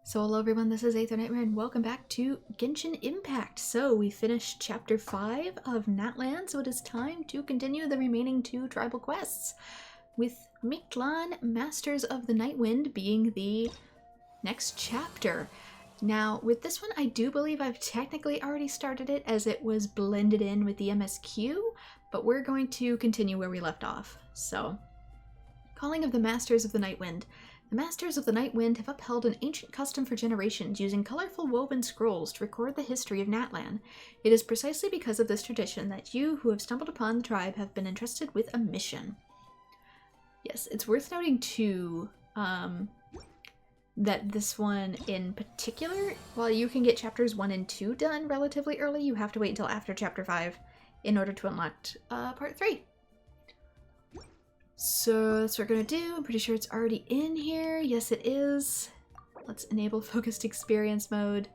So hello everyone, this is AetherNightmare and welcome back to Genshin Impact. So we finished chapter 5 of Natlan, so it is time to continue the remaining 2 tribal quests, with Mictlan, Masters of the Nightwind, being the next chapter. Now, with this one, I do believe I've technically already started it as it was blended in with the MSQ, but we're going to continue where we left off. So, Calling of the Masters of the Nightwind. The Masters of the Nightwind have upheld an ancient custom for generations, using colorful woven scrolls to record the history of Natlan. It is precisely because of this tradition that you, who have stumbled upon the tribe, have been entrusted with a mission. Yes, it's worth noting too, that this one in particular, while you can get chapters 1 and 2 done relatively early, you have to wait until after chapter 5 in order to unlock part 3. So that's what we're gonna do. I'm pretty sure it's already in here. Yes, it is. Let's enable focused experience mode.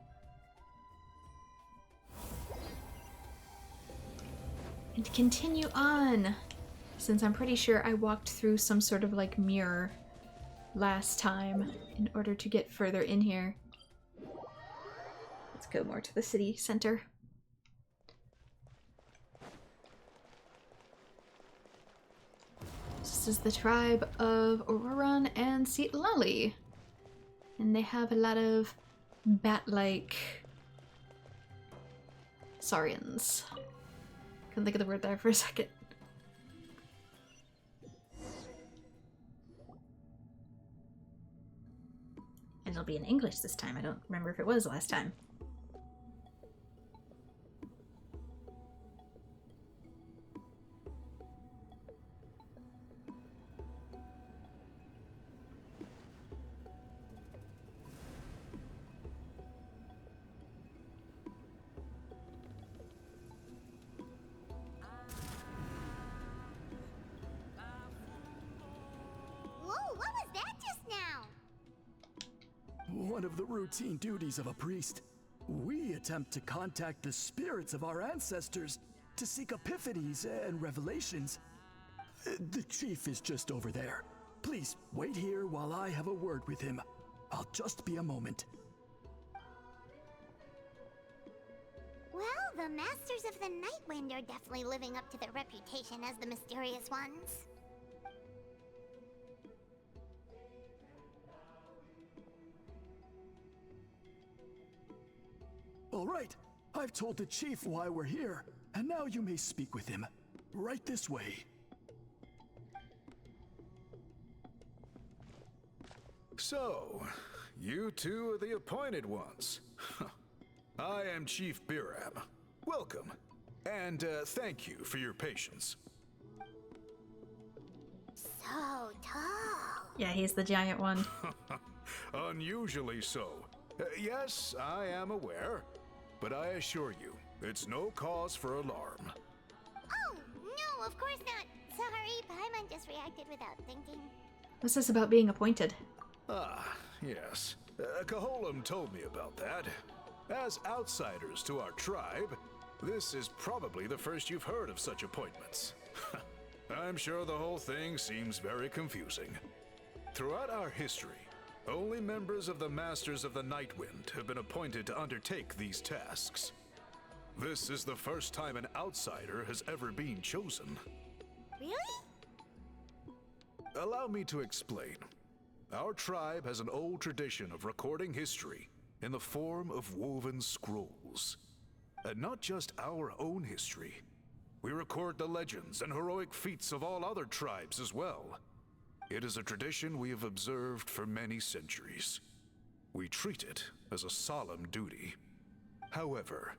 And continue on, since I'm pretty sure I walked through some sort of like mirror last time in order to get further in here. Let's go more to the city center. This is the tribe of Auroran and Seatlali. And they have a lot of bat-like saurians. Couldn't think of the word there for a second. And it'll be in English this time. I don't remember if it was last time. One of the routine duties of a priest. We attempt to contact the spirits of our ancestors to seek epiphanies and revelations. The chief is just over there. Please wait here while I have a word with him. I'll just be a moment. Well, the Masters of the Nightwind are definitely living up to their reputation as the mysterious ones. All right, I've told the chief why we're here, and now you may speak with him. Right this way. So, you two are the appointed ones. I am Chief Biram. Welcome, and thank you for your patience. So tall. Yeah, he's the giant one. Unusually so. Yes, I am aware, but I assure you, it's no cause for alarm. Oh, no, of course not. Sorry, Paimon just reacted without thinking. What's this about being appointed? Ah, yes. Kaholam told me about that. As outsiders to our tribe, this is probably the first you've heard of such appointments. I'm sure the whole thing seems very confusing. Throughout our history, only members of the Masters of the Nightwind have been appointed to undertake these tasks. This is the first time an outsider has ever been chosen. Really? Allow me to explain. Our tribe has an old tradition of recording history in the form of woven scrolls. And not just our own history. We record the legends and heroic feats of all other tribes as well. It is a tradition we have observed for many centuries. We treat it as a solemn duty. However,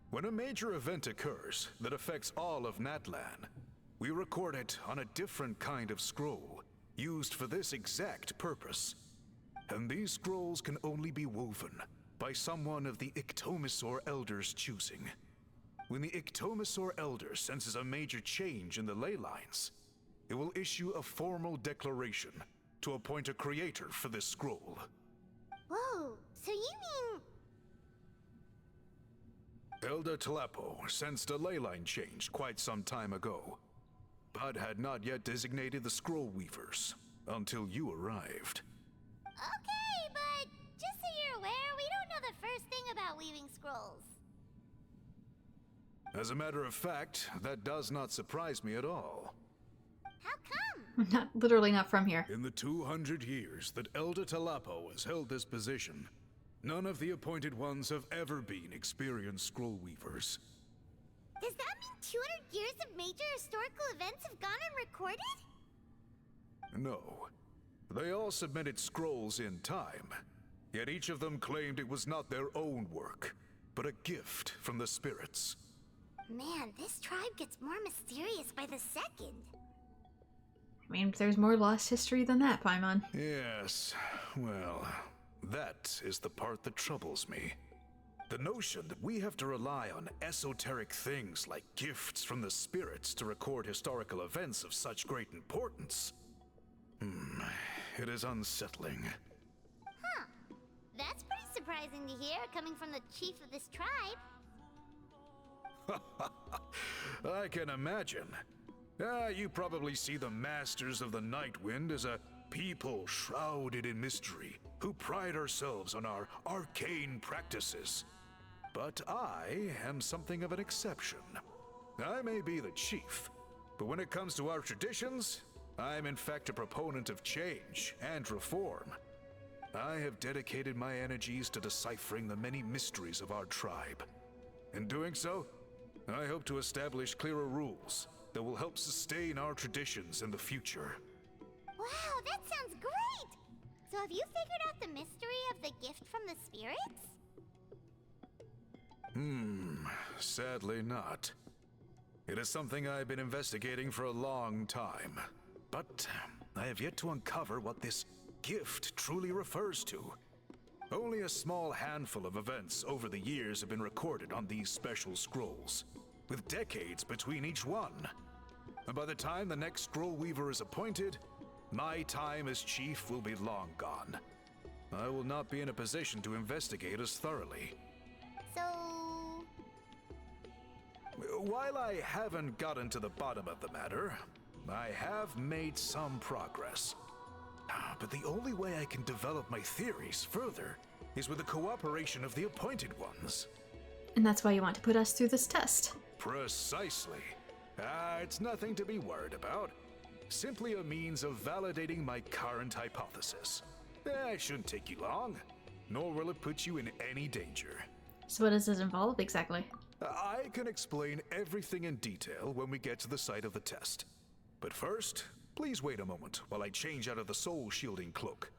when a major event occurs that affects all of Natlan, we record it on a different kind of scroll, used for this exact purpose. And these scrolls can only be woven by someone of the Iktomisor Elder's choosing. When the Iktomisor Elder senses a major change in the ley lines, it will issue a formal declaration to appoint a creator for this scroll. Whoa, so you mean... Elder Tlapo sensed a ley line change quite some time ago, but had not yet designated the scroll weavers until you arrived. Okay, but just so you're scrolls. As a matter of fact, that does not surprise me at all. How come? I'm not literally not from here. In the 200 years that Elder Talapo has held this position, none of the appointed ones have ever been experienced scroll weavers. Does that mean 200 years of major historical events have gone unrecorded? No. They all submitted scrolls in time, yet each of them claimed it was not their own work, but a gift from the spirits. Man, this tribe gets more mysterious by the second. I mean, there's more lost history than that, Paimon. Yes, well, that is the part that troubles me. The notion that we have to rely on esoteric things like gifts from the spirits to record historical events of such great importance. It is unsettling. Huh. That's pretty surprising to hear, coming from the chief of this tribe. I can imagine. You probably see the Masters of the Nightwind as a people shrouded in mystery, who pride ourselves on our arcane practices. But I am something of an exception. I may be the chief, but when it comes to our traditions, I'm in fact a proponent of change and reform. I have dedicated my energies to deciphering the many mysteries of our tribe. In doing so, I hope to establish clearer rules that will help sustain our traditions in the future. Wow, that sounds great! So have you figured out the mystery of the gift from the spirits? Sadly not. It is something I've been investigating for a long time, but I have yet to uncover what this gift truly refers to. Only a small handful of events over the years have been recorded on these special scrolls, with decades between each one. And by the time the next scroll weaver is appointed, my time as chief will be long gone. I will not be in a position to investigate as thoroughly. So... While I haven't gotten to the bottom of the matter, I have made some progress. But the only way I can develop my theories further is with the cooperation of the appointed ones. And that's why you want to put us through this test. Precisely. It's nothing to be worried about. Simply a means of validating my current hypothesis. It shouldn't take you long, nor will it put you in any danger. So what does this involve exactly? I can explain everything in detail when we get to the site of the test. But first, please wait a moment while I change out of the soul-shielding cloak.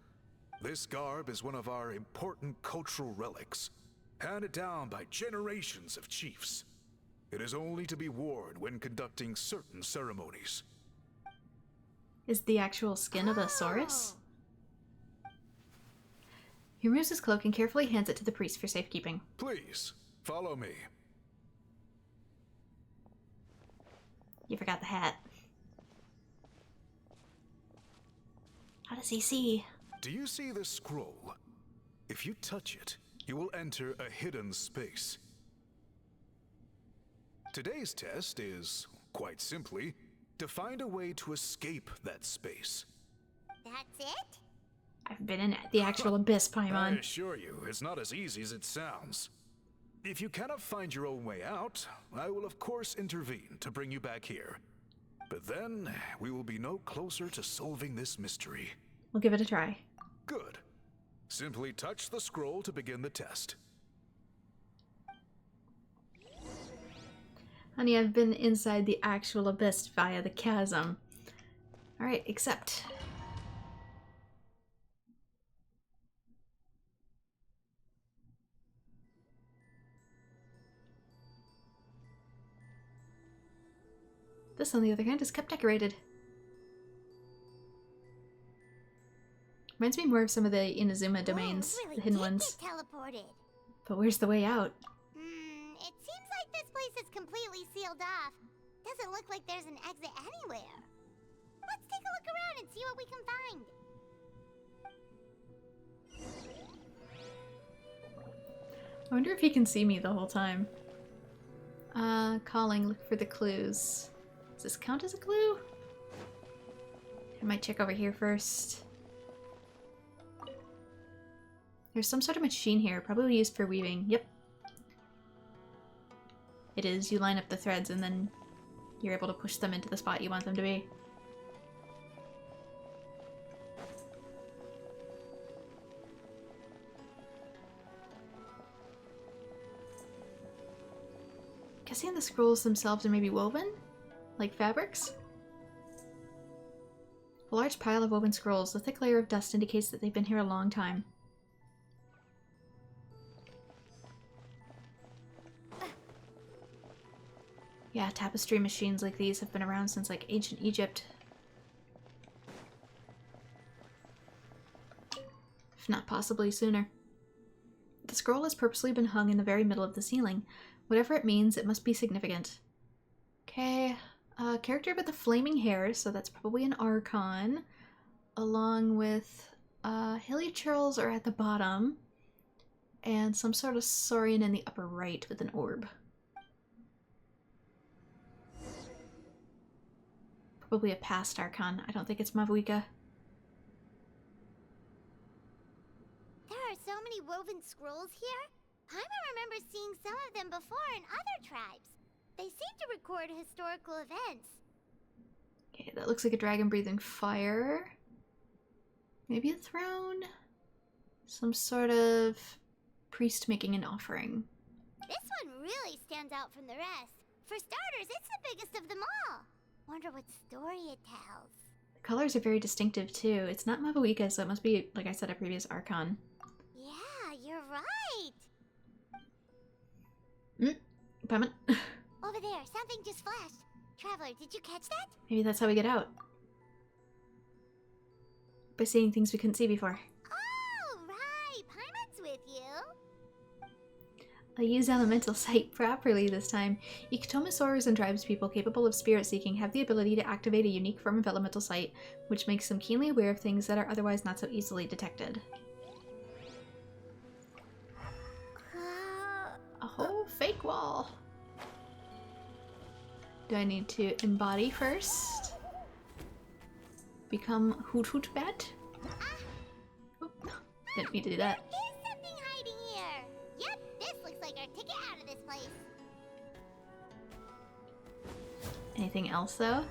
This garb is one of our important cultural relics, handed down by generations of chiefs. It is only to be worn when conducting certain ceremonies. Is the actual skin of a saurus? He removes his cloak and carefully hands it to the priest for safekeeping. Please, follow me. You forgot the hat. How does he see? Do you see this scroll? If you touch it, you will enter a hidden space. Today's test is, quite simply, to find a way to escape that space. That's it? I've been in the actual abyss, I Paimon. assure you, it's not as easy as it sounds. If you cannot find your own way out, I will of course intervene to bring you back here. But then, we will be no closer to solving this mystery. We'll give it a try. Good. Simply touch the scroll to begin the test. Honey, I've been inside the actual abyss via the chasm. Alright, accept. This, on the other hand, is kept decorated. Reminds me more of some of the Inazuma domains, Whoa, really the hidden did ones. get teleported. But where's the way out? It seems like this place is completely sealed off. Doesn't look like there's an exit anywhere. Let's take a look around and see what we can find. I wonder if he can see me the whole time. Calling, look for the clues. Does this count as a clue? I might check over here first. There's some sort of machine here, probably used for weaving. Yep. It is, you line up the threads and then you're able to push them into the spot you want them to be. Guessing the scrolls themselves are maybe woven? Like fabrics? A large pile of woven scrolls. The thick layer of dust indicates that they've been here a long time. Yeah, tapestry machines like these have been around since like ancient Egypt. If not possibly sooner. The scroll has purposely been hung in the very middle of the ceiling. Whatever it means, it must be significant. Okay, character with the flaming hair, so that's probably an Archon. Along with Hilichurls are at the bottom. And some sort of Saurian in the upper right with an orb. Probably a past Archon. I don't think it's miHoYo. There are so many woven scrolls here. Paimon remembers seeing some of them before in other tribes. They seem to record historical events. Okay, that looks like a dragon breathing fire. Maybe a throne? Some sort of priest making an offering. This one really stands out from the rest. For starters, it's the biggest of them all. Wonder what story it tells. The colors are very distinctive too. It's not miHoYo, so it must be, like I said, a previous Archon. Yeah, you're right. Paimon. Over there, something just flashed. Traveler, did you catch that? Maybe that's how we get out. By seeing things we couldn't see before. Oh, right. Paimon's with you. I'll use elemental sight properly this time. Ectomosaurs and tribespeople capable of spirit seeking have the ability to activate a unique form of elemental sight, which makes them keenly aware of things that are otherwise not so easily detected. A whole fake wall. Do I need to embody first? Become Hoot Hoot Bat? Oh, didn't mean to do that. There is something hiding here. Yep, this looks like our ticket out of this place. Anything else though?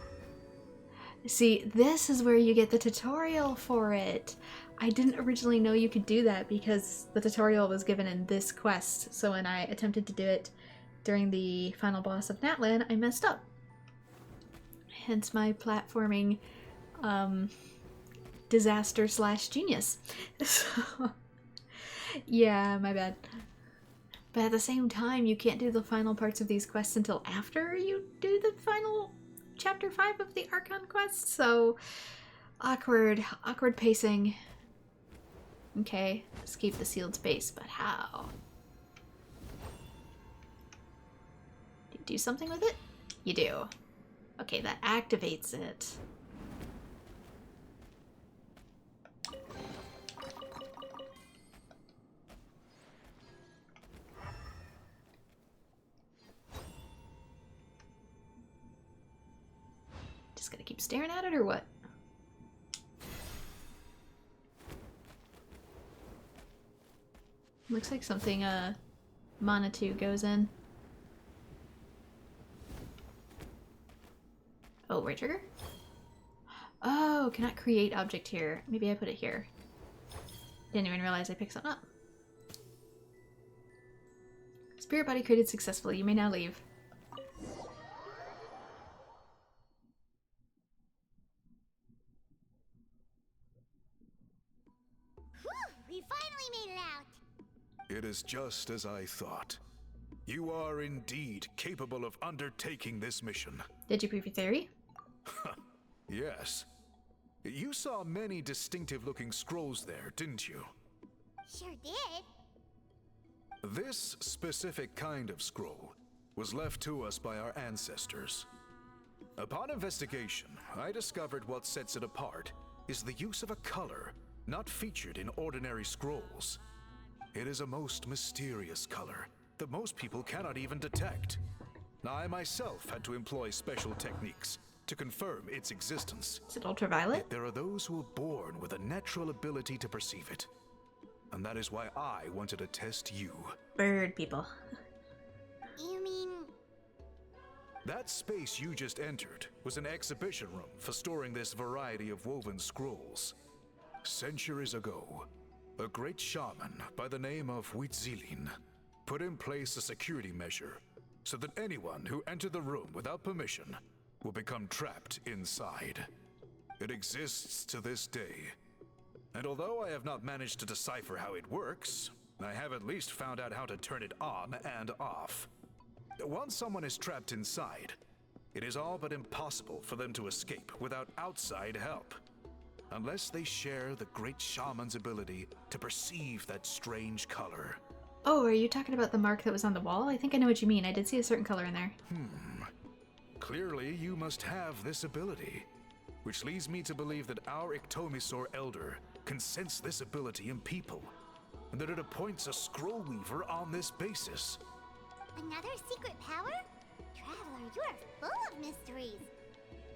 See, this is where you get the tutorial for it. I didn't originally know you could do that because the tutorial was given in this quest. So when I attempted to do it during the final boss of Natlan, I messed up. Hence my platforming disaster / genius. So, yeah, my bad. But at the same time, you can't do the final parts of these quests until after you do the final chapter 5 of the Archon quest, so awkward pacing. Okay, escape the sealed space, but how? Do you do something with it? You do. Okay, that activates it. Just gotta keep staring at it or what? Looks like something Mana 2 goes in. Oh, right trigger? Oh, cannot create object here. Maybe I put it here. Didn't even realize I picked something up. Spirit body created successfully. You may now leave. We finally made it out. It is just as I thought. You are indeed capable of undertaking this mission. Did you prove your theory? Yes. You saw many distinctive-looking scrolls there, didn't you? Sure did. This specific kind of scroll was left to us by our ancestors. Upon investigation, I discovered what sets it apart is the use of a color not featured in ordinary scrolls. It is a most mysterious color that most people cannot even detect. I myself had to employ special techniques to confirm its existence. Is it ultraviolet? Yet there are those who are born with a natural ability to perceive it. And that is why I wanted to test you. Bird people. You mean That space you just entered was an exhibition room for storing this variety of woven scrolls. Centuries ago, a great shaman by the name of Huitzilin put in place a security measure so that anyone who entered the room without permission will become trapped inside. It exists to this day, and although I have not managed to decipher how it works, I have at least found out how to turn it on and off. Once someone is trapped inside, it is all but impossible for them to escape without outside help, unless they share the great shaman's ability to perceive that strange color. Oh, are you talking about the mark that was on the wall? I think I know what you mean. I did see a certain color in there. Clearly, you must have this ability, which leads me to believe that our Ictomisor Elder can sense this ability in people, and that it appoints a scroll weaver on this basis. Another secret power? Traveler, you are full of mysteries.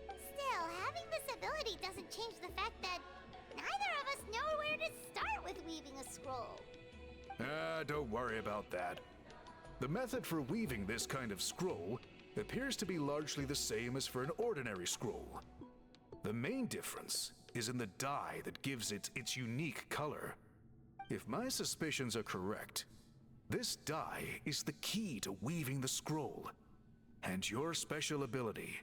Still, having this ability doesn't change the fact that neither of us know where to start with weaving a scroll. Don't worry about that. The method for weaving this kind of scroll appears to be largely the same as for an ordinary scroll. The main difference is in the dye that gives it its unique color. If my suspicions are correct, this dye is the key to weaving the scroll, and your special ability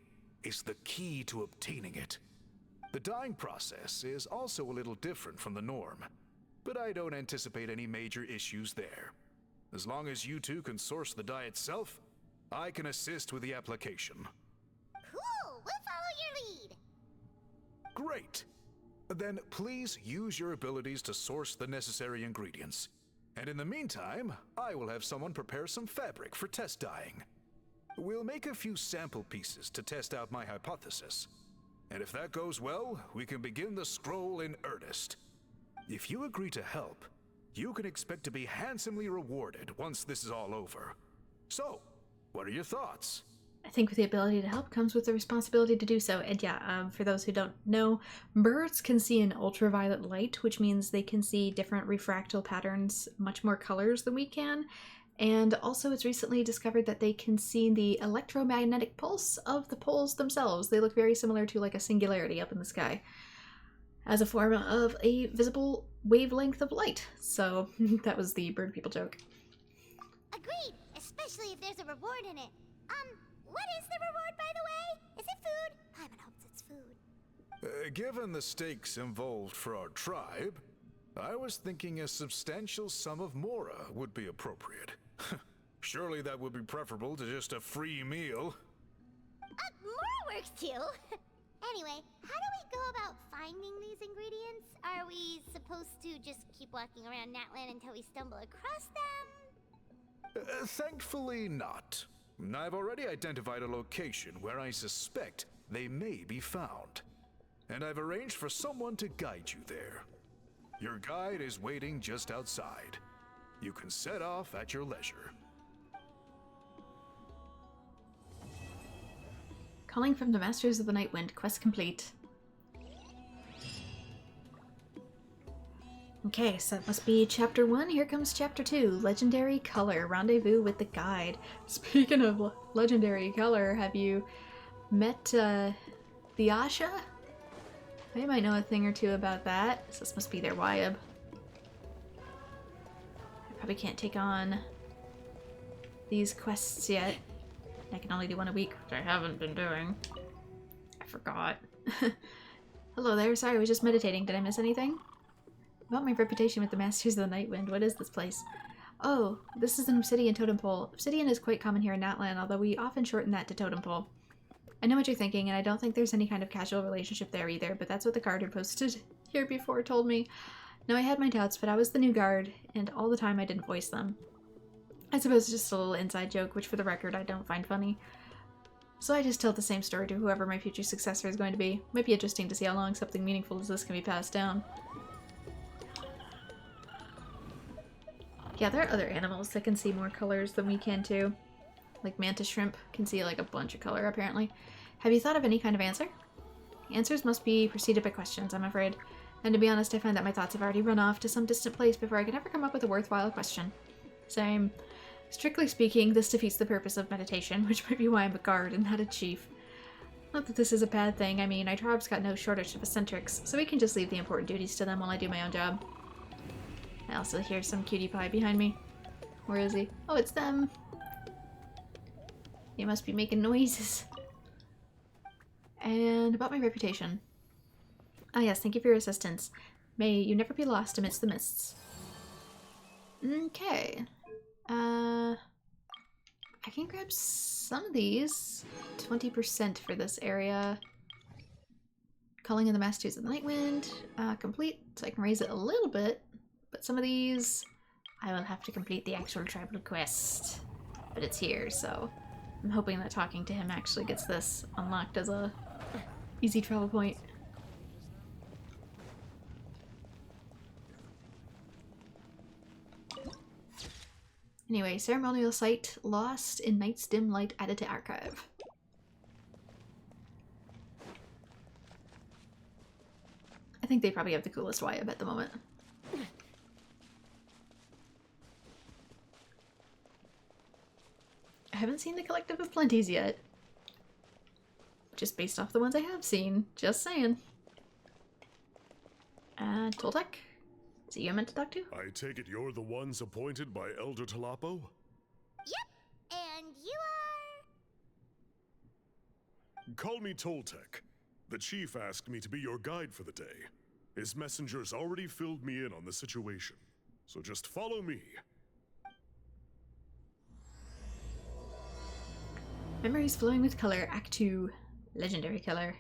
is the key to obtaining it. The dyeing process is also a little different from the norm, but I don't anticipate any major issues there. As long as you two can source the dye itself, I can assist with the application. Cool! We'll follow your lead! Great! Then please use your abilities to source the necessary ingredients. And in the meantime, I will have someone prepare some fabric for test dyeing. We'll make a few sample pieces to test out my hypothesis. And if that goes well, we can begin the scroll in earnest. If you agree to help, you can expect to be handsomely rewarded once this is all over. So, what are your thoughts? I think with the ability to help comes with the responsibility to do so. And yeah, for those who don't know, birds can see in ultraviolet light, which means they can see different refractal patterns, much more colors than we can. And also it's recently discovered that they can see the electromagnetic pulse of the poles themselves. They look very similar to like a singularity up in the sky, as a form of a visible wavelength of light. So that was the bird people joke. Agreed, especially if there's a reward in it. What is the reward, by the way? Is it food? Paimon hopes it's food. Given the stakes involved for our tribe, I was thinking a substantial sum of mora would be appropriate. Surely that would be preferable to just a free meal. Mora works too. Anyway, how do we go about finding these ingredients? Are we supposed to just keep walking around Natlan until we stumble across them? Thankfully not. I've already identified a location where I suspect they may be found, and I've arranged for someone to guide you there. Your guide is waiting just outside. You can set off at your leisure. Calling from the Masters of the Nightwind, quest complete. Okay, so that must be chapter 1. Here comes chapter 2, Legendary Color, Rendezvous with the Guide. Speaking of legendary color, have you met the Asha? They might know a thing or two about that. So this must be their Wyab. I probably can't take on these quests yet. I can only do one a week, which I haven't been doing. I forgot. Hello there, sorry, I was just meditating. Did I miss anything? About my reputation with the Masters of the Nightwind, what is this place? Oh, this is an obsidian totem pole. Obsidian is quite common here in Natlan, although we often shorten that to totem pole. I know what you're thinking, and I don't think there's any kind of casual relationship there either, but that's what the guard who posted here before told me. Now, I had my doubts, but I was the new guard, and all the time I didn't voice them. I suppose it's just a little inside joke, which for the record I don't find funny. So I just tell the same story to whoever my future successor is going to be. Might be interesting to see how long something meaningful as this can be passed down. Yeah, there are other animals that can see more colors than we can too. Like mantis shrimp can see like a bunch of color apparently. Have you thought of any kind of answer? Answers must be preceded by questions, I'm afraid. And to be honest, I find that my thoughts have already run off to some distant place before I could ever come up with a worthwhile question. Same. Strictly speaking, this defeats the purpose of meditation, which might be why I'm a guard and not a chief. Not that this is a bad thing. I mean, our tribe's got no shortage of eccentrics, so we can just leave the important duties to them while I do my own job. I also hear some cutie pie behind me. Where is he? Oh, it's them! They must be making noises. And about my reputation. Ah yes, thank you for your assistance. May you never be lost amidst the mists. Okay. I can grab some of these. 20% for this area. Calling in the Masters of the Nightwind. Complete, so I can raise it a little bit. But some of these, I will have to complete the actual tribal quest. But it's here, so I'm hoping that talking to him actually gets this unlocked as a easy travel point. Anyway, ceremonial site lost in Night's dim light added to archive. I think they probably have the coolest YF at the moment. I haven't seen the Collective of Plenties yet. Just based off the ones I have seen. Just saying. Toltec? Is it you I meant to talk to? I take it you're the ones appointed by Elder Talapo? Yep, and you are... Call me Toltec. The chief asked me to be your guide for the day. His messengers already filled me in on the situation. So just follow me. Memories flowing with color, Act 2. Legendary color.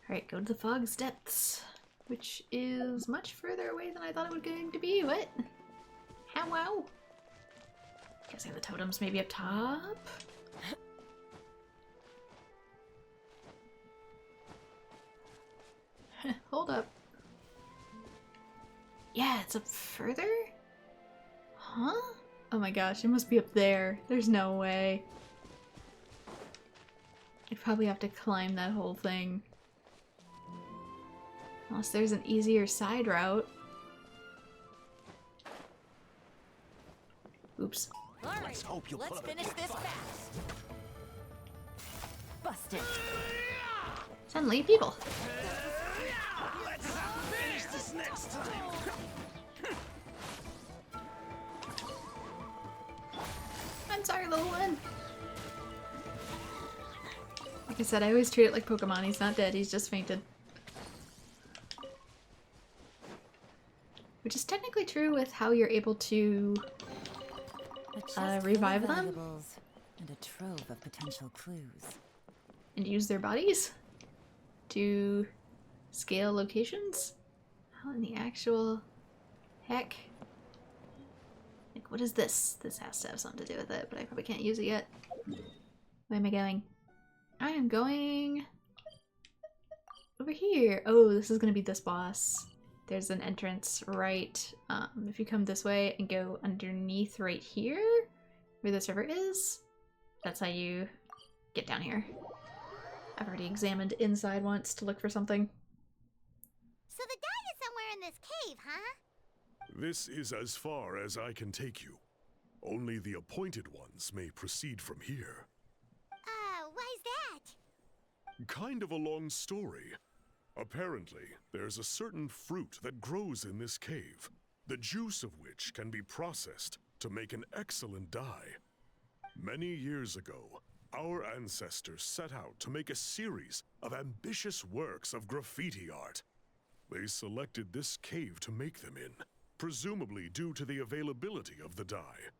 Alright, go to the fog's depths, which is much further away than I thought it was going to be. What? How wow? Guessing the totems maybe up top? Hold up. Yeah, it's up further? Huh? Oh my gosh, it must be up there. There's no way. I'd probably have to climb that whole thing. Unless there's an easier side route. Oops. Let's hope you let's finish this fast. Busted. Suddenly, people. Let's finish this next time. I'm sorry, little one. Like I said, I always treat it like Pokemon. He's not dead, he's just fainted. Which is technically true with how you're able to revive them and a trove of potential clues. and use their bodies to scale locations. How in the actual heck? Like, what is this? This has to have something to do with it, but I probably can't use it yet. Where am I going? I am going over here. Oh, this is gonna be this boss. There's an entrance right, if you come this way and go underneath right here, where this river is, that's how you get down here. I've already examined inside once to look for something. So the guy is somewhere in this cave, huh? This is as far as I can take you. Only the appointed ones may proceed from here. Why's that? Kind of a long story. Apparently, there's a certain fruit that grows in this cave, the juice of which can be processed to make an excellent dye. Many years ago, our ancestors set out to make a series of ambitious works of graffiti art. They selected this cave to make them in, presumably due to the availability of the dye.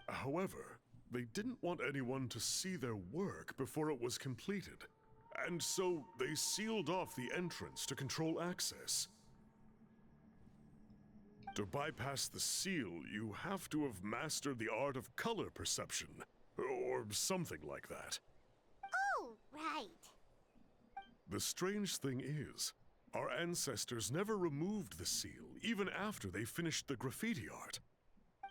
However, they didn't want anyone to see their work before it was completed. And so they sealed off the entrance to control access. To bypass the seal, you have to have mastered the art of color perception, or something like that. Oh, right. The strange thing is, our ancestors never removed the seal, even after they finished the graffiti art.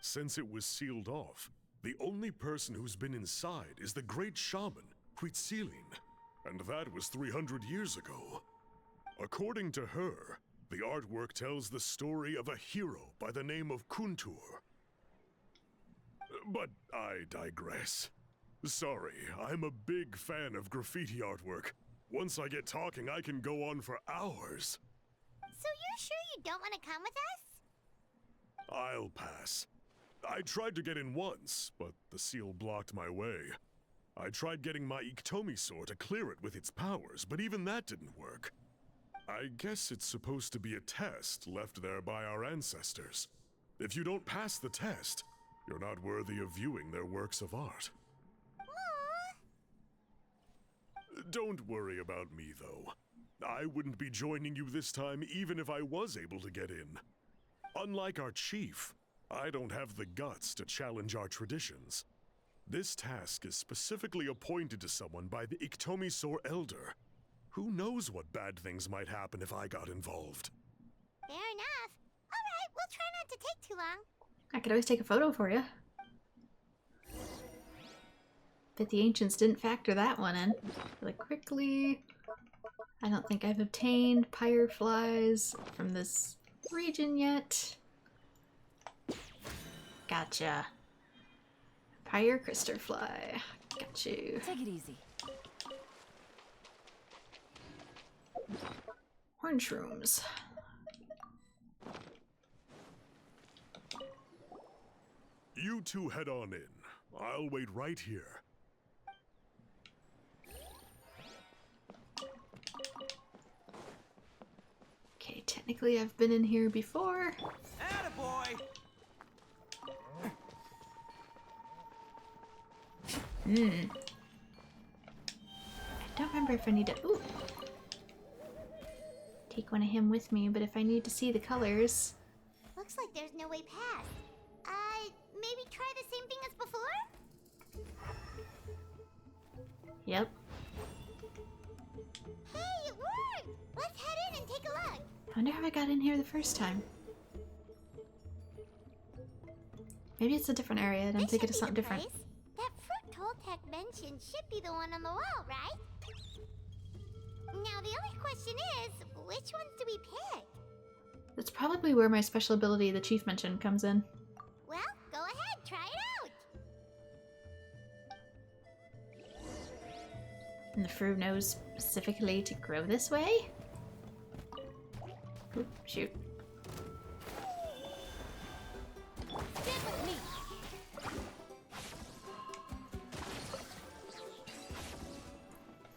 Since it was sealed off, the only person who's been inside is the great shaman, Huitzilin. And that was 300 years ago. According to her, the artwork tells the story of a hero by the name of Kuntur. But I digress. Sorry, I'm a big fan of graffiti artwork. Once I get talking, I can go on for hours. So you're sure you don't want to come with us? I'll pass. I tried to get in once, but the seal blocked my way. I tried getting my Iktomi to clear it with its powers, but even that didn't work. I guess it's supposed to be a test left there by our ancestors. If you don't pass the test, you're not worthy of viewing their works of art. Don't worry about me, though. I wouldn't be joining you this time even if I was able to get in. Unlike our chief, I don't have the guts to challenge our traditions. This task is specifically appointed to someone by the Iktomi Elder. Who knows what bad things might happen if I got involved? Fair enough. Alright, we'll try not to take too long. I could always take a photo for you. But the ancients didn't factor that one in. Really quickly. I don't think I've obtained fireflies from this region yet. Gotcha. Pyre Crystalfly. Got you. Take it easy. Horn shrooms. You two head on in. I'll wait right here. Okay, technically I've been in here before. Attaboy! I don't remember if I need to take one of him with me, but if I need to see the colors. Looks like there's no way past. Maybe try the same thing as before? Yep. Hey, it worked! Let's head in and take a look. I wonder how I got in here the first time. Maybe it's a different area and I'm This thinking should of something be the different. place. That fruit Toltec mentioned should be the one on the wall, right? Now the only question is, which ones do we pick? That's probably where my special ability the chief mentioned comes in. Well, go ahead, try it out. And the fruit knows specifically to grow this way? Oop, shoot. Stick with me.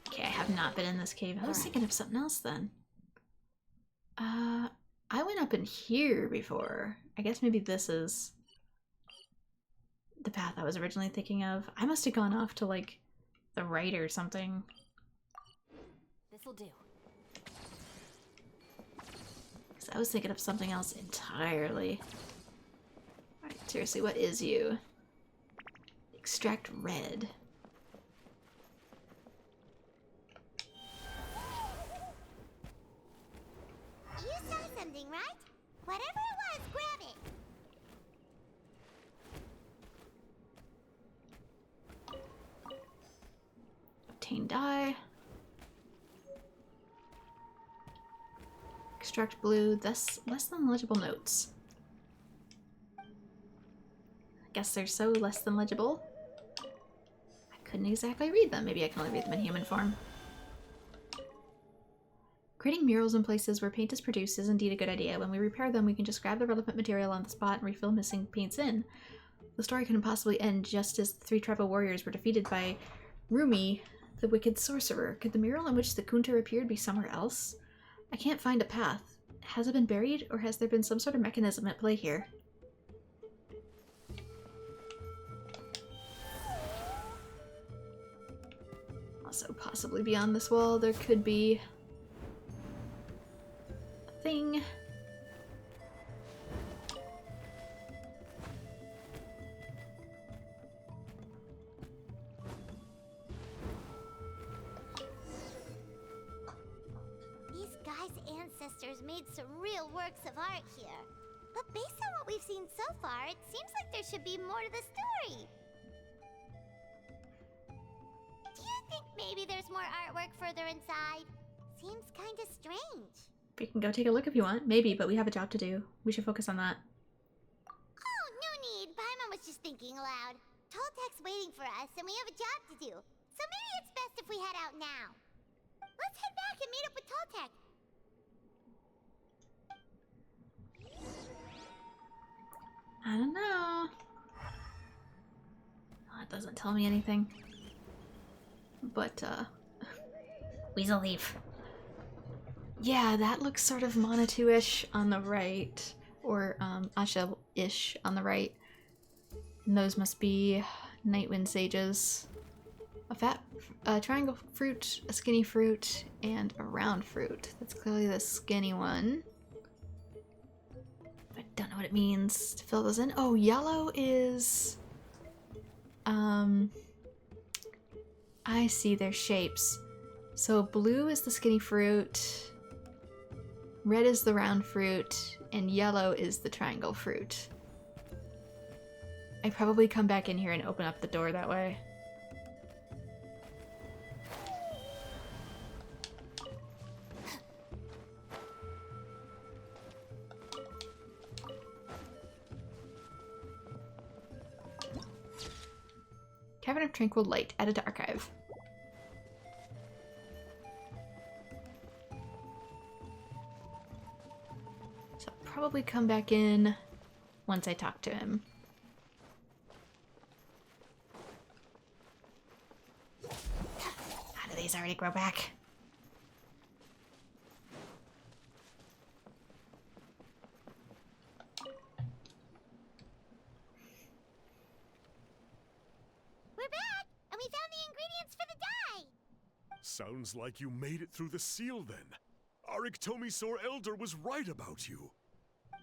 Okay, I have not been in this cave. I was thinking of something else then. I went up in here before. I guess maybe this is the path I was originally thinking of. I must have gone off to like the right or something. This'll do. Because I was thinking of something else entirely. Alright, seriously, what is you? Extract red. You saw something, right? Whatever it was, grab it. Obtain dye. Extract blue. That's less than legible notes. I guess they're so less than legible. I couldn't exactly read them. Maybe I can only read them in human form. Creating murals in places where paint is produced is indeed a good idea. When we repair them, we can just grab the relevant material on the spot and refill missing paints in. The story couldn't possibly end just as the three tribal warriors were defeated by Rumi, the wicked sorcerer. Could the mural in which the Kuntur appeared be somewhere else? I can't find a path. Has it been buried, or has there been some sort of mechanism at play here? Also, possibly beyond this wall, there could be a thing. These guys' ancestors made some real works of art here. But based on what we've seen so far, it seems like there should be more to the story. Do you think maybe there's more artwork further inside? Seems kinda strange. We can go take a look if you want. Maybe, but we have a job to do. We should focus on that. Oh, no need. Paimon was just thinking aloud. Toltek's waiting for us, and we have a job to do. So maybe it's best if we head out now. Let's head back and meet up with Toltek. I don't know. Oh, it doesn't tell me anything. But, Weasel Leaf. Yeah, that looks sort of Monatu-ish on the right. Or, Asha-ish on the right. And those must be Nightwind Sages. A triangle fruit, a skinny fruit, and a round fruit. That's clearly the skinny one. I don't know what it means to fill those in. Oh, yellow is... I see their shapes. So blue is the skinny fruit, red is the round fruit, and yellow is the triangle fruit. I probably come back in here and open up the door that way. Cavern of Tranquil Light, added to archive. So I'll probably come back in once I talk to him. How do these already grow back? We're back, and we found the ingredients for the dye. Sounds like you made it through the seal then. Our Iktomi-Sor Elder was right about you.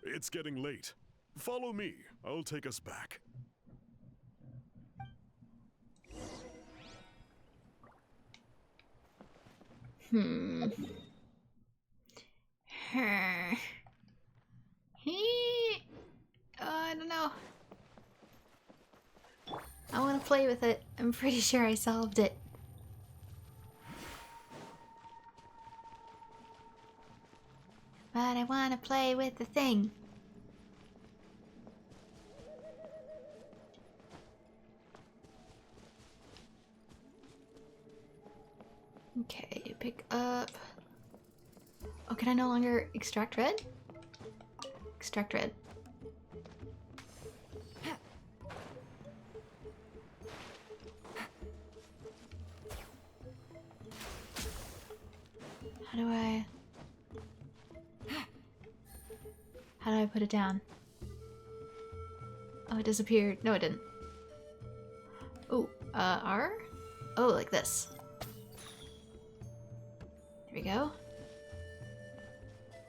It's getting late. Follow me. I'll take us back. I don't know. I want to play with it. I'm pretty sure I solved it. But I want to play with the thing. Okay, pick up. Oh, can I no longer extract red? Extract red. How do I put it down? Oh, it disappeared. No, it didn't. Oh, R? Oh, like this. There we go.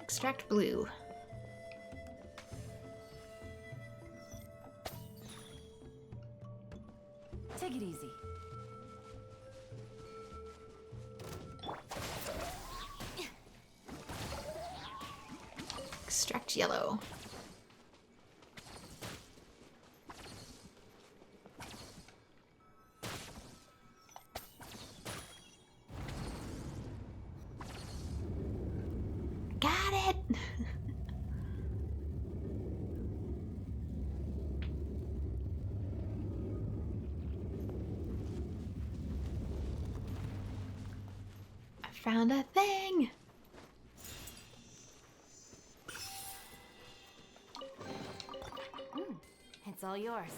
Extract blue. Take it easy. Extract yellow. Got it! I found a thing! It's all yours.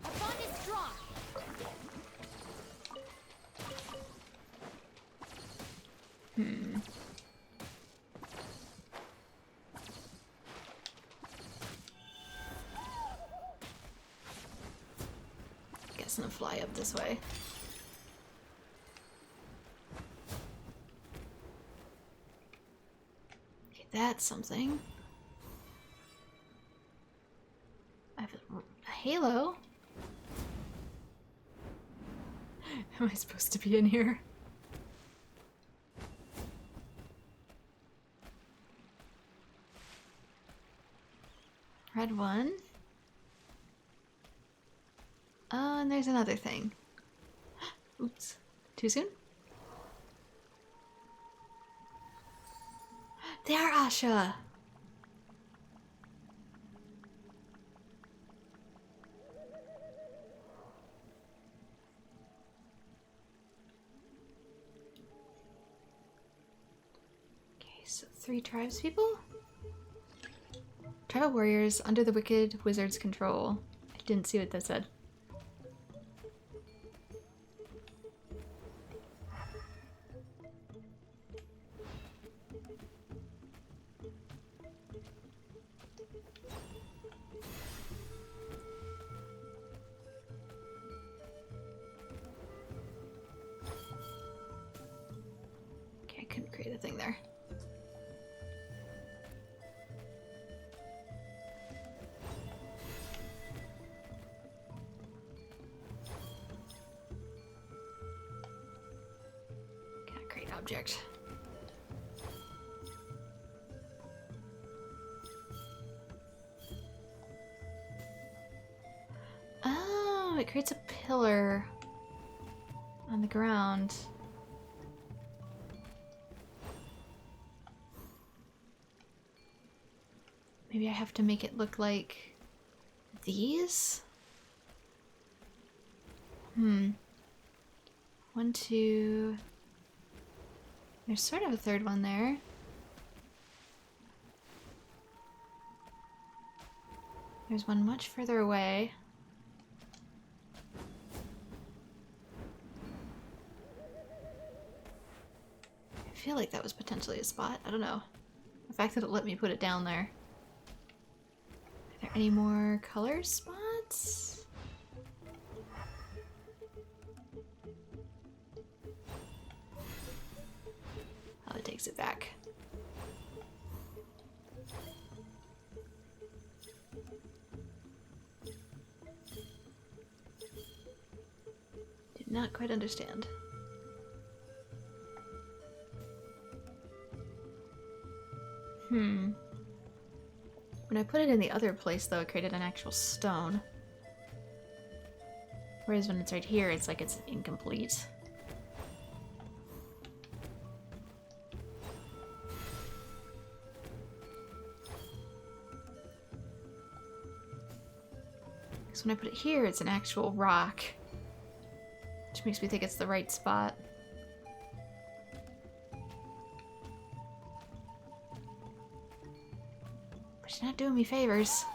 Our bond is strong. Guess I'm gonna fly up this way. Okay, that's something. I have a halo. Am I supposed to be in here? Red one. Oh, and there's another thing. Oops. Too soon? They are Asha! Okay, so 3 tribes people? Tribal warriors under the wicked wizard's control. I didn't see what that said. Okay, I couldn't create a thing there. Object. Oh, it creates a pillar on the ground. Maybe I have to make it look like these? 1, 2... There's sort of a third one there. There's one much further away. I feel like that was potentially a spot. I don't know. The fact that it let me put it down there. Are there any more color spots? Oh, it takes it back. Did not quite understand. When I put it in the other place, though, it created an actual stone. Whereas when it's right here, it's like it's incomplete. So when I put it here, it's an actual rock. Which makes me think it's the right spot. But you're not doing me favors.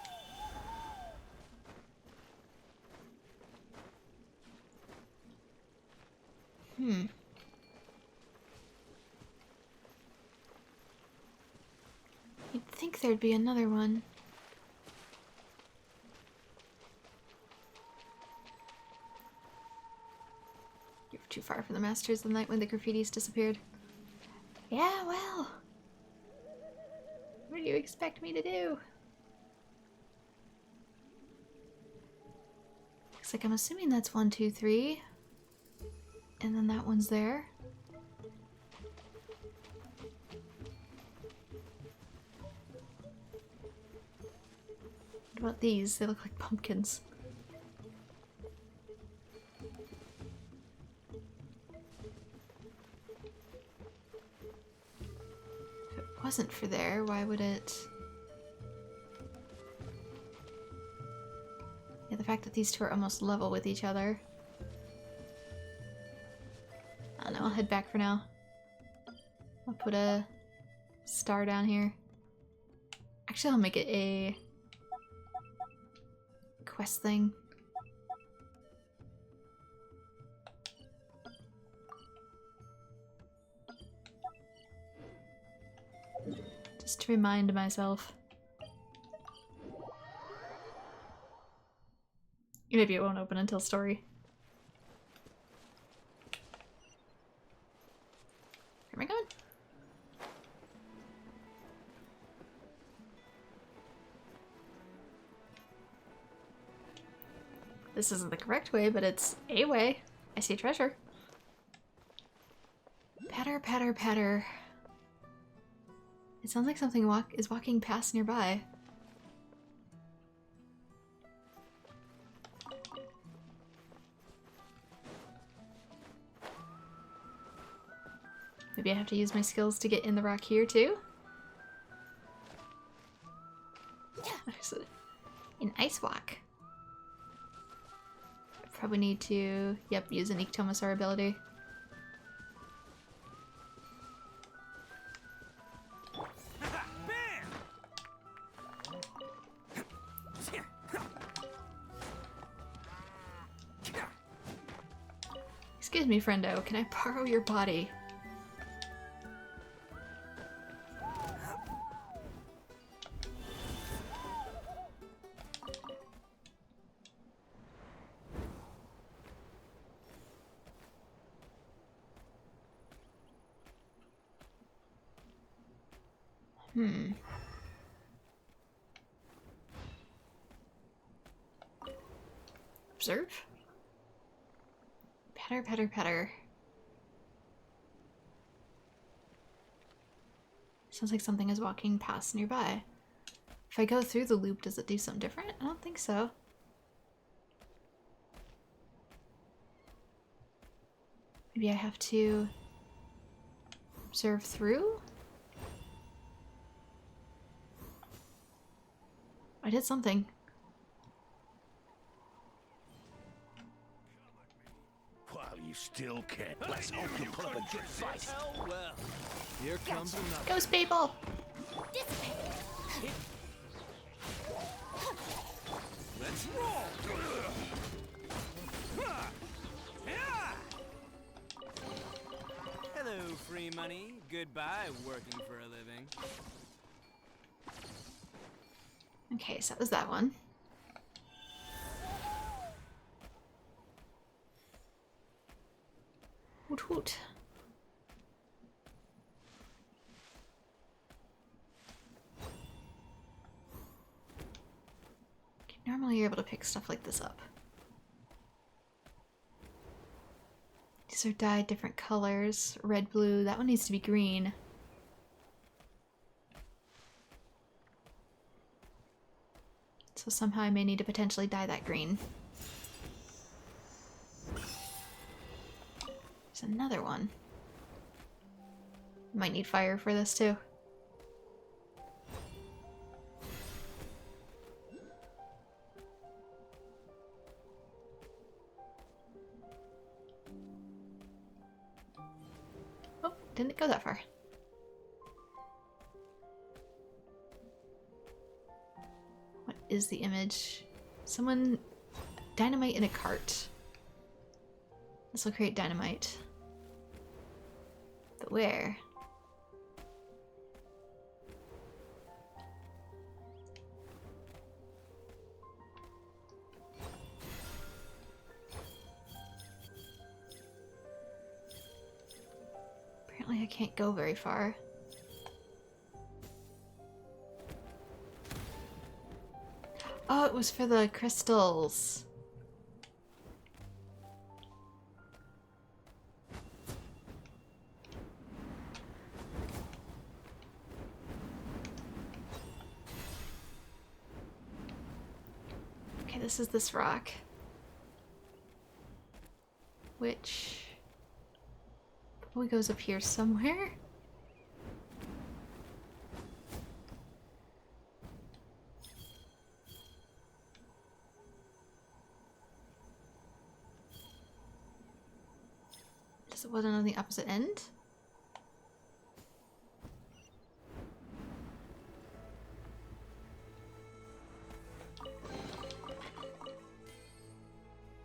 You'd think there'd be another one. You were too far from the Masters the night when the graffitis disappeared. Yeah, well. What do you expect me to do? Looks like I'm assuming that's 1, 2, 3. And then that one's there. What about these? They look like pumpkins. If it wasn't for there, why would it... Yeah, the fact that these two are almost level with each other. I don't know, I'll head back for now. I'll put a star down here. Actually, I'll make it a quest thing. Just to remind myself. Maybe it won't open until story. Where am I going? This isn't the correct way, but it's a way. I see treasure. Patter, patter, patter. It sounds like something is walking past nearby. Maybe I have to use my skills to get in the rock here too? There's an ice walk. Probably need to, yep, use an Iktomasaur ability. Excuse me, friendo, can I borrow your body? Observe? Petter, petter, petter. Sounds like something is walking past nearby. If I go through the loop, does it do something different? I don't think so. Maybe I have to observe through? I did something. While you still can, let's hope you put up a good fight. Well, here comes another. Ghost people! Let's roll! Hello, free money. Goodbye, working for a living. Okay, so that was that one. Hoot hoot. Okay, normally you're able to pick stuff like this up. These are dyed different colors. Red, blue. That one needs to be green. So somehow I may need to potentially dye that green. There's another one. Might need fire for this too. Oh, didn't go that far. What is the image? Someone... Dynamite in a cart. This will create dynamite. But where? Apparently I can't go very far. Oh, it was for the crystals. Okay, this is this rock. Which probably goes up here somewhere. Does it wasn't on the opposite end?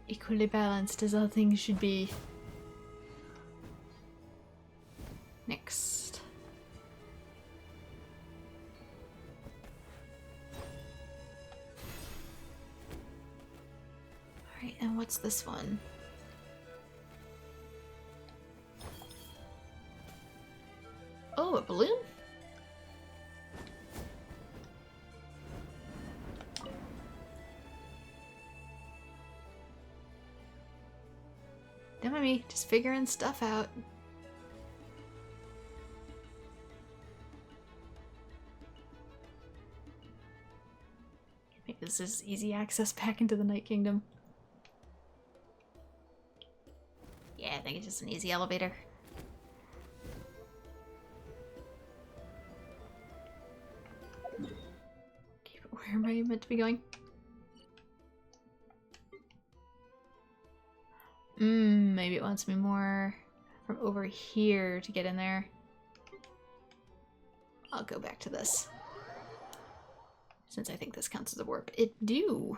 Equally balanced as all things should be. Next. Alright, and what's this one? Oh, a balloon? Don't mind me, just figuring stuff out. Maybe this is easy access back into the Night Kingdom. Yeah, I think it's just an easy elevator. I meant to be going. Maybe it wants me more from over here to get in there. I'll go back to this. Since I think this counts as a warp. It do!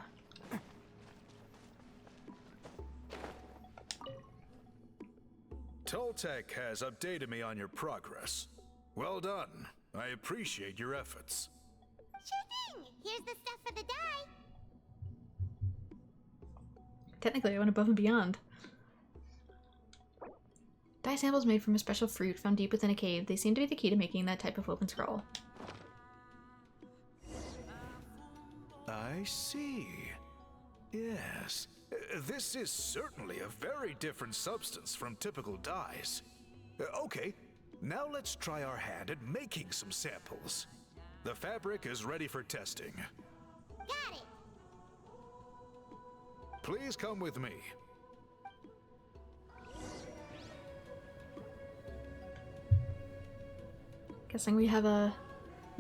Toltec has updated me on your progress. Well done. I appreciate your efforts. Sure thing. Here's the stuff for the dye. Technically, I went above and beyond. Dye samples made from a special fruit found deep within a cave. They seem to be the key to making that type of woven scroll. I see. Yes. This is certainly a very different substance from typical dyes. Okay, now let's try our hand at making some samples. The fabric is ready for testing. Got it. Please come with me. Guessing we have a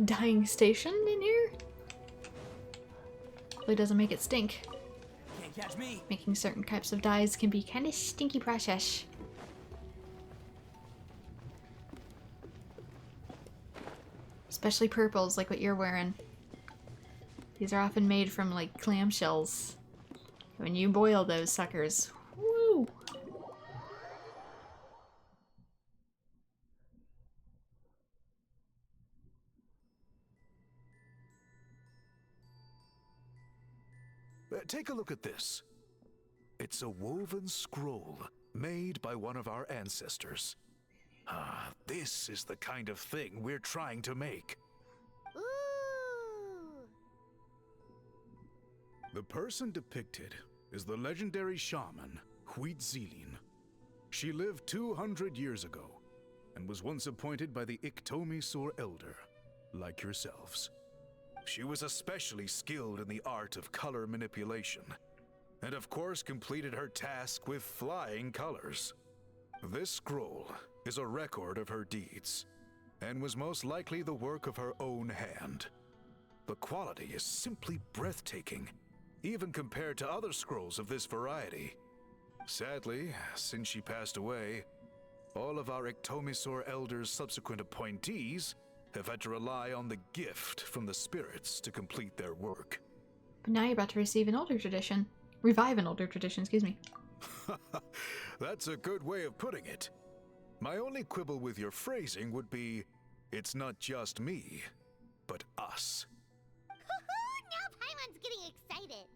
dyeing station in here? Hopefully it doesn't make it stink. Can't catch me. Making certain types of dyes can be kind of stinky process. Especially purples, like what you're wearing. These are often made from, like, clamshells. When you boil those suckers, woo! Take a look at this. It's a woven scroll made by one of our ancestors. This is the kind of thing we're trying to make. Ooh. The person depicted is the legendary shaman, Huitzilin. She lived 200 years ago and was once appointed by the Iktomi-Sur Elder, like yourselves. She was especially skilled in the art of color manipulation, and of course completed her task with flying colors. This scroll is a record of her deeds, and was most likely the work of her own hand. The quality is simply breathtaking, even compared to other scrolls of this variety. Sadly, since she passed away, all of our Iktomi-Sur Elder's subsequent appointees have had to rely on the gift from the spirits to complete their work. But now you're about to receive an older tradition. Revive an older tradition, excuse me. That's a good way of putting it. My only quibble with your phrasing would be, it's not just me, but us. Now Paimon's getting excited.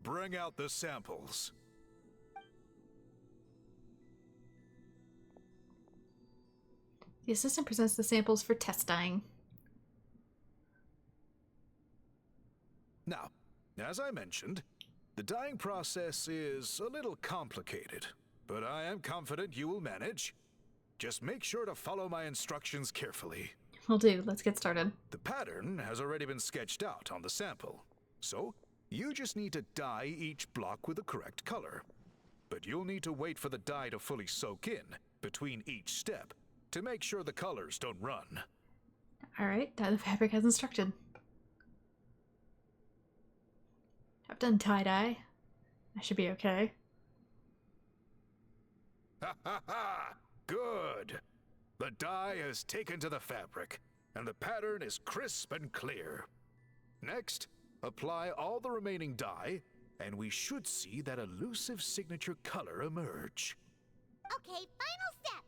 Bring out the samples. The assistant presents the samples for test dyeing. Now, as I mentioned, the dyeing process is a little complicated, but I am confident you will manage. Just make sure to follow my instructions carefully. Will do. Let's get started. The pattern has already been sketched out on the sample, so you just need to dye each block with the correct color. But you'll need to wait for the dye to fully soak in between each step to make sure the colors don't run. Alright, dye the fabric as instructed. I've done tie-dye. I should be okay. Ha ha ha! Good! The dye has taken to the fabric, and the pattern is crisp and clear. Next, apply all the remaining dye, and we should see that elusive signature color emerge. Okay, final step.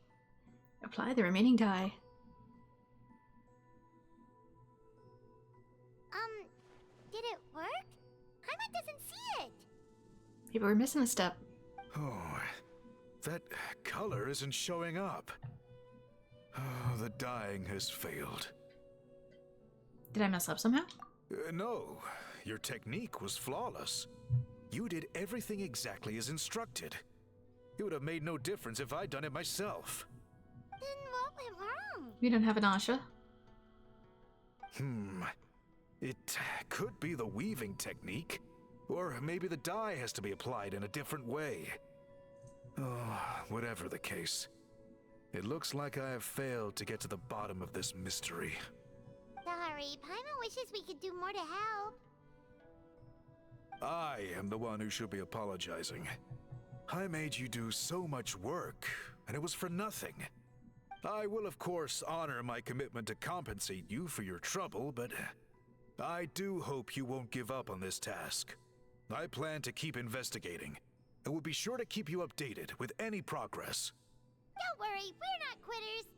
Apply the remaining dye. Did it work? Paimon doesn't see it. Maybe we're missing a step. Oh, that color isn't showing up. Oh, the dyeing has failed. Did I mess up somehow? No, your technique was flawless. You did everything exactly as instructed. It would have made no difference if I'd done it myself. Then what went wrong? We don't have an Asha. It could be the weaving technique, or maybe the dye has to be applied in a different way. Oh, whatever the case. It looks like I have failed to get to the bottom of this mystery. Sorry, Paimon wishes we could do more to help. I am the one who should be apologizing. I made you do so much work, and it was for nothing. I will, of course, honor my commitment to compensate you for your trouble, but I do hope you won't give up on this task. I plan to keep investigating, and will be sure to keep you updated with any progress. Don't worry, we're not quitters.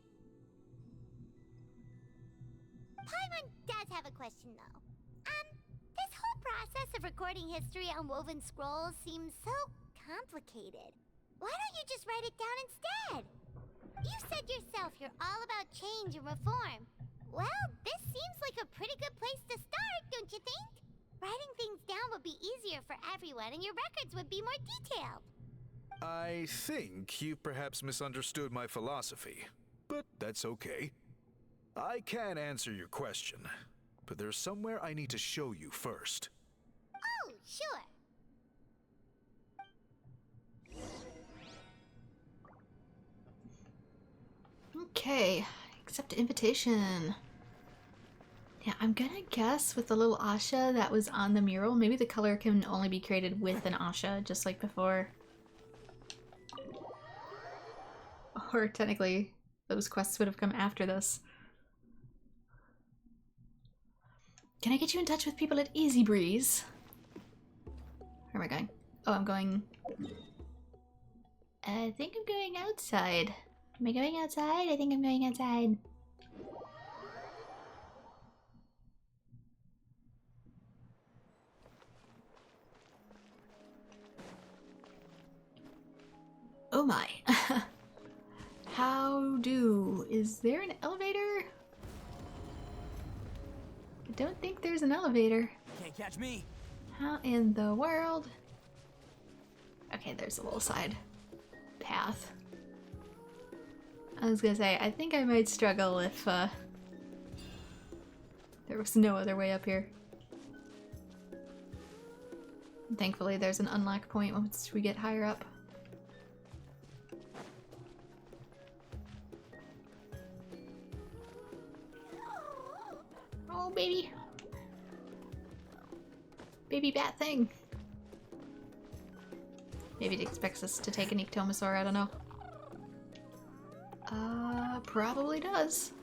Paimon does have a question, though. This whole process of recording history on woven scrolls seems so complicated. Why don't you just write it down instead? You said yourself you're all about change and reform. Well, this seems like a pretty good place to start, don't you think? Writing things down would be easier for everyone, and your records would be more detailed. I think you've perhaps misunderstood my philosophy, but that's okay. I can answer your question, but there's somewhere I need to show you first. Oh, sure. Okay, accept invitation. Yeah, I'm gonna guess with the little Asha that was on the mural, maybe the color can only be created with an Asha, just like before. Or technically, those quests would have come after this. Can I get you in touch with people at Easy Breeze? Where am I going? Oh, I'm going... I think I'm going outside. Am I going outside? I think I'm going outside. Oh my. How do... Is there an elevator? I don't think there's an elevator. Can't catch me. How in the world? Okay, there's a little side path. I was gonna say, I think I might struggle if there was no other way up here. Thankfully, there's an unlock point once we get higher up. Oh, baby. Baby bat thing. Maybe it expects us to take an Ectomosaur, I don't know. Probably does.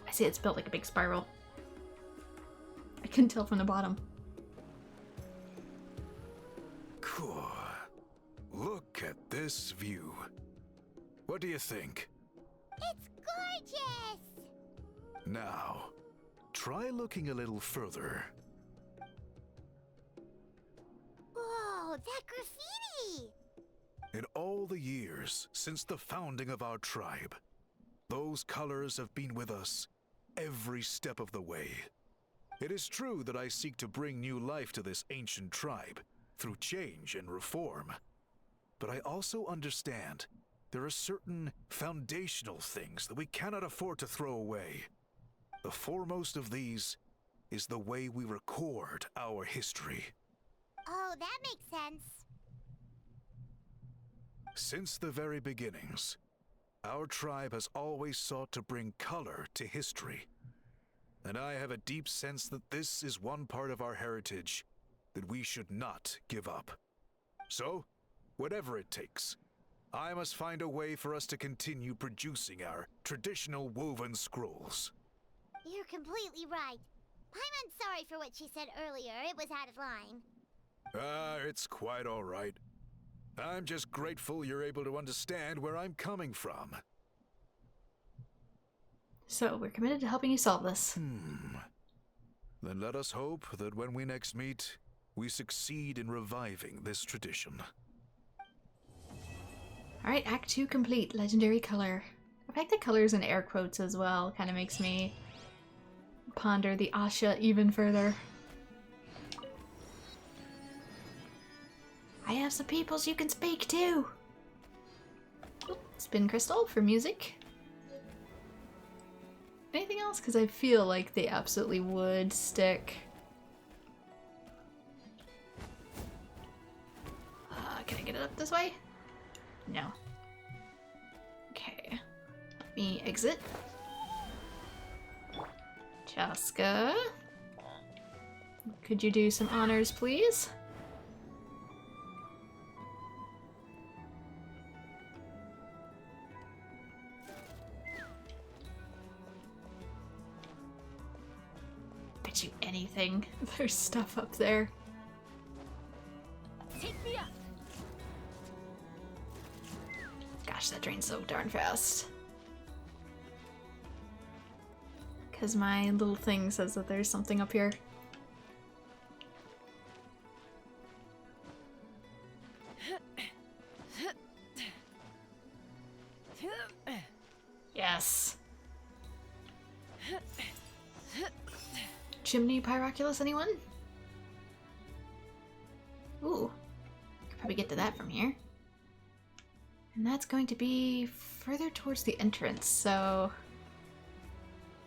I see it's built like a big spiral. I couldn't tell from the bottom. Cool. Look at this view. What do you think? It's gorgeous! Now, try looking a little further. Whoa, that graffiti! In all the years since the founding of our tribe, those colors have been with us every step of the way. It is true that I seek to bring new life to this ancient tribe through change and reform. But I also understand there are certain foundational things that we cannot afford to throw away. The foremost of these is the way we record our history. Oh, that makes sense. Since the very beginnings, our tribe has always sought to bring color to history. And I have a deep sense that this is one part of our heritage that we should not give up. So, whatever it takes, I must find a way for us to continue producing our traditional woven scrolls. You're completely right. Paimon's sorry for what she said earlier. It was out of line. It's quite all right. I'm just grateful you're able to understand where I'm coming from. So, we're committed to helping you solve this. Then let us hope that when we next meet, we succeed in reviving this tradition. Alright, Act 2 complete. Legendary color. I like the colors in air quotes as well. Kind of makes me ponder the Asha even further. I have some peoples you can speak to! Spin crystal for music. Anything else? Because I feel like they absolutely would stick. Can I get it up this way? No. Okay. Let me exit. Chaska. Could you do some honors, please? Bet you anything there's stuff up there. Take me up. Gosh, that drains so darn fast. Because my little thing says that there's something up here. Yes. Chimney Pyroculus, anyone? Ooh. Could probably get to that from here. And that's going to be further towards the entrance, so...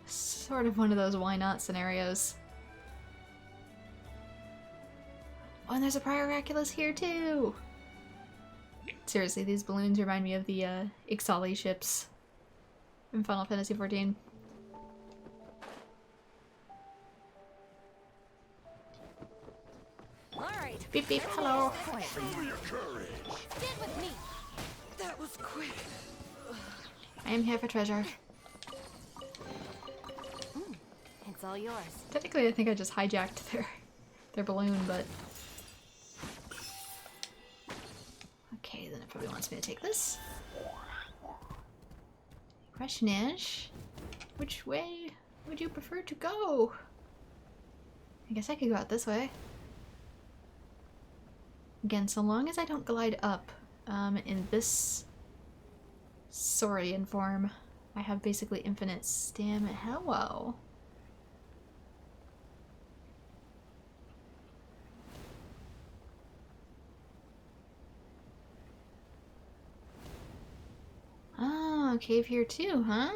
sort of one of those why not scenarios. Oh, and there's a Pyroculus here too! Seriously, these balloons remind me of the Ixali ships in Final Fantasy XIV. Alright. Beep beep, hello! Show your courage. Stand with me. That was quick. I am here for treasure. It's all yours. Technically, I think I just hijacked their balloon, but... okay, then it probably wants me to take this. Question is, which way would you prefer to go? I guess I could go out this way. Again, so long as I don't glide up in this Saurian form, I have basically infinite stamina. Hello. Oh, cave here too, huh?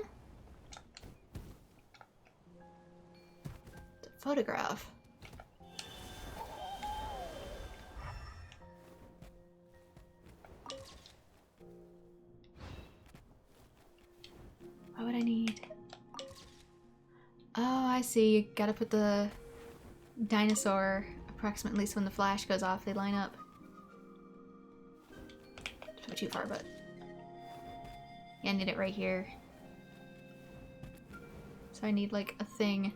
The photograph. What would I need? Oh, I see. Gotta put the dinosaur approximately so when the flash goes off, they line up. It's not too far, but... yeah, I need it right here. So I need like a thing.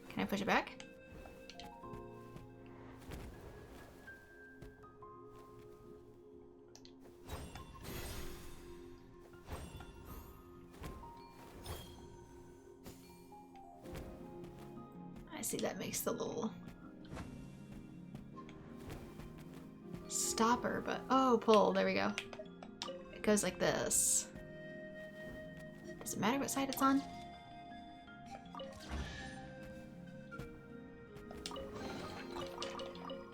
Can I push it back? I see that makes the little stopper, but oh, pull, there we go. It goes like this. Does it matter what side it's on?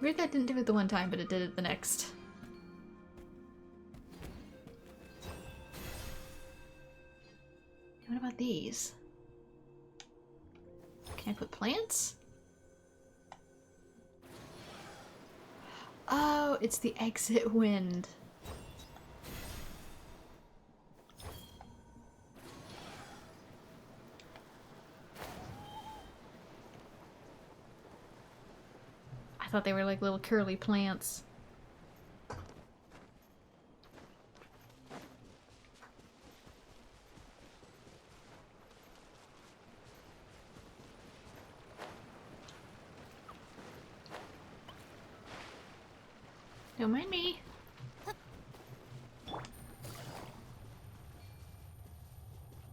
Weird that didn't do it the one time, but it did it the next. What about these? Can I put plants? Oh, it's the exit wind. I thought they were like little curly plants. Don't mind me.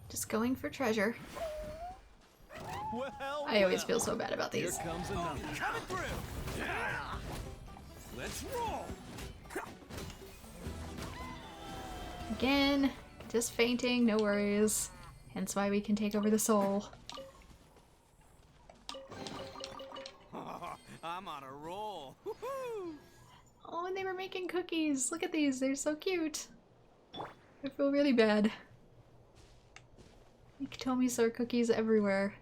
Just going for treasure. Well, I always feel so bad about these. Here comes another. Coming through. Yeah. Let's roll. Again, just fainting, no worries. Hence why we can take over the soul. I'm on a roll. Woohoo! Oh, and they were making cookies. Look at these. They're so cute. I feel really bad. Tomi saw cookies everywhere.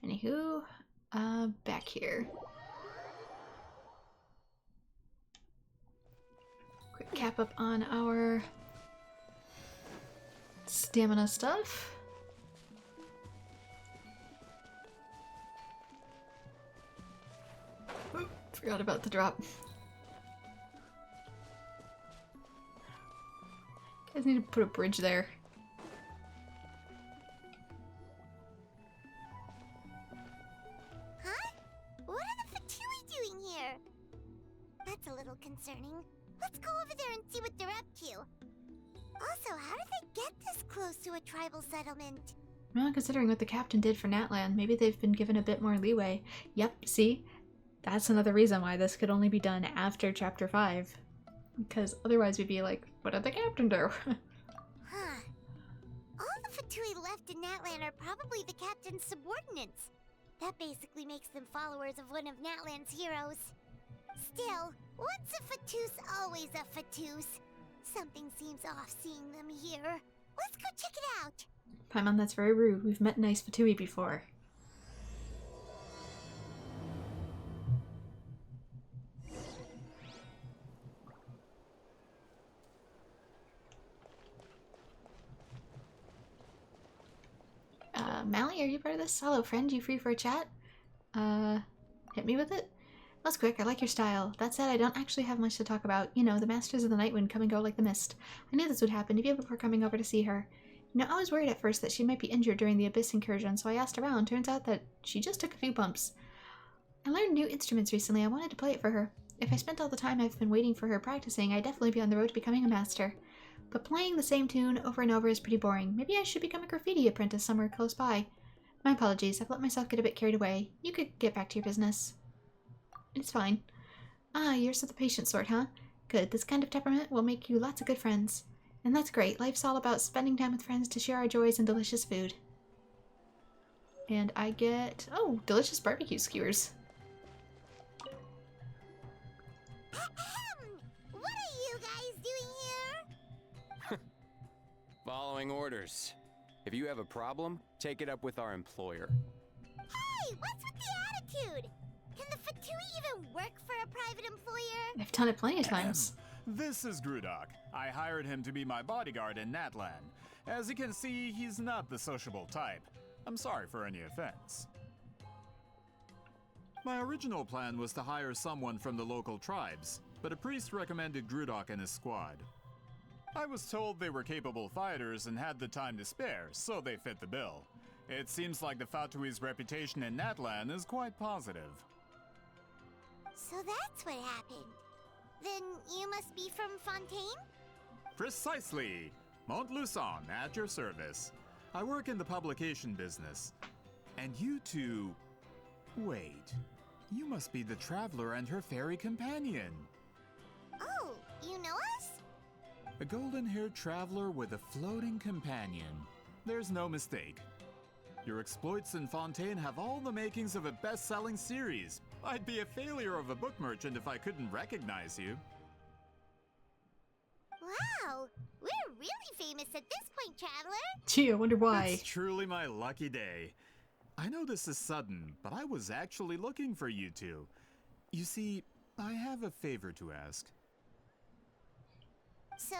Anywho, back here. Quick cap up on our stamina stuff. Oop, forgot about the drop. Guys need to put a bridge there. That's a little concerning. Let's go over there and see what they're up to. Also, how did they get this close to a tribal settlement? Well, considering what the captain did for Natlan, maybe they've been given a bit more leeway. Yep, see? That's another reason why this could only be done after Chapter 5. Because otherwise we'd be like, what did the captain do? Huh. All the Fatui left in Natlan are probably the captain's subordinates. That basically makes them followers of one of Natlan's heroes. Still, once a Fatus, always a Fatus. Something seems off seeing them here. Let's go check it out. Paimon, that's very rude. We've met nice Fatui before. Mally, are you part of this? Hello, friend. You free for a chat? Hit me with it? That's quick. I like your style. That said, I don't actually have much to talk about. You know, the Masters of the Night Wind come and go like the mist. I knew this would happen even before coming over to see her. You know, I was worried at first that she might be injured during the Abyss incursion, so I asked around. Turns out that she just took a few bumps. I learned new instruments recently. I wanted to play it for her. If I spent all the time I've been waiting for her practicing, I'd definitely be on the road to becoming a master. But playing the same tune over and over is pretty boring. Maybe I should become a graffiti apprentice somewhere close by. My apologies. I've let myself get a bit carried away. You could get back to your business. It's fine. Ah, you're so the patient sort, huh? Good. This kind of temperament will make you lots of good friends. And that's great. Life's all about spending time with friends to share our joys and delicious food. And I get... oh, delicious barbecue skewers. What are you guys doing here? Following orders. If you have a problem, take it up with our employer. Hey, what's with the attitude? Can the Fatui even work for a private employer? I've done it plenty of times. This is Grudok. I hired him to be my bodyguard in Natlan. As you can see, he's not the sociable type. I'm sorry for any offense. My original plan was to hire someone from the local tribes, but a priest recommended Grudok and his squad. I was told they were capable fighters and had the time to spare, so they fit the bill. It seems like the Fatui's reputation in Natlan is quite positive. So that's what happened. Then you must be from Fontaine? Precisely! Montluçon, at your service. I work in the publication business. And you two... wait. You must be the traveler and her fairy companion. Oh, you know us? A golden-haired traveler with a floating companion. There's no mistake. Your exploits in Fontaine have all the makings of a best-selling series. I'd be a failure of a book merchant if I couldn't recognize you. Wow, we're really famous at this point, traveler. Gee, I wonder why. It's truly my lucky day. I know this is sudden, but I was actually looking for you two. You see, I have a favor to ask. So,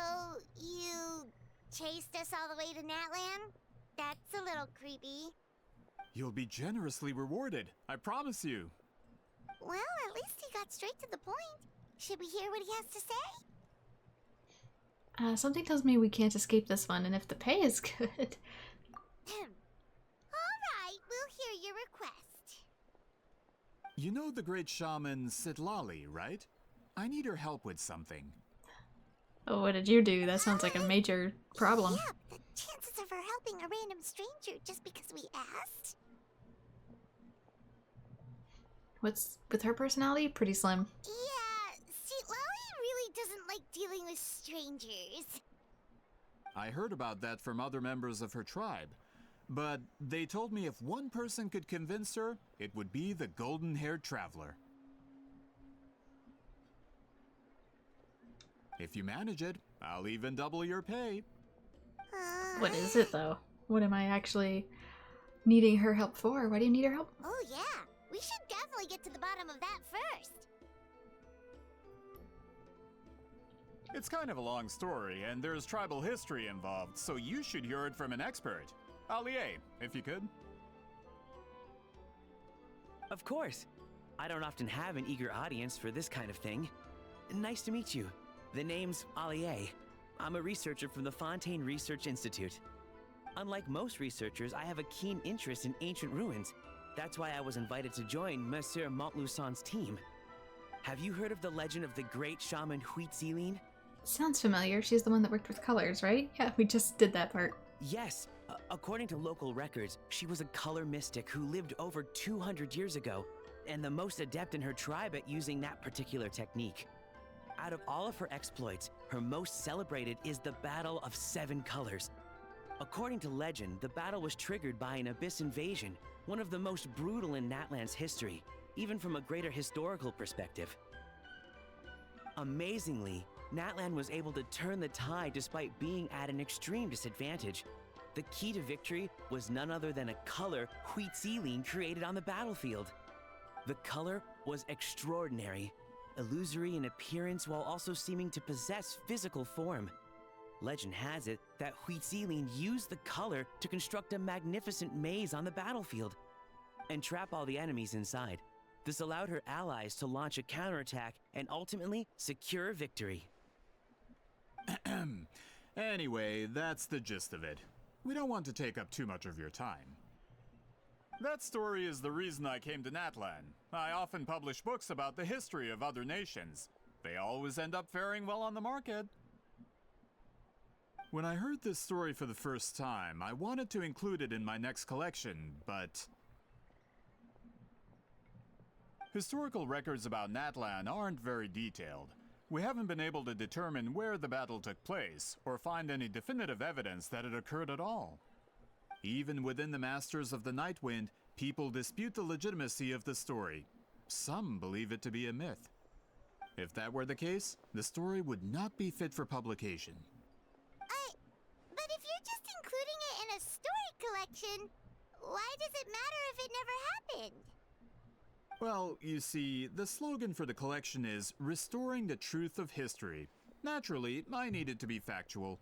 you chased us all the way to Natlan? That's a little creepy. You'll be generously rewarded, I promise you. Well, at least he got straight to the point. Should we hear what he has to say? Something tells me we can't escape this one, and if the pay is good... Alright, we'll hear your request. You know the great shaman Sitlali, right? I need her help with something. Oh, what did you do? That sounds like a major problem. Yeah, the chances of her helping a random stranger just because we asked? What's with her personality? Pretty slim. Yeah, see, Lolly really doesn't like dealing with strangers. I heard about that from other members of her tribe. but they told me if one person could convince her, it would be the golden-haired traveler. If you manage it, I'll even double your pay. What is it, though? What am I actually needing her help for? Why do you need her help? Oh yeah, we should definitely get to the bottom of that first. It's kind of a long story, and there's tribal history involved, so you should hear it from an expert. Allier, if you could. Of course. I don't often have an eager audience for this kind of thing. Nice to meet you. The name's Allier. I'm a researcher from the Fontaine Research Institute. Unlike most researchers, I have a keen interest in ancient ruins. That's why I was invited to join Monsieur Montluçon's team. Have you heard of the legend of the great shaman Huitzilin? Sounds familiar. She's the one that worked with colors, right? Yeah, we just did that part. Yes. According to local records, she was a color mystic who lived over 200 years ago, and the most adept in her tribe at using that particular technique. Out of all of her exploits, her most celebrated is the Battle of Seven Colors. According to legend, the battle was triggered by an abyss invasion, one of the most brutal in Natlan's history, even from a greater historical perspective. Amazingly, Natlan was able to turn the tide despite being at an extreme disadvantage. The key to victory was none other than a color Huitzilin created on the battlefield. The color was extraordinary, illusory in appearance while also seeming to possess physical form. Legend has it that Huitzilin used the color to construct a magnificent maze on the battlefield and trap all the enemies inside. This allowed her allies to launch a counterattack and ultimately secure victory. Anyway, that's the gist of it. We don't want to take up too much of your time. That story is the reason I came to Natlan. I often publish books about the history of other nations. They always end up faring well on the market. When I heard this story for the first time, I wanted to include it in my next collection, but historical records about Natlan aren't very detailed. We haven't been able to determine where the battle took place, or find any definitive evidence that it occurred at all. Even within the Masters of the Nightwind, people dispute the legitimacy of the story. Some believe it to be a myth. If that were the case, the story would not be fit for publication. But if you're just including it in a story collection, why does it matter if it never happened? Well, you see, the slogan for the collection is Restoring the Truth of History. Naturally, I need it to be factual.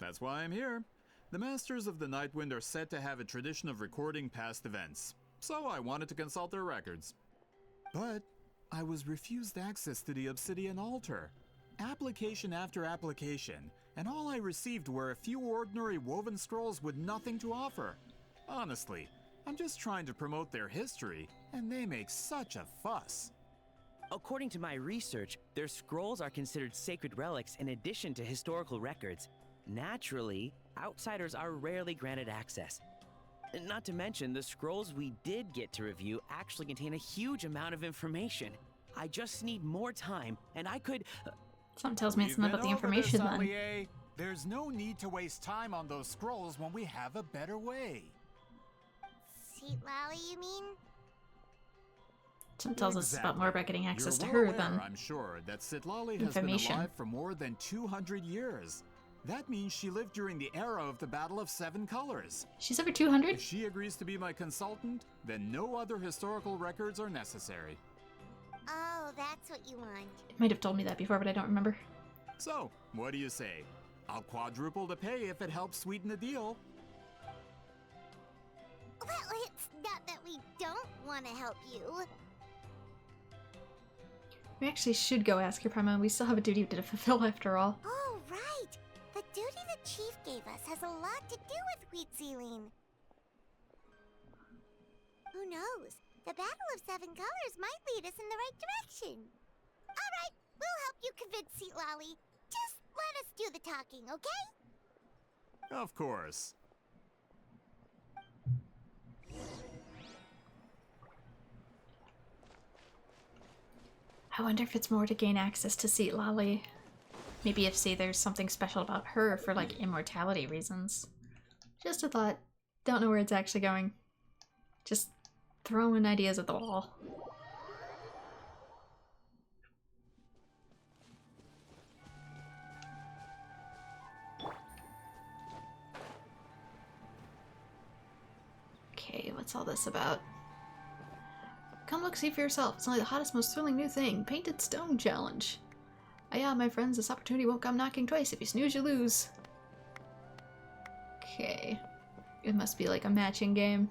That's why I'm here. The Masters of the Nightwind are said to have a tradition of recording past events, so I wanted to consult their records. But I was refused access to the Obsidian Altar. Application after application, and all I received were a few ordinary woven scrolls with nothing to offer. Honestly, I'm just trying to promote their history, and they make such a fuss. According to my research, their scrolls are considered sacred relics in addition to historical records. Naturally, outsiders are rarely granted access. Not to mention, the scrolls we did get to review actually contain a huge amount of information. I just need more time, and I could... Something tells me it's not about the information then. Allier. There's no need to waste time on those scrolls when we have a better way. Seat Lally, you mean? Something tells us about more about getting access to You're her well aware, than I'm sure, that Sitlali has been information. alive for more than 200 years. That means she lived during the era of the Battle of Seven Colors. She's over 200? If she agrees to be my consultant, then no other historical records are necessary. Oh, that's what you want. Might have told me that before, but I don't remember. So, what do you say? I'll quadruple the pay if it helps sweeten the deal. Well, it's not that we don't want to help you. We actually should go ask her, Prima. We still have a duty to fulfill after all. Oh, right! The duty the chief gave us has a lot to do with Huitzilin. Who knows? The Battle of Seven Colors might lead us in the right direction. Alright, we'll help you convince Seat Lally. Just let us do the talking, okay? Of course. I wonder if it's more to gain access to Seat Lally. Maybe if, say, there's something special about her for, like, immortality reasons. Just a thought. Don't know where it's actually going. Just throwing ideas at the wall. Okay, what's all this about? Come look, see for yourself. It's only the hottest, most thrilling new thing. Painted Stone Challenge. Ah yeah, my friends, this opportunity won't come knocking twice. If you snooze, you lose. Okay. It must be like a matching game.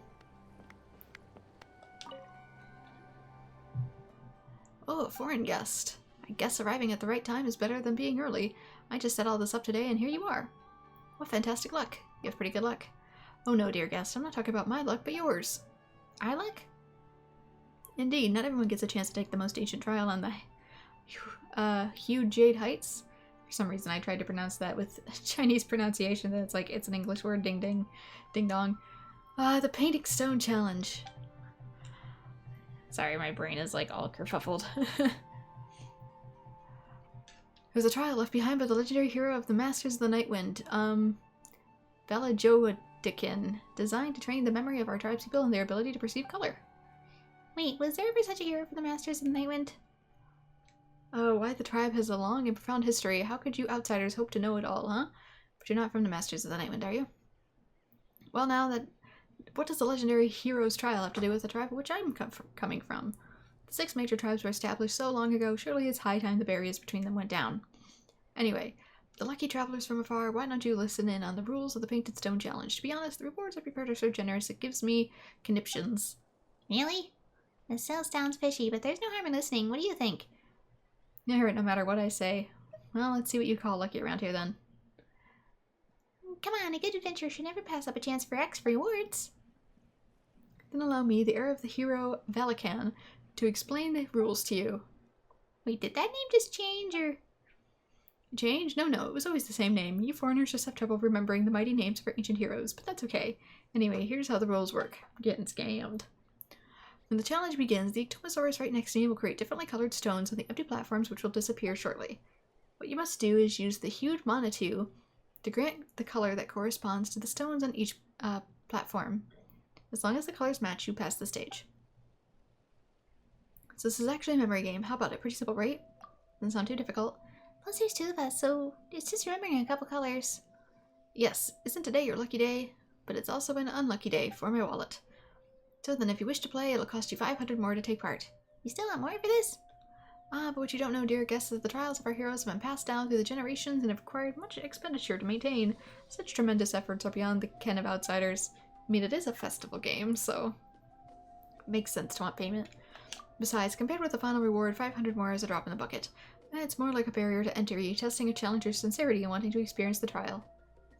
Oh, a foreign guest. I guess arriving at the right time is better than being early. I just set all this up today and here you are. What fantastic luck. You have pretty good luck. Oh no, dear guest, I'm not talking about my luck, but yours. Our luck? Indeed, not everyone gets a chance to take the most ancient trial on the huge Jade Heights. For some reason I tried to pronounce that with Chinese pronunciation that it's like it's an English word, ding ding, ding dong. The Painting Stone Challenge. Sorry, my brain is like all kerfuffled. There's a trial left behind by the legendary hero of the Masters of the Nightwind, Valajodikin, designed to train the memory of our tribespeople and their ability to perceive color. Wait, was there ever such a hero for the Masters of the Nightwind? Oh, why the tribe has a long and profound history. How could you outsiders hope to know it all, huh? But you're not from the Masters of the Nightwind, are you? Well, now that... What does the legendary hero's trial have to do with the tribe which I'm coming from? The 6 major tribes were established so long ago, surely it's high time the barriers between them went down. Anyway, the lucky travelers from afar, why don't you listen in on the rules of the Painted Stone Challenge? To be honest, the rewards I prepared are so generous it gives me conniptions. Really? This still sounds fishy, but there's no harm in listening. What do you think? I hear it no matter what I say. Well, let's see what you call lucky around here then. Come on, a good adventure should never pass up a chance for X rewards. Then allow me, the heir of the hero Valakan, to explain the rules to you. Wait, did that name just change, or...? Change? No, it was always the same name. You foreigners just have trouble remembering the mighty names of our ancient heroes, but that's okay. Anyway, here's how the rules work. Getting scammed. When the challenge begins, the Ectomosaurus right next to me will create differently colored stones on the empty platforms which will disappear shortly. What you must do is use the hued Manitou to grant the color that corresponds to the stones on each platform. As long as the colors match, you pass the stage. So this is actually a memory game. How about it? Pretty simple, right? Doesn't sound too difficult. Plus there's 2 of us, so it's just remembering a couple colors. Yes, isn't today your lucky day? But it's also an unlucky day for my wallet. So then if you wish to play, it'll cost you 500 more to take part. You still want more for this? But what you don't know, dear guests, is the trials of our heroes have been passed down through the generations and have required much expenditure to maintain. Such tremendous efforts are beyond the ken of outsiders. I mean, it is a festival game, so it makes sense to want payment. Besides, compared with the final reward, 500 more is a drop in the bucket. And it's more like a barrier to entry, testing a challenger's sincerity and wanting to experience the trial.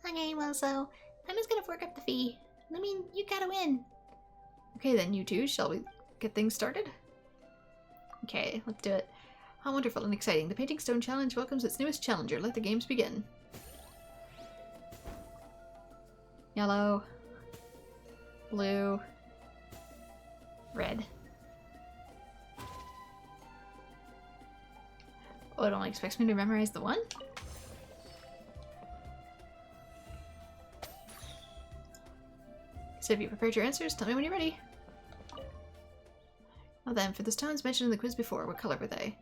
Okay, well, so I'm just gonna fork up the fee. I mean, you gotta win. Okay then, you two, shall we get things started? Okay, let's do it. How wonderful and exciting. The Painting Stone Challenge welcomes its newest challenger. Let the games begin. Yellow. Blue. Red. Oh, it only expects me to memorize the one? So have you prepared your answers? Tell me when you're ready. Now then, for the stones mentioned in the quiz before, what color were they?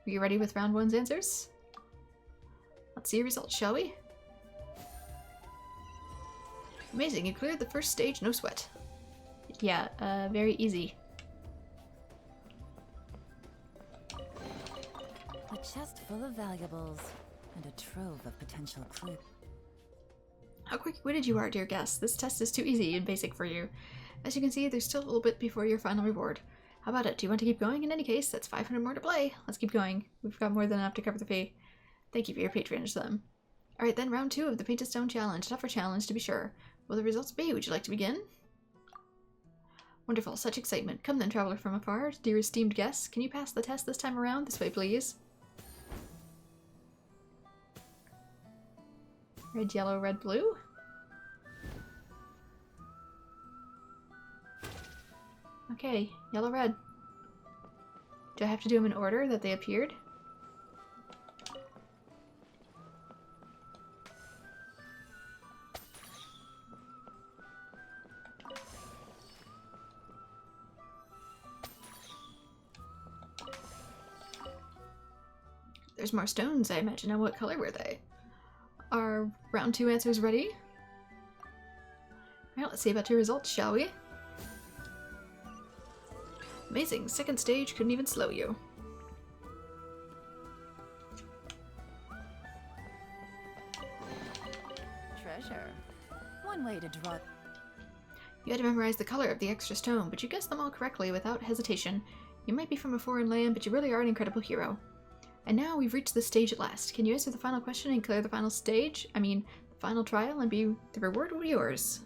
Are you ready with round 1's answers? Let's see your results, shall we? Amazing, you cleared the first stage, no sweat. Yeah, very easy. A chest full of valuables and a trove of potential clues. How quick-witted you are, dear guests. This test is too easy and basic for you. As you can see, there's still a little bit before your final reward. How about it? Do you want to keep going? In any case, that's 500 more to play. Let's keep going. We've got more than enough to cover the fee. Thank you for your patronage, then. Alright then, round 2 of the Painted Stone Challenge. Tougher challenge, to be sure. What will the results be? Would you like to begin? Wonderful, such excitement. Come then, traveler from afar. Dear esteemed guests, can you pass the test this time around? This way, please. Red, yellow, red, blue. Okay, yellow, red. Do I have to do them in order that they appeared? There's more stones, I imagine. Now, what color were they? Are round 2 answers ready? Alright, let's see about your results, shall we? Amazing. Second stage couldn't even slow you. Treasure. One way to draw. You had to memorize the color of the extra stone, but you guessed them all correctly without hesitation. You might be from a foreign land, but you really are an incredible hero. And now we've reached the stage at last. Can you answer the final question and clear the final stage? I mean, the final trial, and the reward will be yours.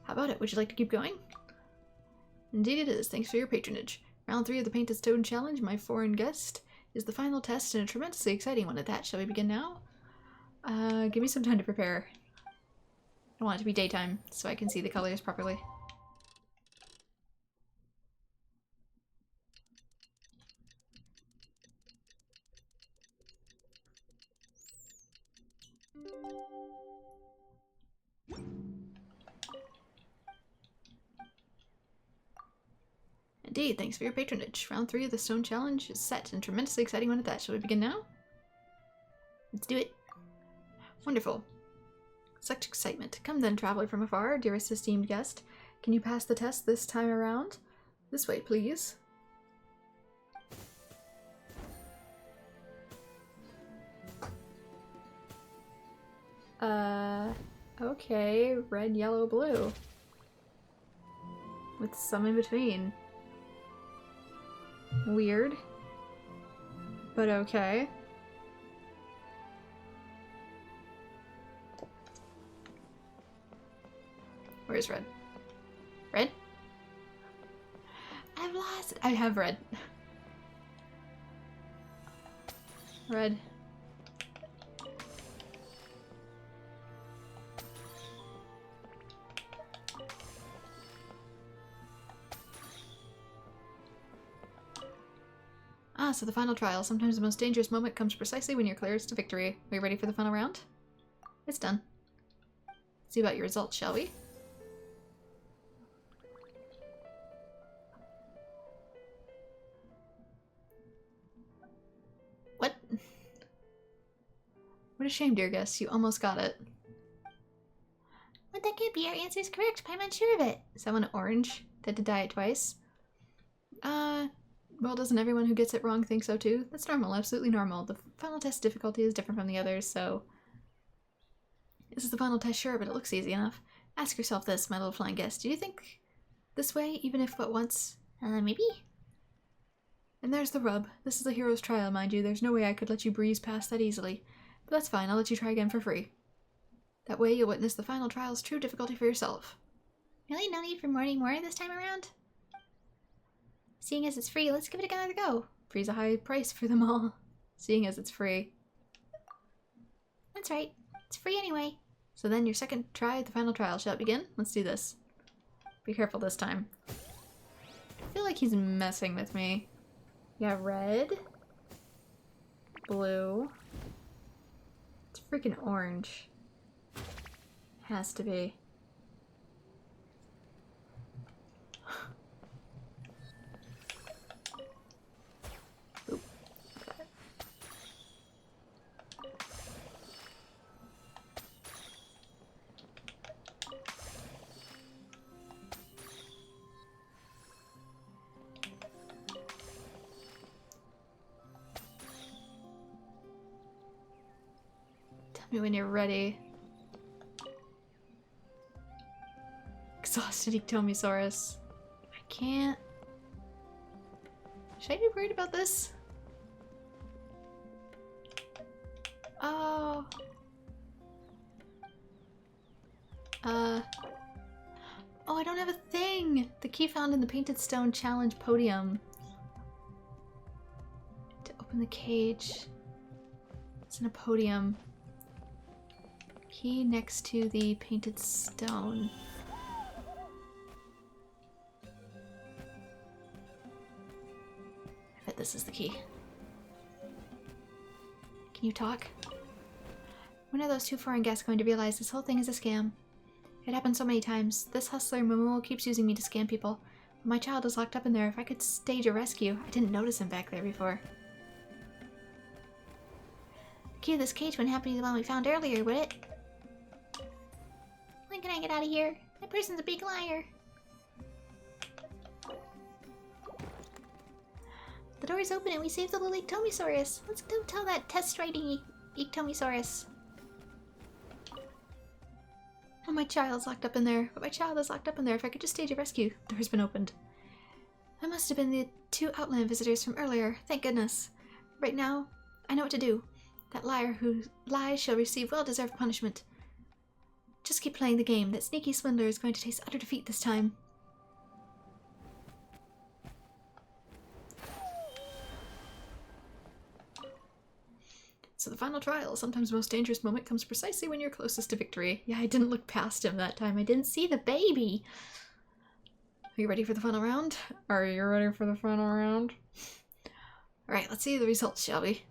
How about it? Would you like to keep going? Indeed it is. Thanks for your patronage. Round 3 of the Painted Stone Challenge, my foreign guest, is the final test and a tremendously exciting one at that. Shall we begin now? Give me some time to prepare. I want it to be daytime so I can see the colors properly. Indeed, thanks for your patronage. Round 3 of the Stone Challenge is set and tremendously exciting one at that. Shall we begin now? Let's do it. Wonderful. Such excitement. Come then, traveler from afar, dearest esteemed guest. Can you pass the test this time around? This way, please. Okay. Red, yellow, blue. With some in between. Weird. But okay. Where's red? Red? I've lost it. I have red. Red. Ah, so the final trial. Sometimes the most dangerous moment comes precisely when you're closest to victory. Are you ready for the final round? It's done. Let's see about your results, shall we? What? What a shame, dear guest. You almost got it. But that can't be. Your answer is correct, but I'm unsure of it. Someone orange? Did to die it twice? Well, doesn't everyone who gets it wrong think so too? That's normal, absolutely normal. The final test difficulty is different from the others, so... This is the final test, sure, but it looks easy enough. Ask yourself this, my little flying guest. Do you think this way, even if but once? Maybe? And there's the rub. This is a hero's trial, mind you. There's no way I could let you breeze past that easily. But that's fine, I'll let you try again for free. That way you'll witness the final trial's true difficulty for yourself. Really? No need for more this time around? Seeing as it's free, let's give it another go. Free's a high price for them all. Seeing as it's free. That's right. It's free anyway. So then your second try at the final trial. Shall it begin? Let's do this. Be careful this time. I feel like he's messing with me. Yeah, red. Blue. It's freaking orange. Has to be. Tell me when you're ready. Exhausted Ectomosaurus. I can't. Should I be worried about this? Oh. Oh, I don't have a thing! The key found in the Painted Stone Challenge podium. To open the cage. It's in a podium. Key next to the Painted Stone. I bet this is the key. Can you talk? When are those two foreign guests going to realize this whole thing is a scam? It happened so many times. This hustler Momo keeps using me to scam people. My child is locked up in there. If I could stage a rescue. I didn't notice him back there before. The key to this cage wouldn't happen to the one we found earlier, would it? When can I get out of here? That person's a big liar. The door is open and we saved the little Ectomosaurus. Let's go tell that test-riding Ectomosaurus. Oh, my child's locked up in there. But my child is locked up in there. If I could just stage a rescue. The door's been opened. That must have been the 2 Outland visitors from earlier. Thank goodness. Right now, I know what to do. That liar who lies shall receive well-deserved punishment. Just keep playing the game. That sneaky swindler is going to taste utter defeat this time. So the final trial, sometimes the most dangerous moment, comes precisely when you're closest to victory. Yeah, I didn't look past him that time. I didn't see the baby. Are you ready for the final round? Are you ready for the final round? Alright, let's see the results, shall we?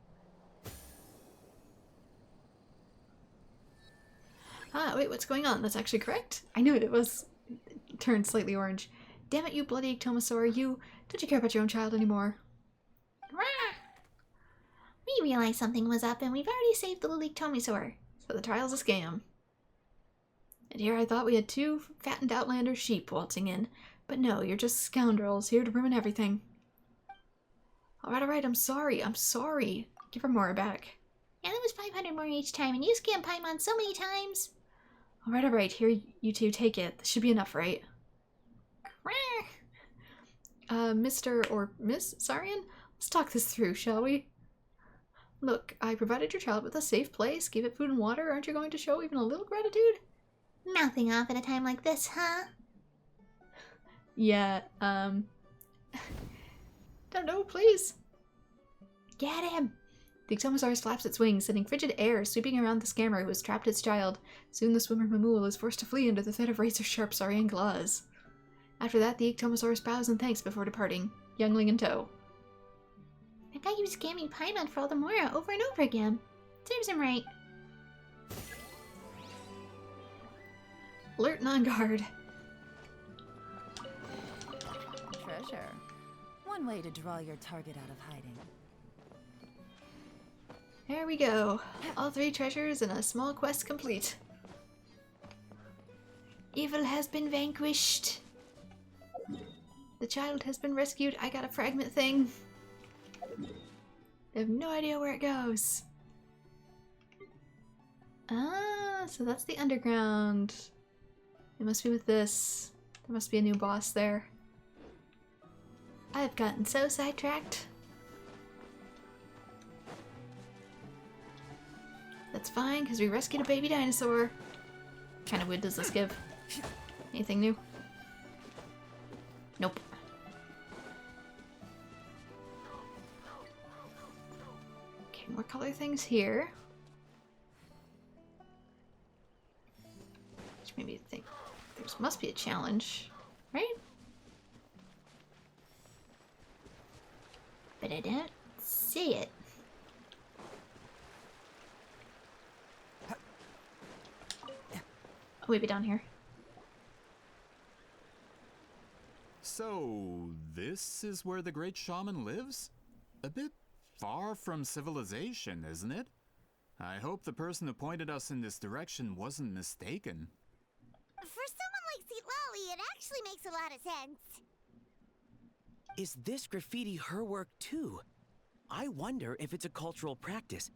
Ah, wait, what's going on? That's actually correct? I knew it was turned slightly orange. Damn it, you bloody Ectomosaur, you... Don't you care about your own child anymore? We realized something was up and we've already saved the little Ectomosaur. So the trial's a scam. And here I thought we had 2 fattened Outlander sheep waltzing in. But no, you're just scoundrels here to ruin everything. Alright, I'm sorry. Give her Mora back. Yeah, that was 500 more each time and you scammed Paimon so many times. Alright, here you 2, take it. This should be enough, right? Mr. or Miss Sarian? Let's talk this through, shall we? Look, I provided your child with a safe place, gave it food and water. Aren't you going to show even a little gratitude? Mouthing off at a time like this, huh? Yeah, don't know, please. Get him! The Ectomosaurus flaps its wings, sending frigid air sweeping around the scammer who has trapped its child. Soon the swimmer Mamool is forced to flee under the threat of razor-sharp Sarian claws. After that, the Ectomosaurus bows in thanks before departing, youngling in tow. I thought you were scamming Paimon for all the Mora over and over again. Serves him right. Alert and on guard. Treasure. One way to draw your target out of hiding. There we go. All 3 treasures and a small quest complete. Evil has been vanquished. The child has been rescued. I got a fragment thing. I have no idea where it goes. Ah, so that's the underground. It must be with this. There must be a new boss there. I've gotten so sidetracked. That's fine, because we rescued a baby dinosaur. What kind of wood does this give? Anything new? Nope. Okay, more color things here. Which made me think there must be a challenge, right? But I don't see it. Oh, maybe down here. So, this is where the great shaman lives? A bit far from civilization, isn't it? I hope the person who pointed us in this direction wasn't mistaken. For someone like Seatlali, it actually makes a lot of sense. Is this graffiti her work too? I wonder if it's a cultural practice.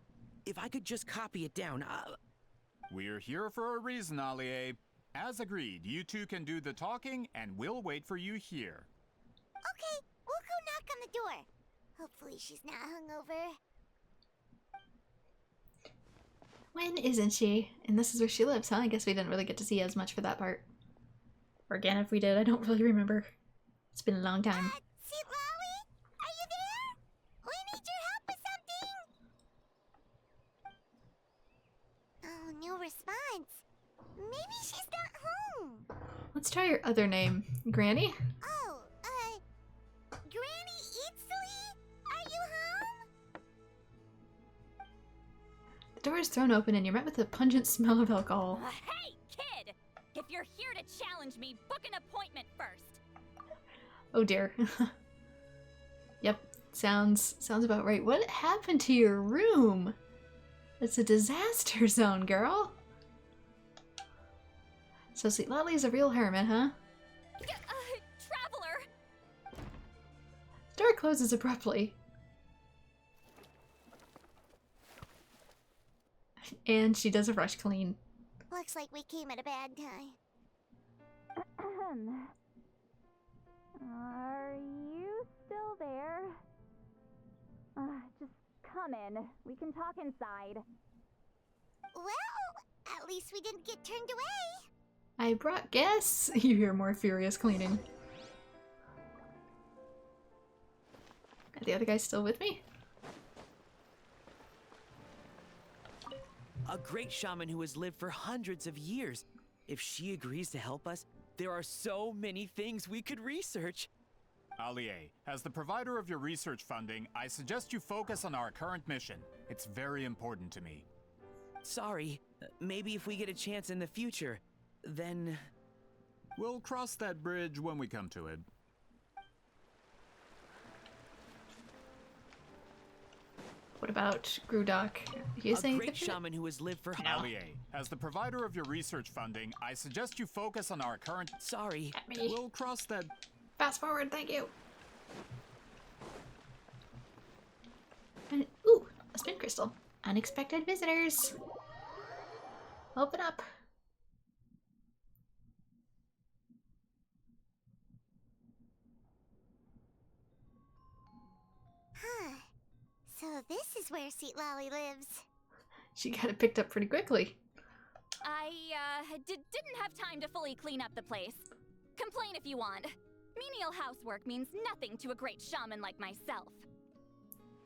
If I could just copy it down, We're here for a reason, Alie. As agreed, you 2 can do the talking, and we'll wait for you here. Okay, we'll go knock on the door. Hopefully she's not hungover. When isn't she? And this is where she lives, huh? I guess we didn't really get to see as much for that part. Or again, if we did, I don't really remember. It's been a long time. Seatlali? Are you there? We need your help with something. Oh, no response. Maybe she's not home. Let's try your other name. Granny? Oh, Granny Eatsley? Are you home? The door is thrown open and you're met with a pungent smell of alcohol. Hey, kid! If you're here to challenge me, book an appointment first. Oh dear. Yep, sounds about right. What happened to your room? It's a disaster zone, girl. So Sweet Lolly's a real hermit, huh? Traveler! Door closes abruptly. And she does a rush clean. Looks like we came at a bad time. Are you still there? Just come in. We can talk inside. Well, at least we didn't get turned away. I brought guests. You hear more furious cleaning. Are the other guys still with me? A great shaman who has lived for hundreds of years. If she agrees to help us, there are so many things we could research. Allie, as the provider of your research funding, I suggest you focus on our current mission. It's very important to me. Sorry, maybe if we get a chance in the future, then... We'll cross that bridge when we come to it. What about Grudok? You A great shaman who has lived for... Allie, as the provider of your research funding, I suggest you focus on our current... Sorry. At me. We'll cross that... Fast forward, thank you. And, ooh, a spin crystal. Unexpected visitors. Open up. Huh. So this is where Sweet Lolly lives. She got it picked up pretty quickly. I, didn't have time to fully clean up the place. Complain if you want. Menial housework means nothing to a great shaman like myself.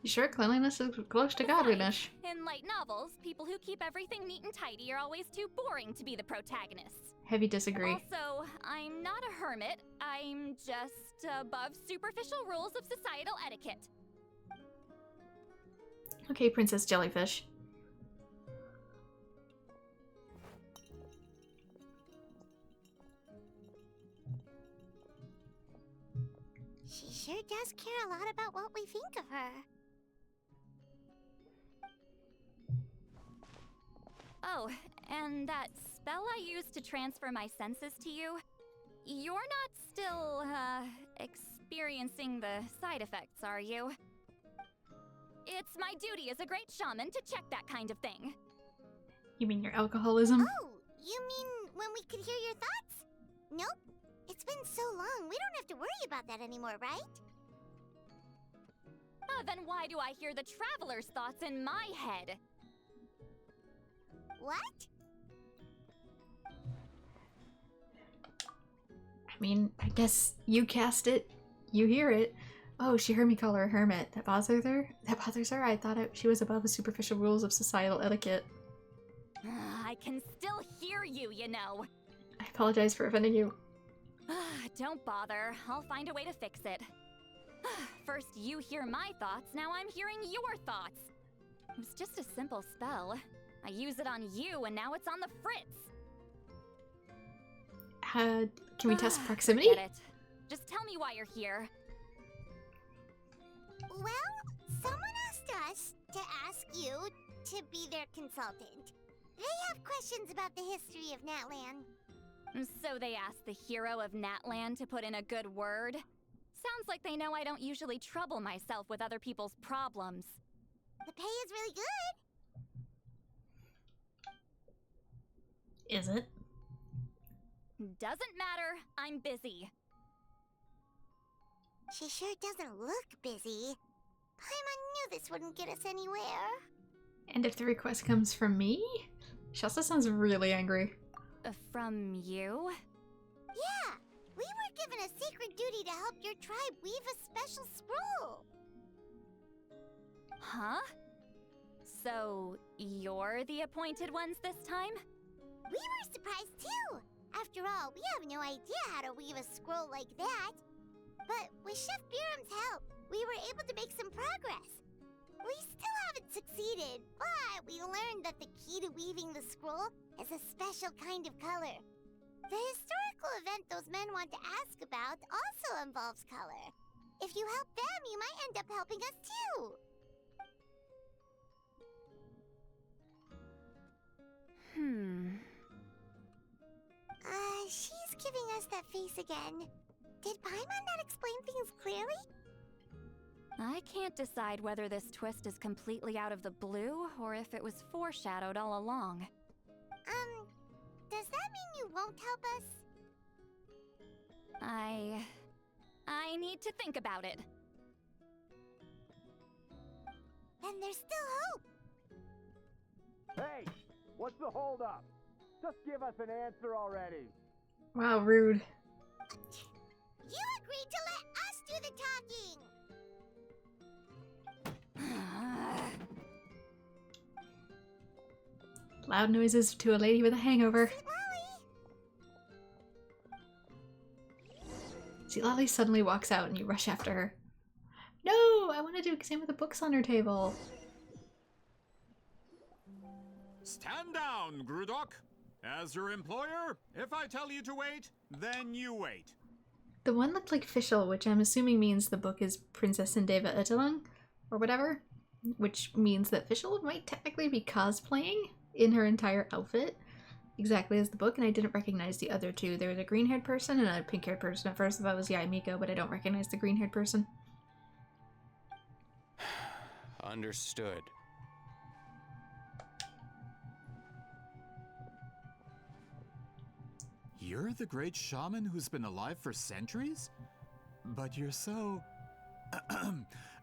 You sure cleanliness is close to godliness? In light novels, people who keep everything neat and tidy are always too boring to be the protagonists. Heavy disagree. Also, I'm not a hermit. I'm just above superficial rules of societal etiquette. Okay, Princess Jellyfish. She sure does care a lot about what we think of her. Oh, and that spell I used to transfer my senses to you, you're not still, experiencing the side effects, are you? It's my duty as a great shaman to check that kind of thing. You mean your alcoholism? Oh, you mean when we could hear your thoughts? Nope. It's been so long, we don't have to worry about that anymore, right? Then why do I hear the traveler's thoughts in my head? What? I mean, I guess you cast it, you hear it. Oh, she heard me call her a hermit. That bothers her? That bothers her? I thought she was above the superficial rules of societal etiquette. I can still hear you, you know. I apologize for offending you. Don't bother. I'll find a way to fix it. First you hear my thoughts, now I'm hearing your thoughts. It was just a simple spell. I use it on you, and now it's on the Fritz. Can we test proximity? Get it. Just tell me why you're here. Well, someone asked us to ask you to be their consultant. They have questions about the history of Natlan. So they asked the hero of Natlan to put in a good word? Sounds like they know I don't usually trouble myself with other people's problems. The pay is really good. Is it? Doesn't matter. I'm busy. She sure doesn't look busy. Paimon knew this wouldn't get us anywhere. And if the request comes from me? Shasta sounds really angry. From you? Yeah! We were given a sacred duty to help your tribe weave a special scroll. Huh? So, you're the appointed ones this time? We were surprised too! After all, we have no idea how to weave a scroll like that. But with Chef Biram's help, we were able to make some progress. We still haven't succeeded, but we learned that the key to weaving the scroll is a special kind of color. The historical event those men want to ask about also involves color. If you help them, you might end up helping us too. She's giving us that face again. Did Paimon not explain things clearly? I can't decide whether this twist is completely out of the blue or if it was foreshadowed all along. Does that mean you won't help us? I need to think about it. Then there's still hope. Hey, what's the holdup? Just give us an answer already. Wow, rude. You agreed to let us do the talking. Loud noises to a lady with a hangover. See, Lolly suddenly walks out and you rush after her. No, I want to do exam with the books on her table. Stand down, Grudok. As your employer, if I tell you to wait, then you wait. The one looked like Fischl, which I'm assuming means the book is Princess Indeva Utalung, or whatever, which means that Fischl might technically be cosplaying in her entire outfit, exactly as the book, and I didn't recognize the other two. There was a green-haired person and a pink-haired person. At first I thought it was Yae Miko, but I don't recognize the green-haired person. Understood. You're the great shaman who's been alive for centuries? But you're so...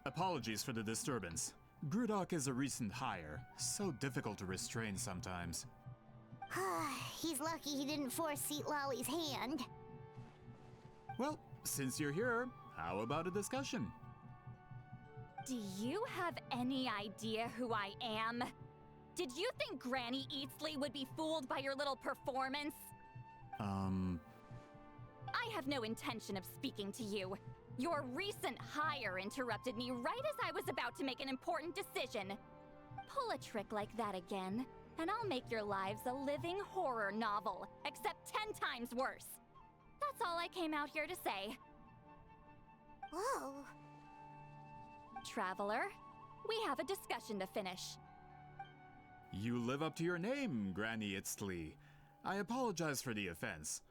Apologies for the disturbance. Grudok is a recent hire, so difficult to restrain sometimes. He's lucky he didn't force Seat Lolly's hand. Well, since you're here, how about a discussion? Do you have any idea who I am? Did you think Granny Eatsley would be fooled by your little performance? I have no intention of speaking to you. Your recent hire interrupted me right as I was about to make an important decision. Pull a trick like that again, and I'll make your lives a living horror novel, except 10 times worse. That's all I came out here to say. Whoa. Traveler, we have a discussion to finish. You live up to your name, Granny Itztli. I apologize for the offense.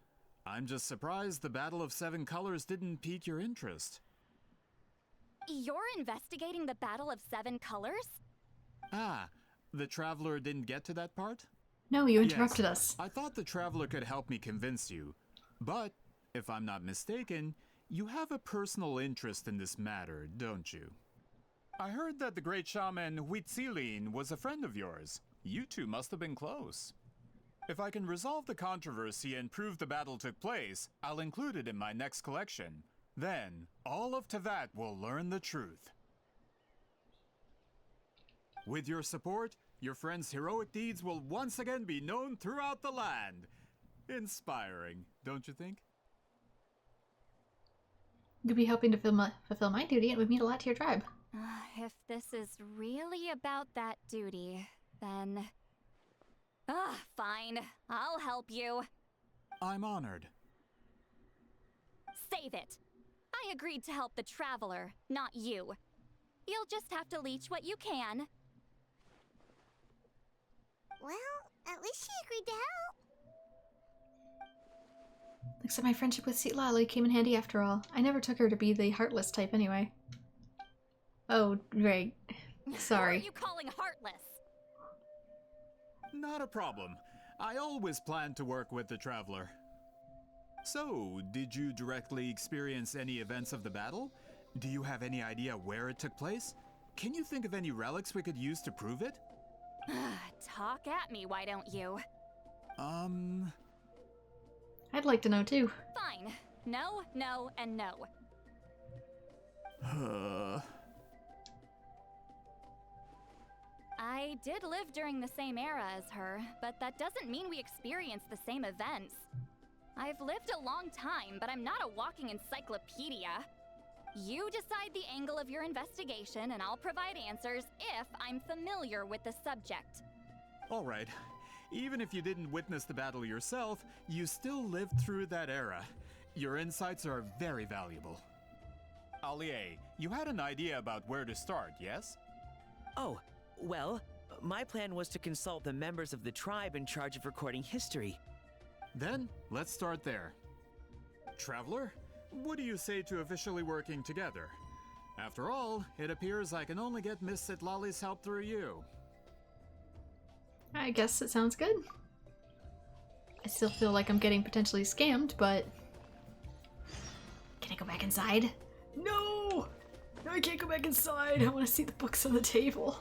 I'm just surprised the Battle of Seven Colors didn't pique your interest. You're investigating the Battle of Seven Colors? Ah, the Traveler didn't get to that part? No, you interrupted Yes, us. I thought the Traveler could help me convince you. But, if I'm not mistaken, you have a personal interest in this matter, don't you? I heard that the great shaman Huitzilin was a friend of yours. You two must have been close. If I can resolve the controversy and prove the battle took place, I'll include it in my next collection. Then, all of Tevat will learn the truth. With your support, your friend's heroic deeds will once again be known throughout the land. Inspiring, don't you think? You'll be helping to fulfill my duty, and it would mean a lot to your tribe. If this is really about that duty, then... fine. I'll help you. I'm honored. Save it. I agreed to help the Traveler, not you. You'll just have to leech what you can. Well, at least she agreed to help. Looks like my friendship with Seat Lolly came in handy after all. I never took her to be the heartless type anyway. Oh, right. Sorry. Who are you calling heartless? Not a problem. I always planned to work with the Traveler. So, did you directly experience any events of the battle? Do you have any idea where it took place? Can you think of any relics we could use to prove it? Talk at me, why don't you? I'd like to know too. Fine. No, no, and no. I did live during the same era as her, but that doesn't mean we experienced the same events. I've lived a long time, but I'm not a walking encyclopedia. You decide the angle of your investigation, and I'll provide answers if I'm familiar with the subject. All right. Even if you didn't witness the battle yourself, you still lived through that era. Your insights are very valuable. Allie, you had an idea about where to start, yes? Oh, well, my plan was to consult the members of the tribe in charge of recording history. Then, let's start there. Traveler, what do you say to officially working together? After all, it appears I can only get Miss Citlali's help through you. I guess it sounds good. I still feel like I'm getting potentially scammed, but... Can I go back inside? No! No, I can't go back inside! I want to see the books on the table.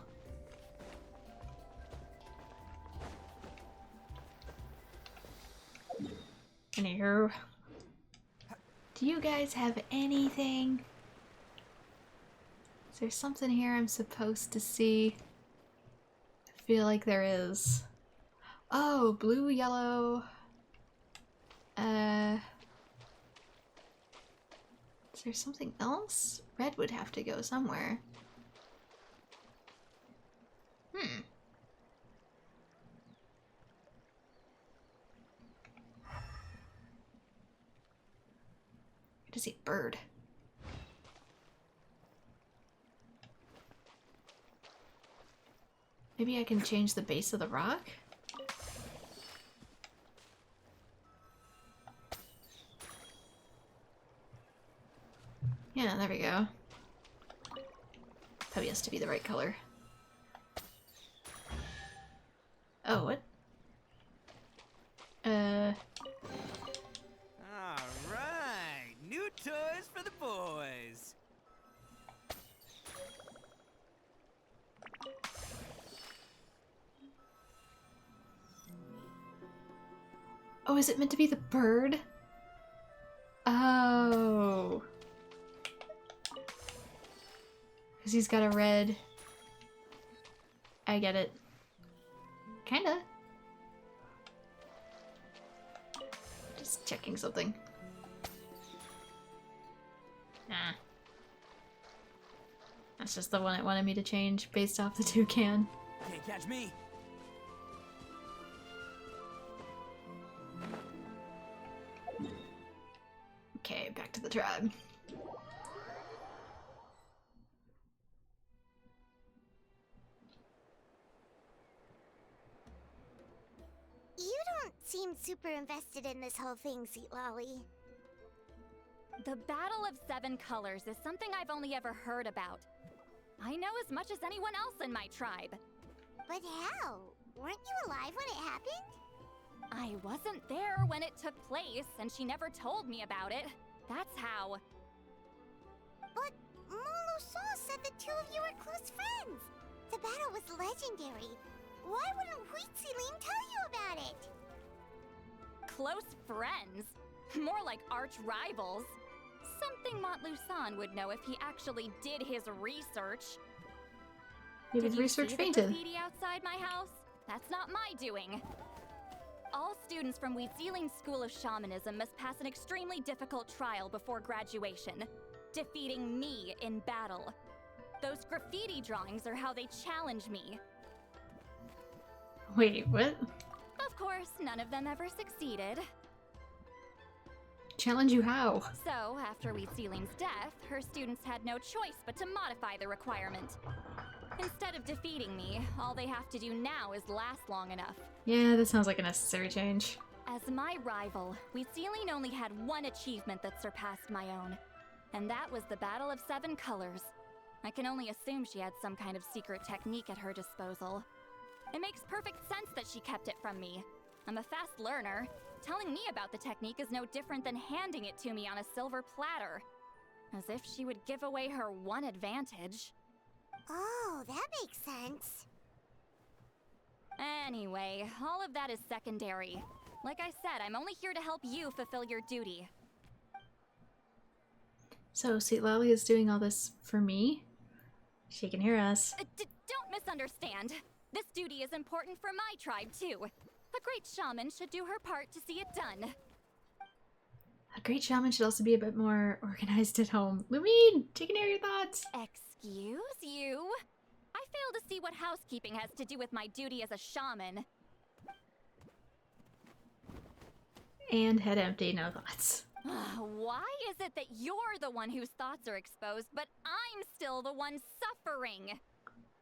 Anywho. Do you guys have anything? Is there something here I'm supposed to see? I feel like there is. Oh, blue, yellow. Is there something else? Red would have to go somewhere. Good to see a bird. Maybe I can change the base of the rock? Yeah, there we go. Probably has to be the right color. Oh, what? Alright, new toys for the boys. Oh, is it meant to be the bird? Oh. Because he's got a red... I get it. Kinda. Just checking something. Nah. That's just the one it wanted me to change based off the toucan. Can't catch me. Okay, back to the tribe. You don't seem super invested in this whole thing, Citlali. The Battle of Seven Colors is something I've only ever heard about. I know as much as anyone else in my tribe. But how? Weren't you alive when it happened? I wasn't there when it took place, and she never told me about it. That's how. But Molusa said the two of you were close friends. The battle was legendary. Why wouldn't Huitziling tell you about it? Close friends? More like arch rivals. Something Montlusan would know if he actually did his research. Maybe the research fainted. Did you see the graffiti outside my house? That's not my doing. All students from Huitziling's School of Shamanism must pass an extremely difficult trial before graduation, defeating me in battle. Those graffiti drawings are how they challenge me. Wait, what? Of course, none of them ever succeeded. Challenge you how? So, after Huitziling's death, her students had no choice but to modify the requirement. Instead of defeating me, all they have to do now is last long enough. Yeah, that sounds like a necessary change. As my rival, Huitziling only had one achievement that surpassed my own, and that was the Battle of Seven Colors. I can only assume she had some kind of secret technique at her disposal. It makes perfect sense that she kept it from me. I'm a fast learner. Telling me about the technique is no different than handing it to me on a silver platter. As if she would give away her one advantage. Oh, that makes sense. Anyway, all of that is secondary. Like I said, I'm only here to help you fulfill your duty. So, Citlali is doing all this for me? She can hear us. Don't misunderstand. This duty is important for my tribe, too. A great shaman should do her part to see it done. A great shaman should also be a bit more organized at home. Lumine, taking care of your thoughts. Excuse you? I fail to see what housekeeping has to do with my duty as a shaman. And head empty, no thoughts. Why is it that you're the one whose thoughts are exposed, but I'm still the one suffering?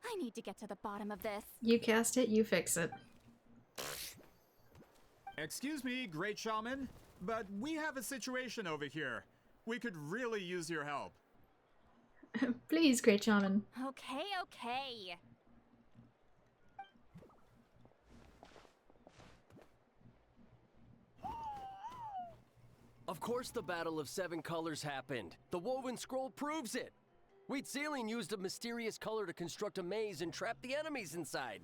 I need to get to the bottom of this. You cast it, you fix it. Excuse me, Great Shaman, but we have a situation over here. We could really use your help. Please, Great Shaman. Okay. Of course the Battle of Seven Colors happened. The woven scroll proves it. Wheat Ceiling used a mysterious color to construct a maze and trap the enemies inside.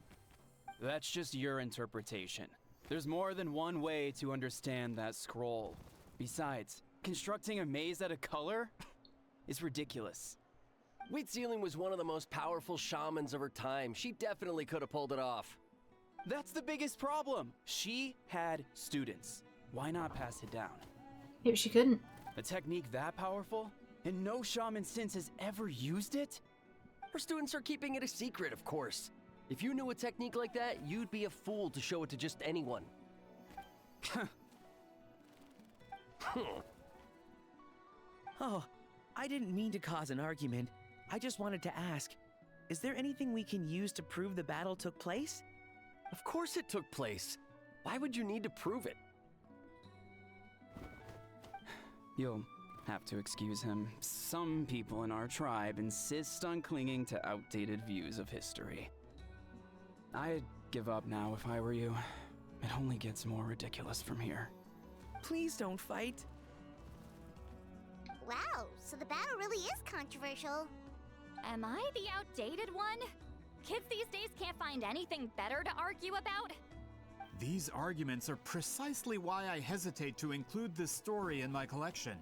That's just your interpretation. There's more than one way to understand that scroll. Besides, constructing a maze out of color is ridiculous. Wheat Ceiling was one of the most powerful shamans of her time. She definitely could have pulled it off. That's the biggest problem. She had students. Why not pass it down? Maybe she couldn't. A technique that powerful? And no shaman since has ever used it? Her students are keeping it a secret, of course. If you knew a technique like that, you'd be a fool to show it to just anyone. Oh, I didn't mean to cause an argument. I just wanted to ask, is there anything we can use to prove the battle took place? Of course it took place. Why would you need to prove it? You'll have to excuse him. Some people in our tribe insist on clinging to outdated views of history. I'd give up now if I were you. It only gets more ridiculous from here. Please don't fight. Wow, so the battle really is controversial. Am I the outdated one? Kids these days can't find anything better to argue about? These arguments are precisely why I hesitate to include this story in my collection.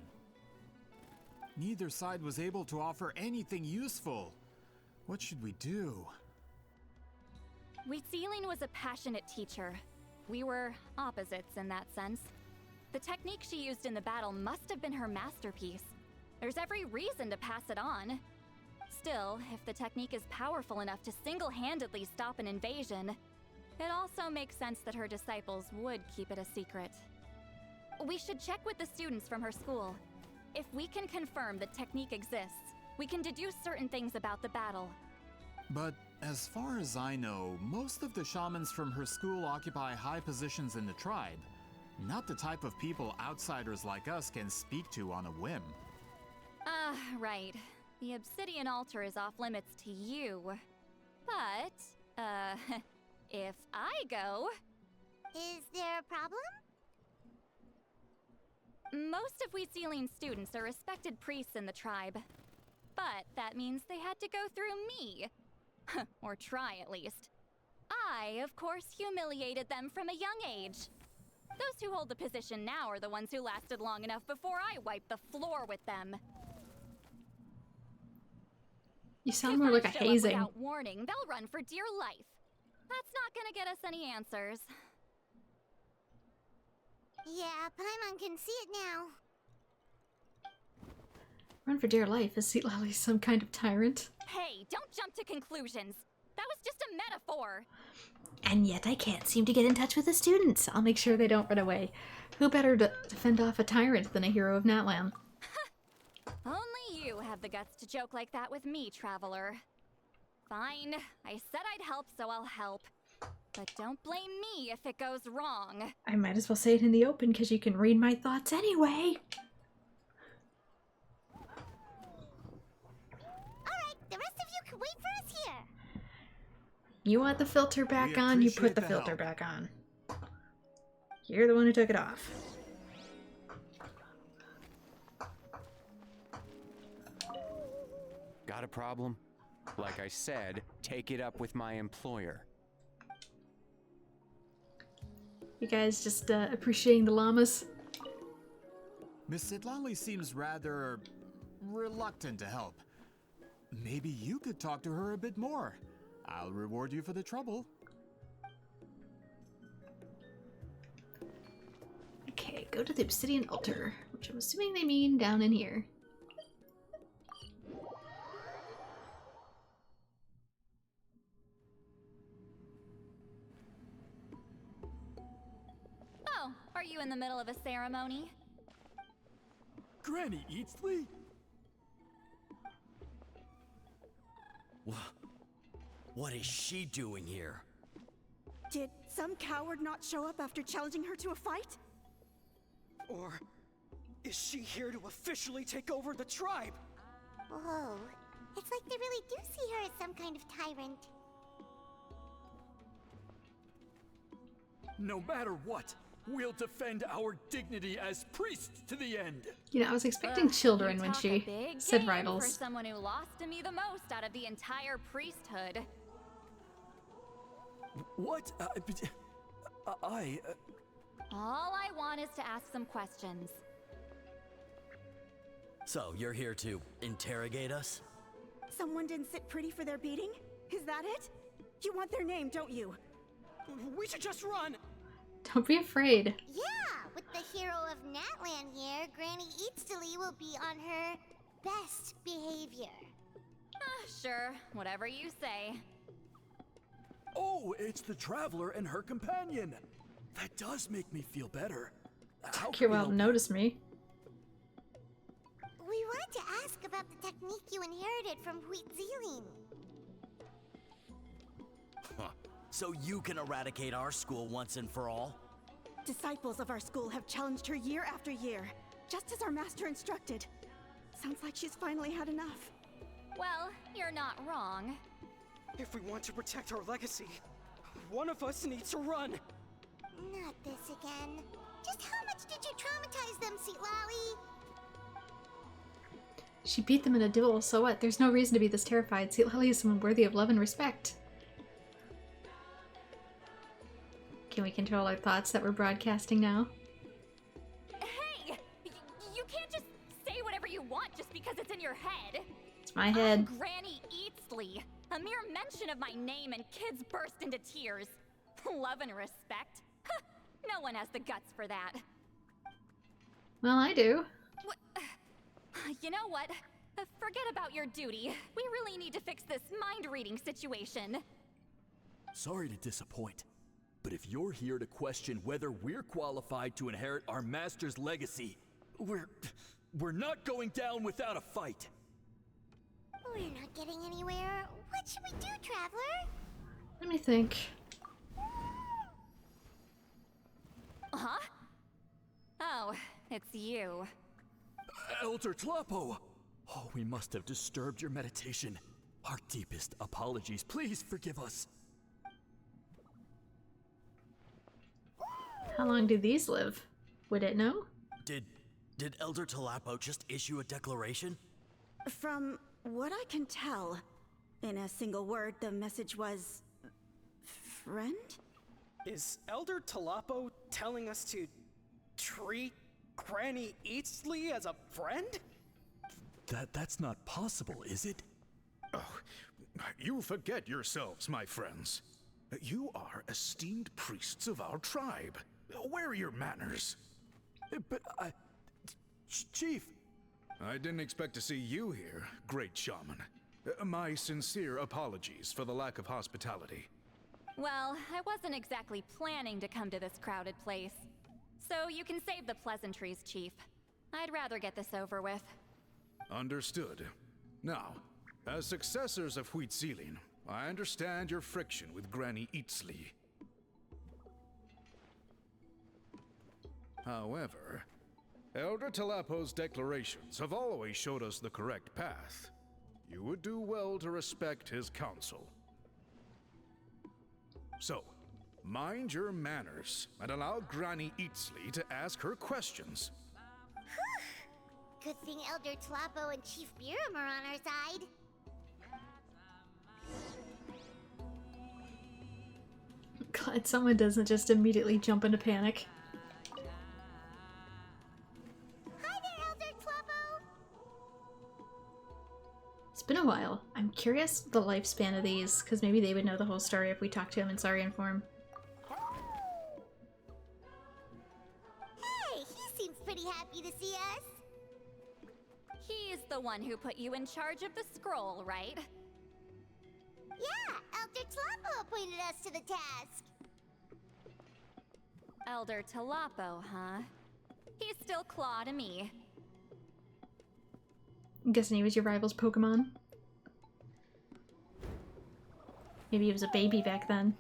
Neither side was able to offer anything useful. What should we do? Wheat Ceiling was a passionate teacher. We were opposites in that sense. The technique she used in the battle must have been her masterpiece. There's every reason to pass it on. Still, if the technique is powerful enough to single-handedly stop an invasion, it also makes sense that her disciples would keep it a secret. We should check with the students from her school. If we can confirm the technique exists, we can deduce certain things about the battle. But as far as I know, most of the shamans from her school occupy high positions in the tribe. Not the type of people outsiders like us can speak to on a whim. Right. The obsidian altar is off limits to you. But, if I go... Is there a problem? Most of Wheat Ceiling students are respected priests in the tribe. But that means they had to go through me. Or try, at least. I, of course, humiliated them from a young age. Those who hold the position now are the ones who lasted long enough before I wiped the floor with them. You sound more like a hazing. Without warning, they'll run for dear life. That's not gonna get us any answers. Yeah, Paimon can see it now. Run for dear life. Is Seat Lally some kind of tyrant? Hey, don't jump to conclusions. That was just a metaphor. And yet I can't seem to get in touch with the students. I'll make sure they don't run away. Who better to fend off a tyrant than a hero of Natlan? Only you have the guts to joke like that with me, Traveler. Fine, I said I'd help, so I'll help. But don't blame me if it goes wrong. I might as well say it in the open, because you can read my thoughts anyway. Alright, the rest of you can wait for us here. You want the filter back on, you put the filter back on. You're the one who took it off. Got a problem? Like I said, take it up with my employer. You guys just appreciating the llamas? Miss Sitlali seems rather reluctant to help. Maybe you could talk to her a bit more. I'll reward you for the trouble. Okay, go to the obsidian altar, which I'm assuming they mean down in here. Oh, are you in the middle of a ceremony? Granny Eatsley? What is she doing here? Did some coward not show up after challenging her to a fight? Or is she here to officially take over the tribe? Whoa. It's like they really do see her as some kind of tyrant. No matter what, we'll defend our dignity as priests to the end. You know, I was expecting children You when talk she a big said game rivals. For someone who lost to me the most out of the entire priesthood. What? All I want is to ask some questions. So, you're here to interrogate us? Someone didn't sit pretty for their beating? Is that it? You want their name, don't you? We should just run! Don't be afraid. Yeah, with the hero of Natlan here, Granny Eatsley will be on her best behavior. Sure, whatever you say. Oh, it's the Traveler and her companion. That does make me feel better. Took you a while to notice me. We wanted to ask about the technique you inherited from Huitziling. Huh. So you can eradicate our school once and for all? Disciples of our school have challenged her year after year, just as our master instructed. Sounds like she's finally had enough. Well, you're not wrong. If we want to protect our legacy, one of us needs to run. Not this again. Just how much did you traumatize them, Seatlali? She beat them in a duel, so what? There's no reason to be this terrified. Seatlali is someone worthy of love and respect. Can we control our thoughts that we're broadcasting now? Hey! You can't just say whatever you want just because it's in your head. It's my head. I'm Granny Eatsley. A mere mention of my name and kids burst into tears. Love and respect? No one has the guts for that. Well, I do. What? You know what? Forget about your duty. We really need to fix this mind-reading situation. Sorry to disappoint, but if you're here to question whether we're qualified to inherit our master's legacy, we're not going down without a fight. We're not getting anywhere. What should we do, Traveler? Let me think. Huh? Oh, it's you. Elder Tlapo! Oh, we must have disturbed your meditation. Our deepest apologies. Please forgive us. How long do these live? Would it know? Did Elder Tlapo just issue a declaration? From what I can tell, in a single word, the message was... friend? Is Elder Tlapo telling us to treat Granny Eatsley as a friend? That's not possible, is it? Oh, you forget yourselves, my friends. You are esteemed priests of our tribe. Where are your manners? But Chief... I didn't expect to see you here, great shaman. My sincere apologies for the lack of hospitality. Well, I wasn't exactly planning to come to this crowded place. So you can save the pleasantries, Chief. I'd rather get this over with. Understood. Now, as successors of Huitziling, I understand your friction with Granny Eatsley. However, Elder Tlapo's declarations have always showed us the correct path. You would do well to respect his counsel. So, mind your manners and allow Granny Eatsley to ask her questions. Good thing Elder Tlapo and Chief Biram are on our side. Glad someone doesn't just immediately jump into panic. Hi there, Elder Tlapo! It's been a while. I'm curious the lifespan of these, because maybe they would know the whole story if we talked to him in Saurian form. Hey, he seems pretty happy to see us. He's the one who put you in charge of the scroll, right? Yeah, Elder Tlapo appointed us to the task. Elder Talapo, huh? He's still Claw to me. I'm guessing he was your rival's Pokemon. Maybe he was a baby back then.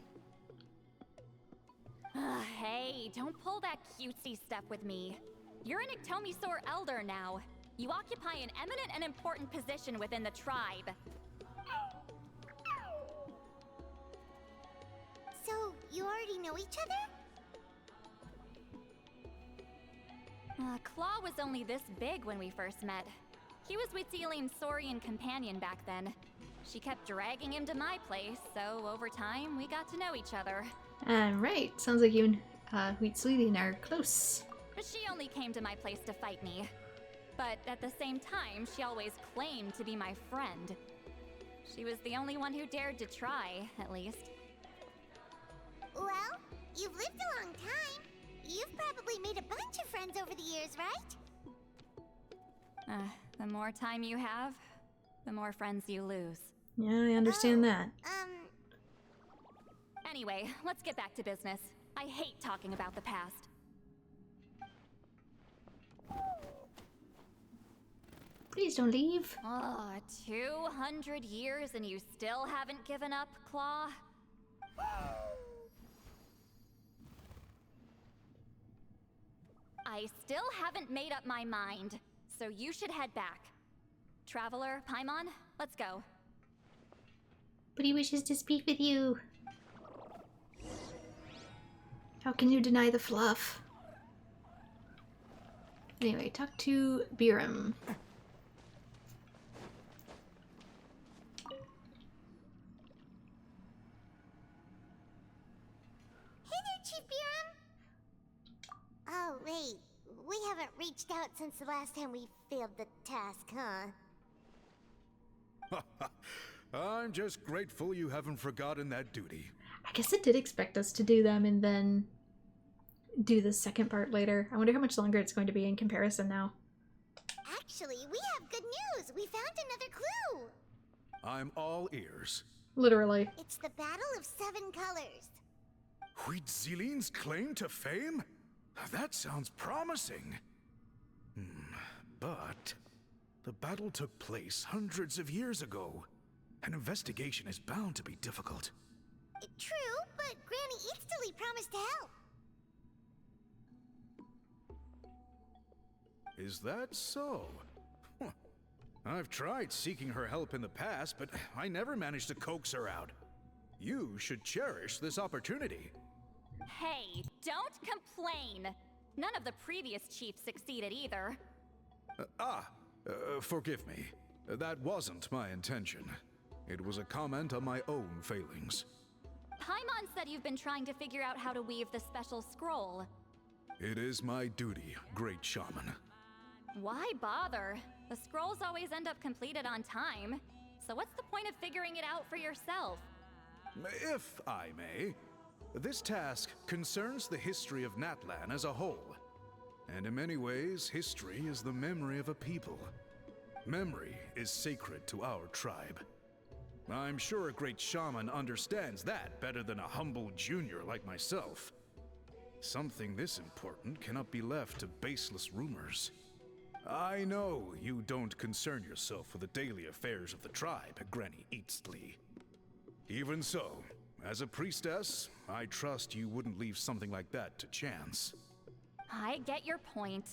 Hey, don't pull that cutesy stuff with me. You're an Ictomisaur Elder now. You occupy an eminent and important position within the tribe. So, you already know each other? Claw was only this big when we first met. He was Wheatsealine's Saurian companion back then. She kept dragging him to my place, so over time, we got to know each other. Right. Sounds like you and Wheatsealine are close. She only came to my place to fight me. But at the same time, she always claimed to be my friend. She was the only one who dared to try, at least. Well, you've lived a long time. You've probably made a bunch of friends over the years, right? The more time you have, the more friends you lose. Yeah, I understand that. Anyway, let's get back to business. I hate talking about the past. Please don't leave. 200 years and you still haven't given up, Claw? I still haven't made up my mind, so you should head back. Traveler, Paimon, let's go. But he wishes to speak with you. How can you deny the fluff? Anyway, talk to Biram. Hey there, Chief Biram! Oh, wait. We haven't reached out since the last time we failed the task, huh? I'm just grateful you haven't forgotten that duty. I guess it did expect us to do them and then do the second part later. I wonder how much longer it's going to be in comparison now. Actually, we have good news! We found another clue! I'm all ears. Literally. It's the Battle of Seven Colors. Wheatsealine's claim to fame? That sounds promising. But the battle took place hundreds of years ago. An investigation is bound to be difficult. True, but Granny Eatsterly promised to help. Is that so? Huh. I've tried seeking her help in the past, but I never managed to coax her out. You should cherish this opportunity. Hey, don't complain! None of the previous chiefs succeeded either. Forgive me. That wasn't my intention. It was a comment on my own failings. Paimon said you've been trying to figure out how to weave the special scroll. It is my duty, Great Shaman. Why bother? The scrolls always end up completed on time. So what's the point of figuring it out for yourself? If I may, this task concerns the history of Natlan as a whole. And in many ways, history is the memory of a people. Memory is sacred to our tribe. I'm sure a great shaman understands that better than a humble junior like myself. Something this important cannot be left to baseless rumors. I know you don't concern yourself with the daily affairs of the tribe, Granny Eatsterly. Even so, as a priestess, I trust you wouldn't leave something like that to chance. I get your point.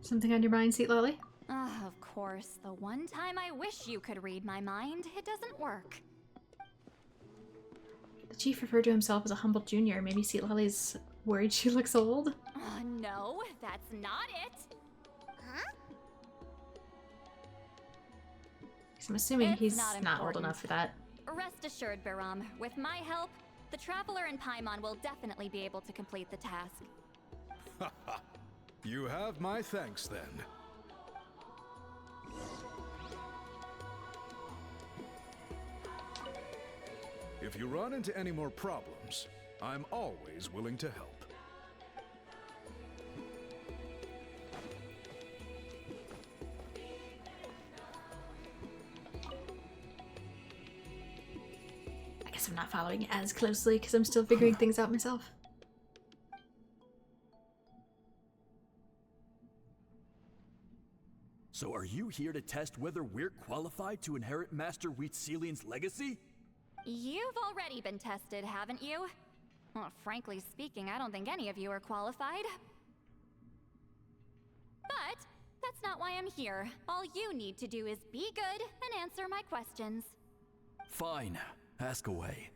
Something on your mind, Sweet Lolly? Of course. The one time I wish you could read my mind, it doesn't work. The chief referred to himself as a humble junior. Maybe Sweet Lolly's worried she looks old? No, that's not it. Huh? I'm assuming It's he's not not old important. enough for that. Rest assured, Biram, with my help, the Traveler and Paimon will definitely be able to complete the task. You have my thanks then. If you run into any more problems, I'm always willing to help. I guess I'm not following as closely because I'm still figuring things out myself. So are you here to test whether we're qualified to inherit Master Wheatselian's legacy? You've already been tested, haven't you? Well, frankly speaking, I don't think any of you are qualified. But that's not why I'm here. All you need to do is be good and answer my questions. Fine. Ask away.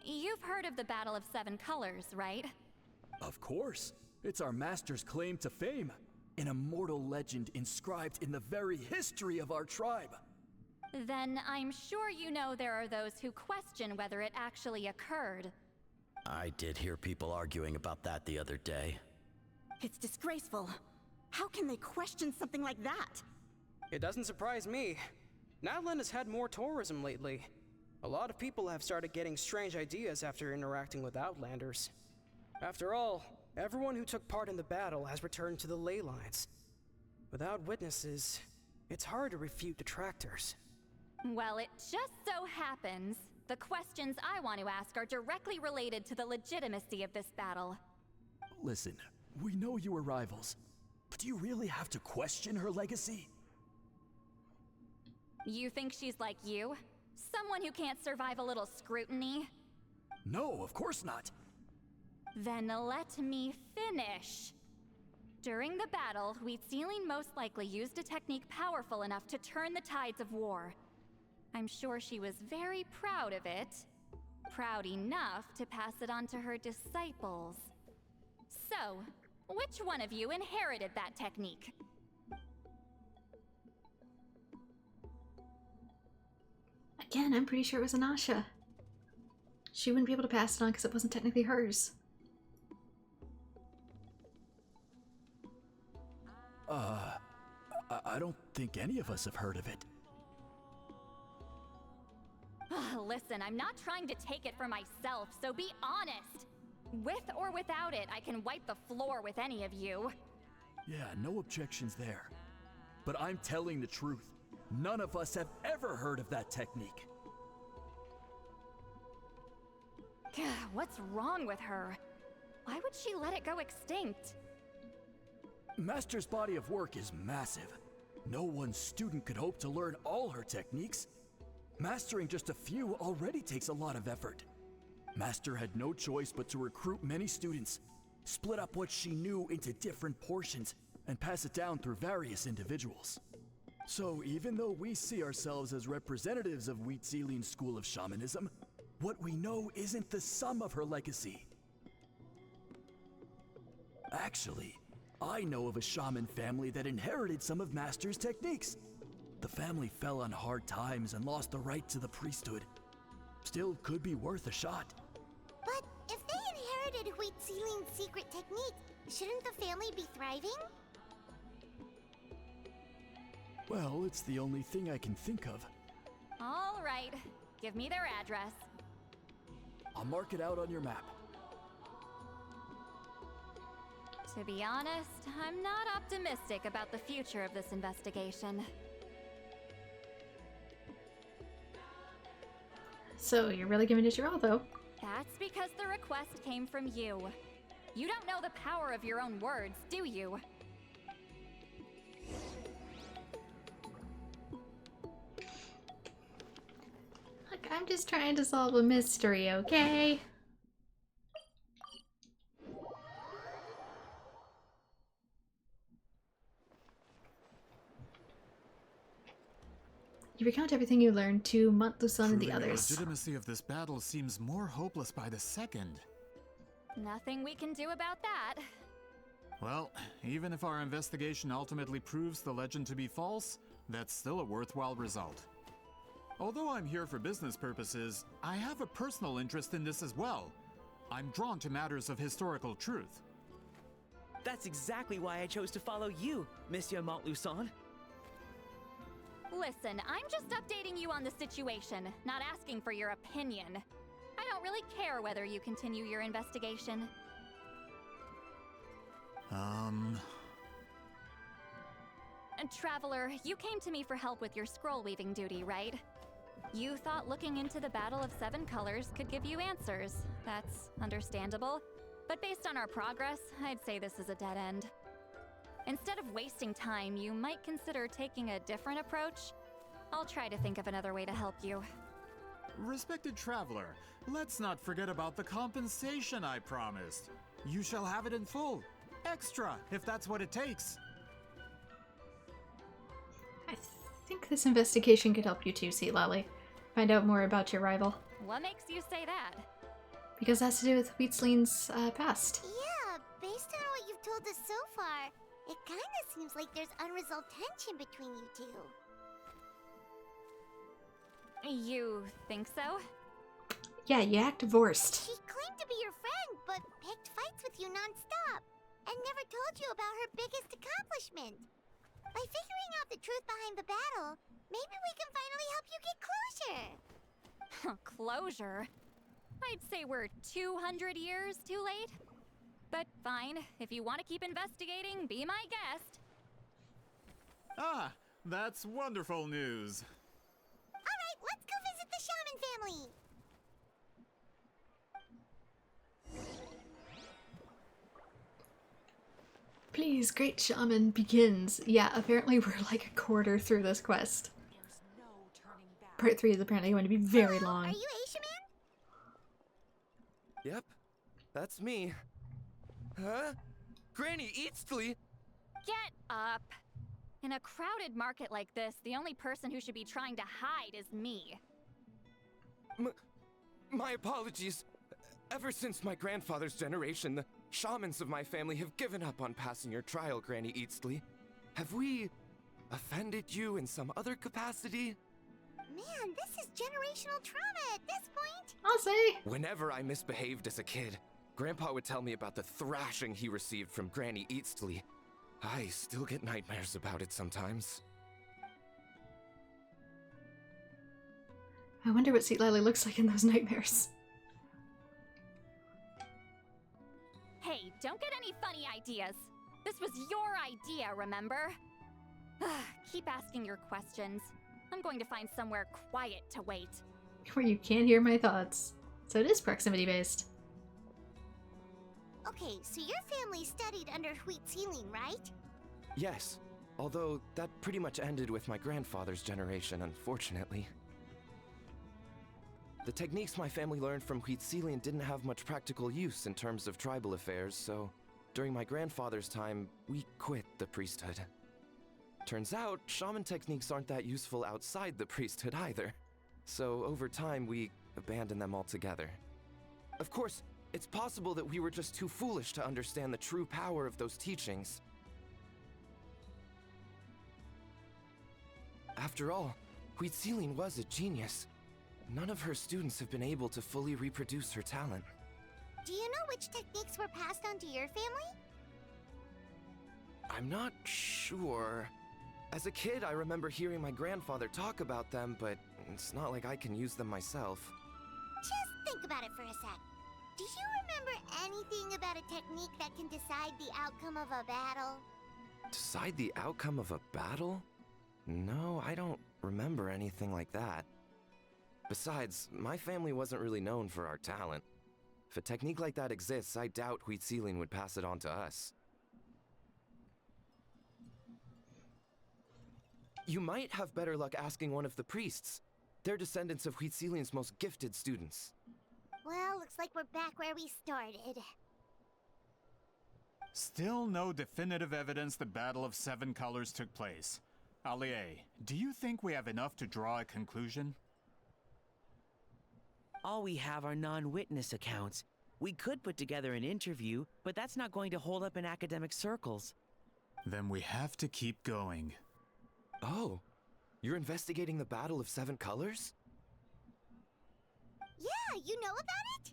You've heard of the Battle of Seven Colors, right? Of course. It's our master's claim to fame. An immortal legend inscribed in the very history of our tribe. Then I'm sure you know there are those who question whether it actually occurred. I did hear people arguing about that the other day. It's disgraceful. How can they question something like that? It doesn't surprise me. Natlan has had more tourism lately. A lot of people have started getting strange ideas after interacting with Outlanders. After all, everyone who took part in the battle has returned to the ley lines. Without witnesses, it's hard to refute detractors. Well, it just so happens the questions I want to ask are directly related to the legitimacy of this battle. Listen, we know you were rivals, but do you really have to question her legacy? You think she's like you? Someone who can't survive a little scrutiny? No, of course not. Then let me finish. During the battle, Wheatselian most likely used a technique powerful enough to turn the tides of war. I'm sure she was very proud of it. Proud enough to pass it on to her disciples. So, which one of you inherited that technique? Again, I'm pretty sure it was Anasha. She wouldn't be able to pass it on because it wasn't technically hers. I don't think any of us have heard of it. Listen, I'm not trying to take it for myself, so be honest. With or without it, I can wipe the floor with any of you. Yeah, no objections there. But I'm telling the truth. None of us have ever heard of that technique. What's wrong with her? Why would she let it go extinct? Master's body of work is massive. No one student could hope to learn all her techniques. Mastering just a few already takes a lot of effort. Master had no choice but to recruit many students, split up what she knew into different portions, and pass it down through various individuals. So even though we see ourselves as representatives of Wheatselian's school of shamanism, what we know isn't the sum of her legacy. Actually, I know of a shaman family that inherited some of Master's techniques. The family fell on hard times and lost the right to the priesthood. Still could be worth a shot. But if they inherited Wheatselian's secret technique, shouldn't the family be thriving? Well, it's the only thing I can think of. All right, give me their address. I'll mark it out on your map. To be honest, I'm not optimistic about the future of this investigation. So you're really giving it your all, though. That's because the request came from you. You don't know the power of your own words, do you? Look, I'm just trying to solve a mystery, okay? You recount everything you learned to Montluson and the others. The legitimacy of this battle seems more hopeless by the second. Nothing we can do about that. Well, even if our investigation ultimately proves the legend to be false, that's still a worthwhile result. Although I'm here for business purposes, I have a personal interest in this as well. I'm drawn to matters of historical truth. That's exactly why I chose to follow you, Monsieur Montluson. Listen, I'm just updating you on the situation, not asking for your opinion. I don't really care whether you continue your investigation. Traveler, you came to me for help with your scroll weaving duty, right? You thought looking into the Battle of Seven Colors could give you answers. That's understandable. But based on our progress, I'd say this is a dead end. Instead of wasting time, you might consider taking a different approach. I'll try to think of another way to help you. Respected traveler, let's not forget about the compensation I promised. You shall have it in full. Extra, if that's what it takes. I think this investigation could help you too, Sea Lally. Find out more about your rival. What makes you say that? Because it has to do with Wheatslean's past. Yeah, based on what you've told us so far, it kinda seems like there's unresolved tension between you two. You think so? Yeah, you act divorced. She claimed to be your friend, but picked fights with you non-stop, and never told you about her biggest accomplishment. By figuring out the truth behind the battle, maybe we can finally help you get closure. Closure? I'd say we're 200 years too late. But fine, if you want to keep investigating, be my guest. Ah, that's wonderful news. Alright, let's go visit the Shaman family. Please, Great Shaman begins. Yeah, apparently we're like a quarter through this quest. Part 3 is apparently going to be very long. Are you a shaman? Yep, that's me. Huh? Granny Eatsley? Get up! In a crowded market like this, the only person who should be trying to hide is me. My apologies. Ever since my grandfather's generation, the shamans of my family have given up on passing your trial, Granny Eatsley. Have we offended you in some other capacity? Man, this is generational trauma at this point. I'll say. Whenever I misbehaved as a kid, Grandpa would tell me about the thrashing he received from Granny Eatsley. I still get nightmares about it sometimes. I wonder what Sea Lily looks like in those nightmares. Hey, don't get any funny ideas. This was your idea, remember? Keep asking your questions. I'm going to find somewhere quiet to wait. Where you can't hear my thoughts. So it is proximity-based. Okay, so your family studied under Wheatslean, right? Yes, although that pretty much ended with my grandfather's generation, unfortunately. The techniques my family learned from Wheatslean didn't have much practical use in terms of tribal affairs, so during my grandfather's time, we quit the priesthood. Turns out, shaman techniques aren't that useful outside the priesthood either. So over time, we abandoned them altogether. Of course, it's possible that we were just too foolish to understand the true power of those teachings. After all, Wheatslean was a genius. None of her students have been able to fully reproduce her talent. Do you know which techniques were passed on to your family? I'm not sure. As a kid, I remember hearing my grandfather talk about them, but it's not like I can use them myself. Just think about it for a sec. Do you remember anything about a technique that can decide the outcome of a battle? Decide the outcome of a battle? No, I don't remember anything like that. Besides, my family wasn't really known for our talent. If a technique like that exists, I doubt Wheatslean would pass it on to us. You might have better luck asking one of the priests. They're descendants of Wheatslean's most gifted students. Well, looks like we're back where we started. Still no definitive evidence the Battle of Seven Colors took place. Allie, do you think we have enough to draw a conclusion? All we have are non-witness accounts. We could put together an interview, but that's not going to hold up in academic circles. Then we have to keep going. Oh, you're investigating the Battle of Seven Colors? Yeah, you know about it?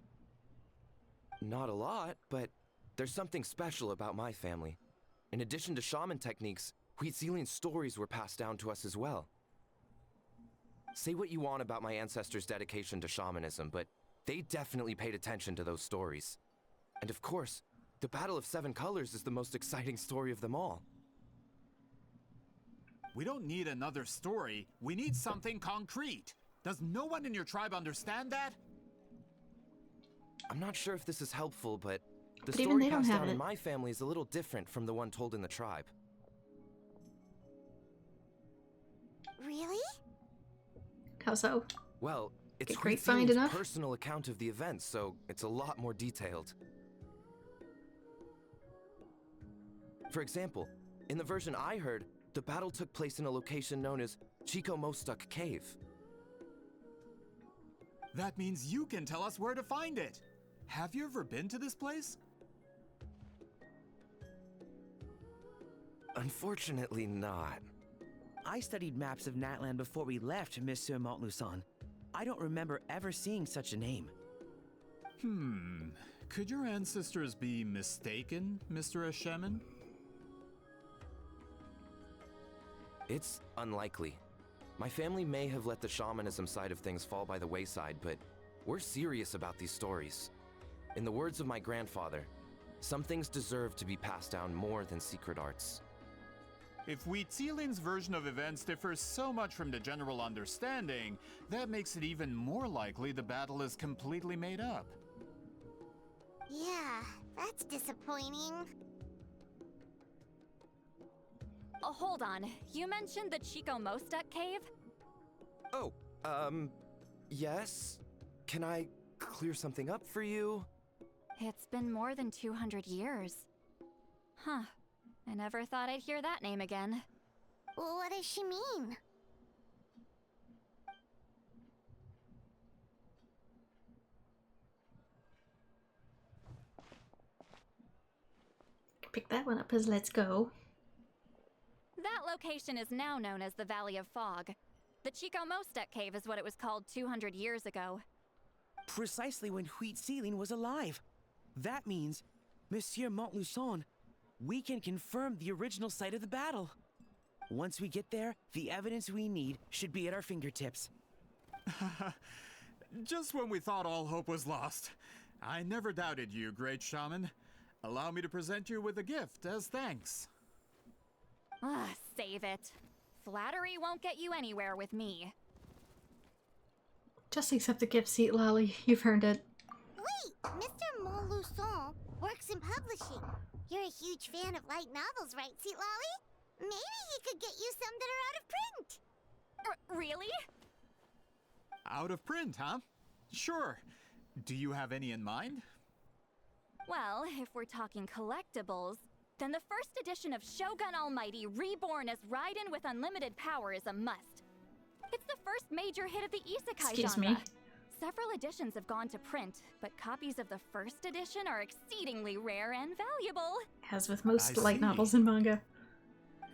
Not a lot, but there's something special about my family. In addition to shaman techniques, Wheatslean's stories were passed down to us as well. Say what you want about my ancestors' dedication to shamanism, but they definitely paid attention to those stories. And of course, the Battle of Seven Colors is the most exciting story of them all. We don't need another story. We need something concrete. Does no one in your tribe understand that? I'm not sure if this is helpful, but the But even story they don't passed have down in it. my family is a little different from the one told in the tribe. Really? How so? Well, it's Get grapevine enough? personal account of the event, so it's a lot more detailed. For example, in the version I heard, the battle took place in a location known as Chico Mostuk Cave. That means you can tell us where to find it. Have you ever been to this place? Unfortunately not. I studied maps of Natlan before we left, Monsieur Montluçon. I don't remember ever seeing such a name. Could your ancestors be mistaken, Mr. Eshemin? It's unlikely. My family may have let the shamanism side of things fall by the wayside, but we're serious about these stories. In the words of my grandfather, some things deserve to be passed down more than secret arts. If Wheatsealing's version of events differs so much from the general understanding, that makes it even more likely the battle is completely made up. Yeah, that's disappointing. Oh, hold on. You mentioned the Chico Mostuk cave? Oh, yes? Can I clear something up for you? It's been more than 200 years. Huh. I never thought I'd hear that name again. Well, what does she mean? Pick that one up as let's go. That location is now known as the Valley of Fog. The Chico Mostuk cave is what it was called 200 years ago. Precisely when Wheatsealing was alive. That means, Monsieur Montluçon, we can confirm the original site of the battle. Once we get there, the evidence we need should be at our fingertips. Just when we thought all hope was lost. I never doubted you, great shaman. Allow me to present you with a gift as thanks. Save it. Flattery won't get you anywhere with me. Just accept the gift, Seat Lolly. You've earned it. Wait! Mr. Montluçon works in publishing. You're a huge fan of light novels, right, Seat Lolly? Maybe he could get you some that are out of print. Really? Out of print, huh? Sure. Do you have any in mind? Well, if we're talking collectibles, then the first edition of Shogun Almighty Reborn as Raiden with unlimited power is a must. It's the first major hit of the isekai Excuse genre. me. Several editions have gone to print, but copies of the first edition are exceedingly rare and valuable. As with most light novels and manga.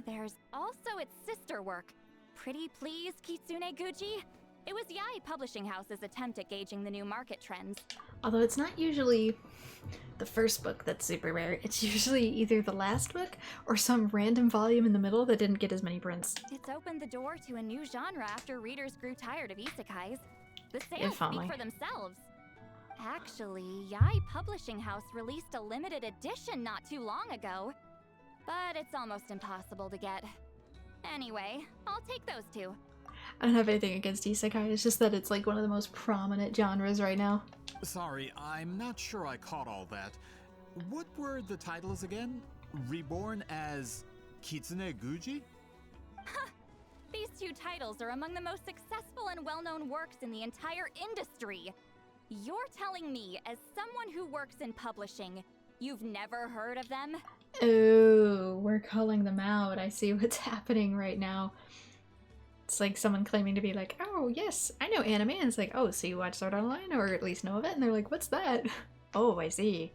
There's also its sister work, Pretty Please Kitsune Guji. It was Yai Publishing House's attempt at gauging the new market trends. Although it's not usually the first book that's super rare. It's usually either the last book or some random volume in the middle that didn't get as many prints. It's opened the door to a new genre after readers grew tired of isekais. The sales If only. speak for themselves. Actually, Yai Publishing House released a limited edition not too long ago, but it's almost impossible to get. Anyway, I'll take those two. I don't have anything against isekai, it's just that it's like one of the most prominent genres right now. Sorry, I'm not sure I caught all that. What were the titles again? Reborn as Kitsune Guji? These two titles are among the most successful and well-known works in the entire industry. You're telling me, as someone who works in publishing, you've never heard of them? Oh, we're calling them out. I see what's happening right now. It's like someone claiming to be like, oh yes, I know anime, and it's like, oh, so you watch Sword Art Online, or at least know of it? And they're like, what's that? Oh, I see.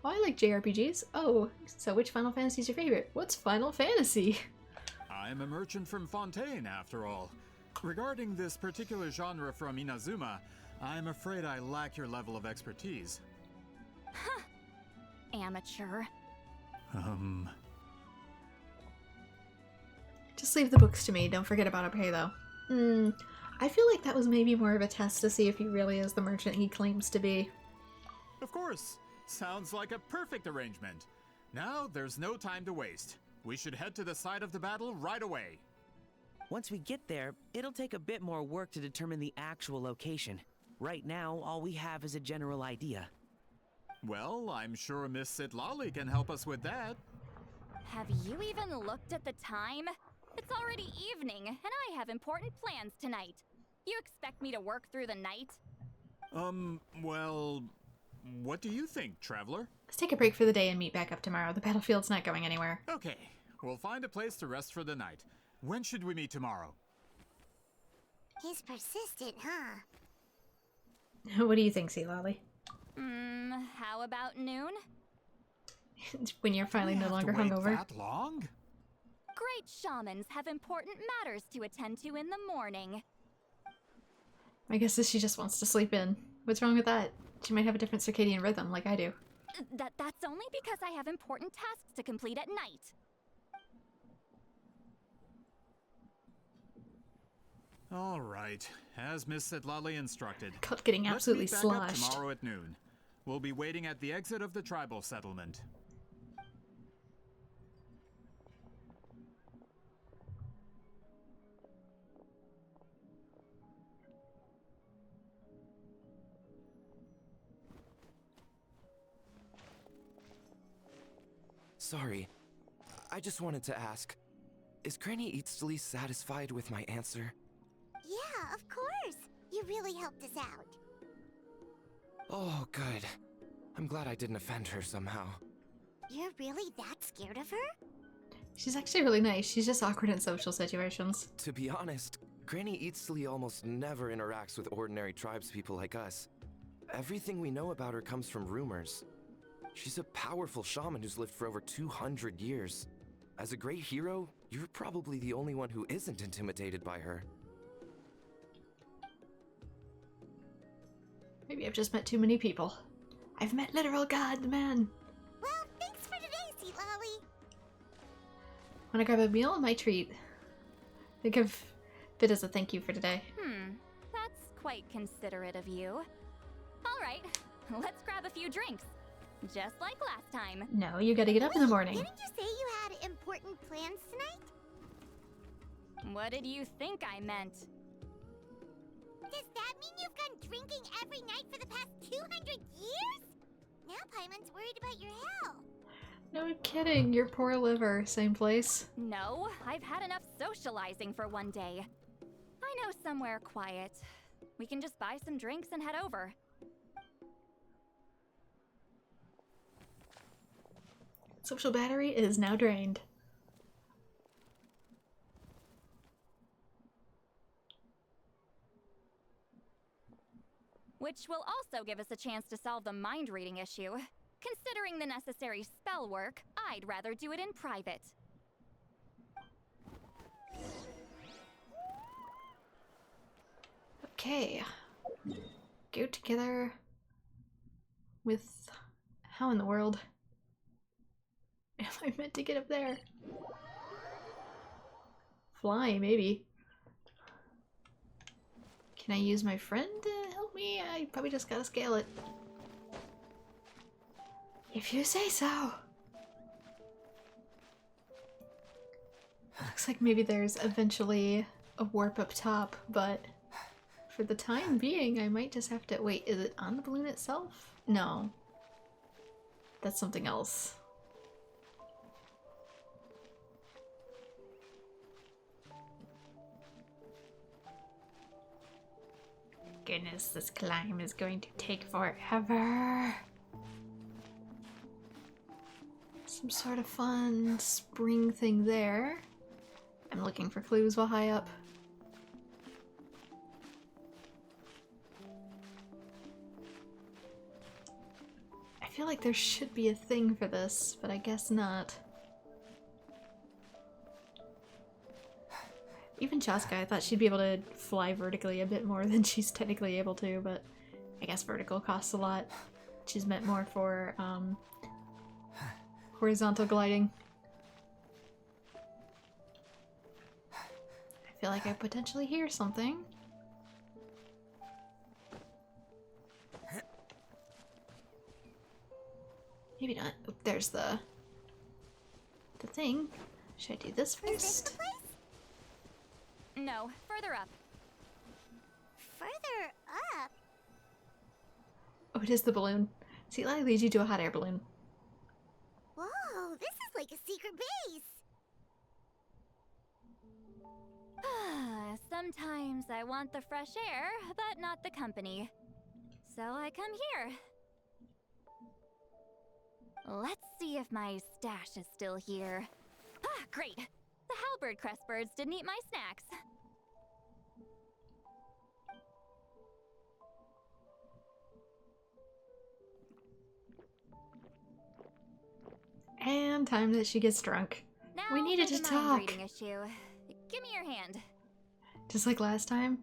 Oh, I like JRPGs. Oh, so which Final Fantasy is your favorite? What's Final Fantasy? I'm a merchant from Fontaine, after all. Regarding this particular genre from Inazuma, I'm afraid I lack your level of expertise. Huh. Amateur. Just leave the books to me. Don't forget about Pay though. I feel like that was maybe more of a test to see if he really is the merchant he claims to be. Of course. Sounds like a perfect arrangement. Now, there's no time to waste. We should head to the site of the battle right away. Once we get there, it'll take a bit more work to determine the actual location. Right now, all we have is a general idea. Well, I'm sure Miss Sitlali can help us with that. Have you even looked at the time? It's already evening, and I have important plans tonight. You expect me to work through the night? Well, what do you think, Traveler? Let's take a break for the day and meet back up tomorrow. The battlefield's not going anywhere. Okay, we'll find a place to rest for the night. When should we meet tomorrow? He's persistent, huh? What do you think, Sea Lolly? How about noon? When you're finally no longer hungover. That long? Great shamans have important matters to attend to in the morning. I guess she just wants to sleep in. What's wrong with that? She might have a different circadian rhythm, like I do. That's only because I have important tasks to complete at night. All right, as Miss Setlali instructed. Caught getting absolutely Let's meet back up sloshed. tomorrow at noon. We'll be waiting at the exit of the tribal settlement. Sorry, I just wanted to ask, is Granny Eatsley satisfied with my answer? Yeah, of course. You really helped us out. Oh, good. I'm glad I didn't offend her somehow. You're really that scared of her? She's actually really nice. She's just awkward in social situations. To be honest, Granny Eatsley almost never interacts with ordinary tribespeople like us. Everything we know about her comes from rumors. She's a powerful shaman who's lived for over 200 years. As a great hero, you're probably the only one who isn't intimidated by her. Maybe I've just met too many people. I've met literal God, man. Well, thanks for today, Sea Lolly. Wanna grab a meal? My treat. Think of it as a thank you for today. That's quite considerate of you. All right, let's grab a few drinks. Just like last time. No, you gotta get up in the morning. Didn't you say you had important plans tonight? What did you think I meant? Does that mean you've gone drinking every night for the past 200 years? Now Paimon's worried about your health. No kidding, your poor liver. Same place. No, I've had enough socializing for one day. I know somewhere quiet. We can just buy some drinks and head over. Social battery is now drained. Which will also give us a chance to solve the mind reading issue. Considering the necessary spell work, I'd rather do it in private. Okay. Go together with... How in the world am I meant to get up there? Fly, maybe. Can I use my friend to help me? I probably just gotta scale it. If you say so. Looks like maybe there's eventually a warp up top, but for the time being, I might just have to... Wait, is it on the balloon itself? No. That's something else. Goodness, this climb is going to take forever. Some sort of fun spring thing there. I'm looking for clues while high up. I feel like there should be a thing for this, but I guess not. Even Chaska, I thought she'd be able to fly vertically a bit more than she's technically able to, but I guess vertical costs a lot. She's meant more for horizontal gliding. I feel like I potentially hear something. Maybe not. Oh, there's the thing. Should I do this first? Is this the place? No, further up. Further up? Oh, it is the balloon. See, it leads you to a hot air balloon. Whoa, this is like a secret base. Sometimes I want the fresh air, but not the company. So I come here. Let's see if my stash is still here. Ah, great! The halberd crest birds didn't eat my snacks. And time that she gets drunk. Now We needed for to the mind talk. reading issue. Give me your hand. Just like last time?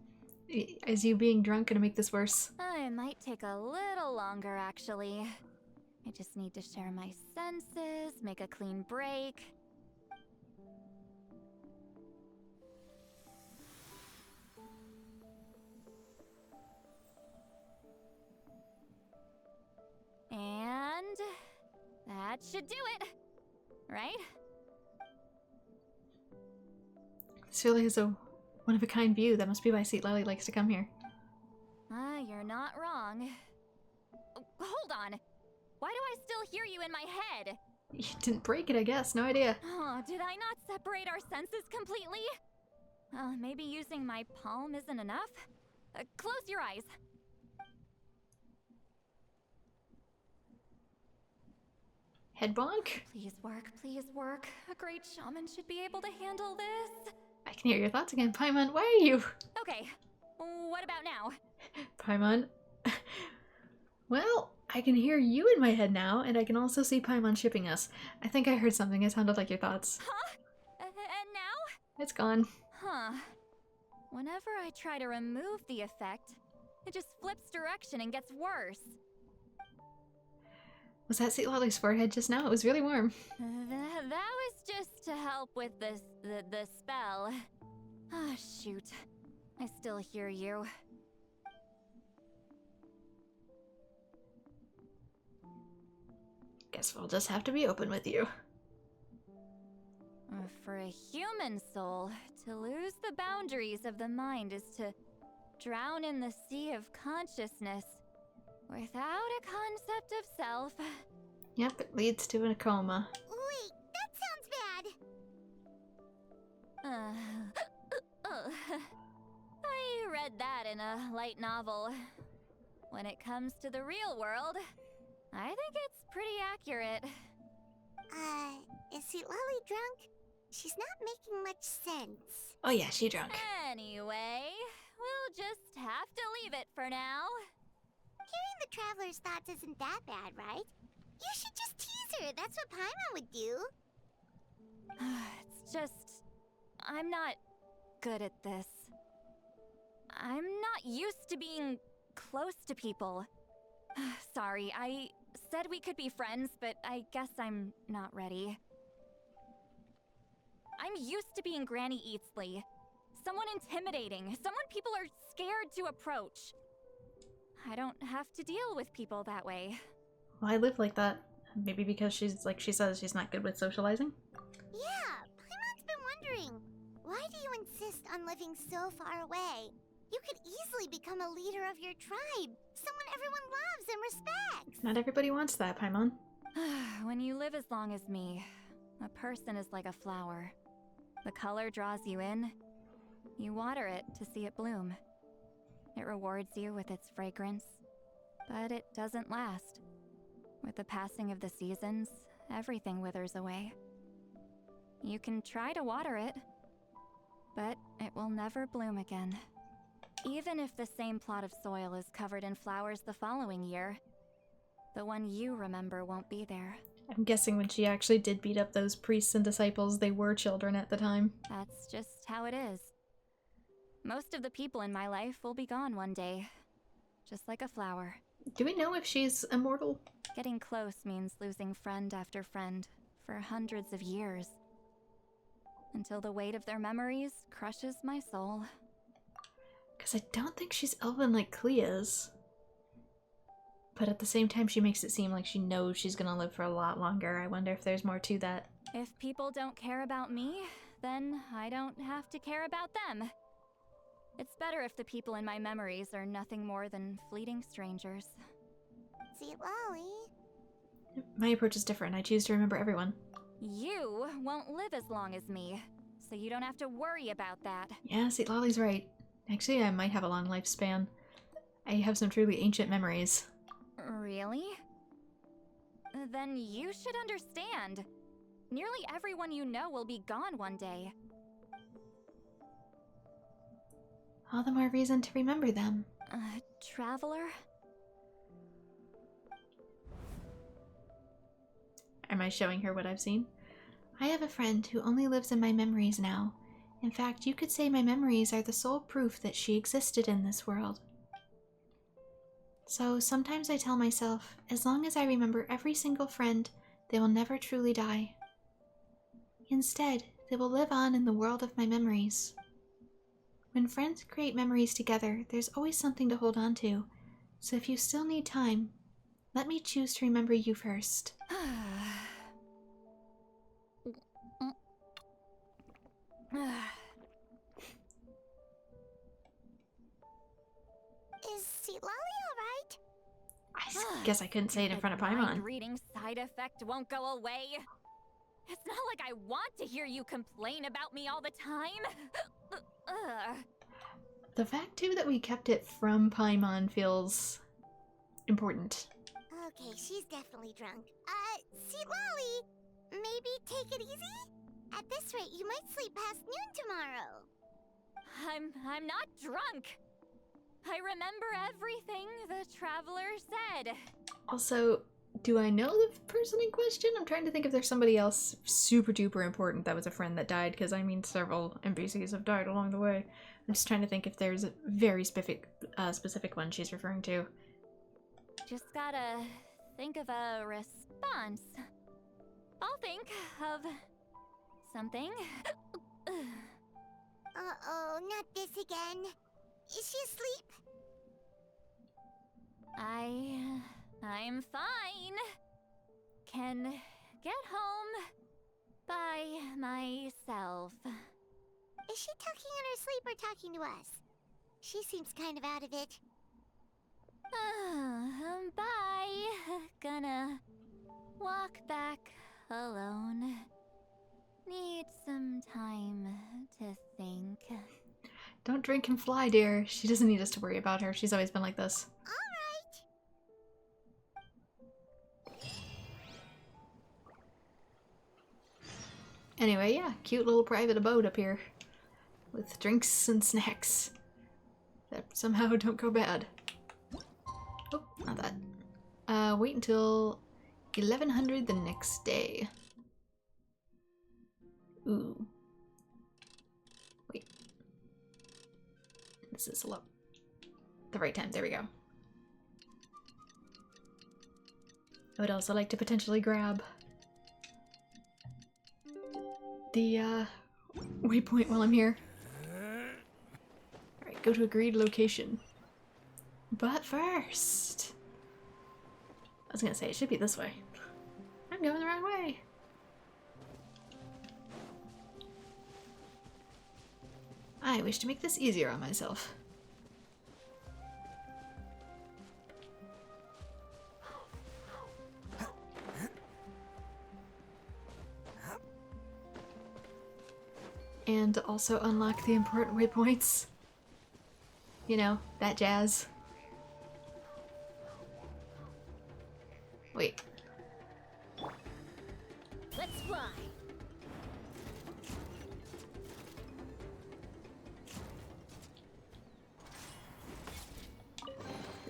Is you being drunk gonna make this worse? It might take a little longer, actually. I just need to share my senses, make a clean break. And that should do it, right? This really is a one-of-a-kind view. That must be why Seat Lally likes to come here. You're not wrong. Hold on. Why do I still hear you in my head? You didn't break it, I guess. No idea. Oh, did I not separate our senses completely? Maybe using my palm isn't enough? Close your eyes. Head bonk? Please work, please work. A great shaman should be able to handle this. I can hear your thoughts again. Paimon, where are you? Okay, what about now? Paimon. Well, I can hear you in my head now, and I can also see Paimon shipping us. I think I heard something. It sounded like your thoughts. Huh? And now? It's gone. Huh. Whenever I try to remove the effect, it just flips direction and gets worse. Was that Seat Lally's forehead just now? It was really warm. That was just to help with the spell. Ah, shoot. I still hear you. Guess we'll just have to be open with you. For a human soul, to lose the boundaries of the mind is to drown in the sea of consciousness without a concept of self. Yep, it leads to a coma. Wait, that sounds bad. I read that in a light novel. When it comes to the real world, I think it's pretty accurate. Is Seat Lally drunk? She's not making much sense. Oh yeah, she drunk. Anyway, we'll just have to leave it for now. Hearing the traveler's thoughts isn't that bad, right? You should just tease her. That's what Paimon would do. It's just... I'm not good at this. I'm not used to being close to people. Sorry, I said we could be friends, but I guess I'm not ready. I'm used to being Granny Eatsley. Someone intimidating, someone people are scared to approach. I don't have to deal with people that way. Well, I live like that. Maybe because she's, like she says, she's not good with socializing? Yeah, Paimon's been wondering. Why do you insist on living so far away? You could easily become a leader of your tribe. Someone everyone loves and respects. Not everybody wants that, Paimon. When you live as long as me, a person is like a flower. The color draws you in. You water it to see it bloom. It rewards you with its fragrance, but it doesn't last. With the passing of the seasons, everything withers away. You can try to water it, but it will never bloom again. Even if the same plot of soil is covered in flowers the following year, the one you remember won't be there. I'm guessing when she actually did beat up those priests and disciples, they were children at the time. That's just how it is. Most of the people in my life will be gone one day, just like a flower. Do we know if she's immortal? Getting close means losing friend after friend for hundreds of years, until the weight of their memories crushes my soul. Because I don't think she's elven like Clea's. But at the same time, she makes it seem like she knows she's gonna live for a lot longer. I wonder if there's more to that. If people don't care about me, then I don't have to care about them. It's better if the people in my memories are nothing more than fleeting strangers. Seat Lally. My approach is different. I choose to remember everyone. You won't live as long as me, so you don't have to worry about that. Yeah, see, Lolly's right. Actually, I might have a long lifespan. I have some truly ancient memories. Really? Then you should understand. Nearly everyone you know will be gone one day. All the more reason to remember them. Traveler? Am I showing her what I've seen? I have a friend who only lives in my memories now. In fact, you could say my memories are the sole proof that she existed in this world. So sometimes I tell myself, as long as I remember every single friend, they will never truly die. Instead, they will live on in the world of my memories. When friends create memories together, there's always something to hold on to. So if you still need time, let me choose to remember you first. Is Seat Lolly alright? I guess I couldn't say it in front of Paimon. Mind reading side effect won't go away. It's not like I want to hear you complain about me all the time. The fact, too, that we kept it from Paimon feels important. Okay, she's definitely drunk. Seat Lolly, maybe take it easy? At this rate, you might sleep past noon tomorrow. I'm not drunk. I remember everything the traveler said. Also, do I know the person in question? I'm trying to think if there's somebody else super duper important that was a friend that died, because I mean several NPCs have died along the way. I'm just trying to think if there's a very specific one she's referring to. Just gotta think of a response. I'll think of something. Uh-oh, not this again. Is she asleep? I'm fine. Can get home by myself. Is she talking in her sleep or talking to us? She seems kind of out of it. Bye. Gonna walk back alone. Need some time to think. Don't drink and fly, dear. She doesn't need us to worry about her. She's always been like this. Anyway, yeah, cute little private abode up here. With drinks and snacks. That somehow don't go bad. Oh, not that. Wait until 1100 the next day. Ooh. Wait. This is the right time. There we go. I would also like to potentially grab the waypoint while I'm here. Alright, go to agreed location. But first, I was gonna say it should be this way. I'm going the wrong way. I wish to make this easier on myself. And also unlock the important waypoints. You know, that jazz. Wait. Let's fly.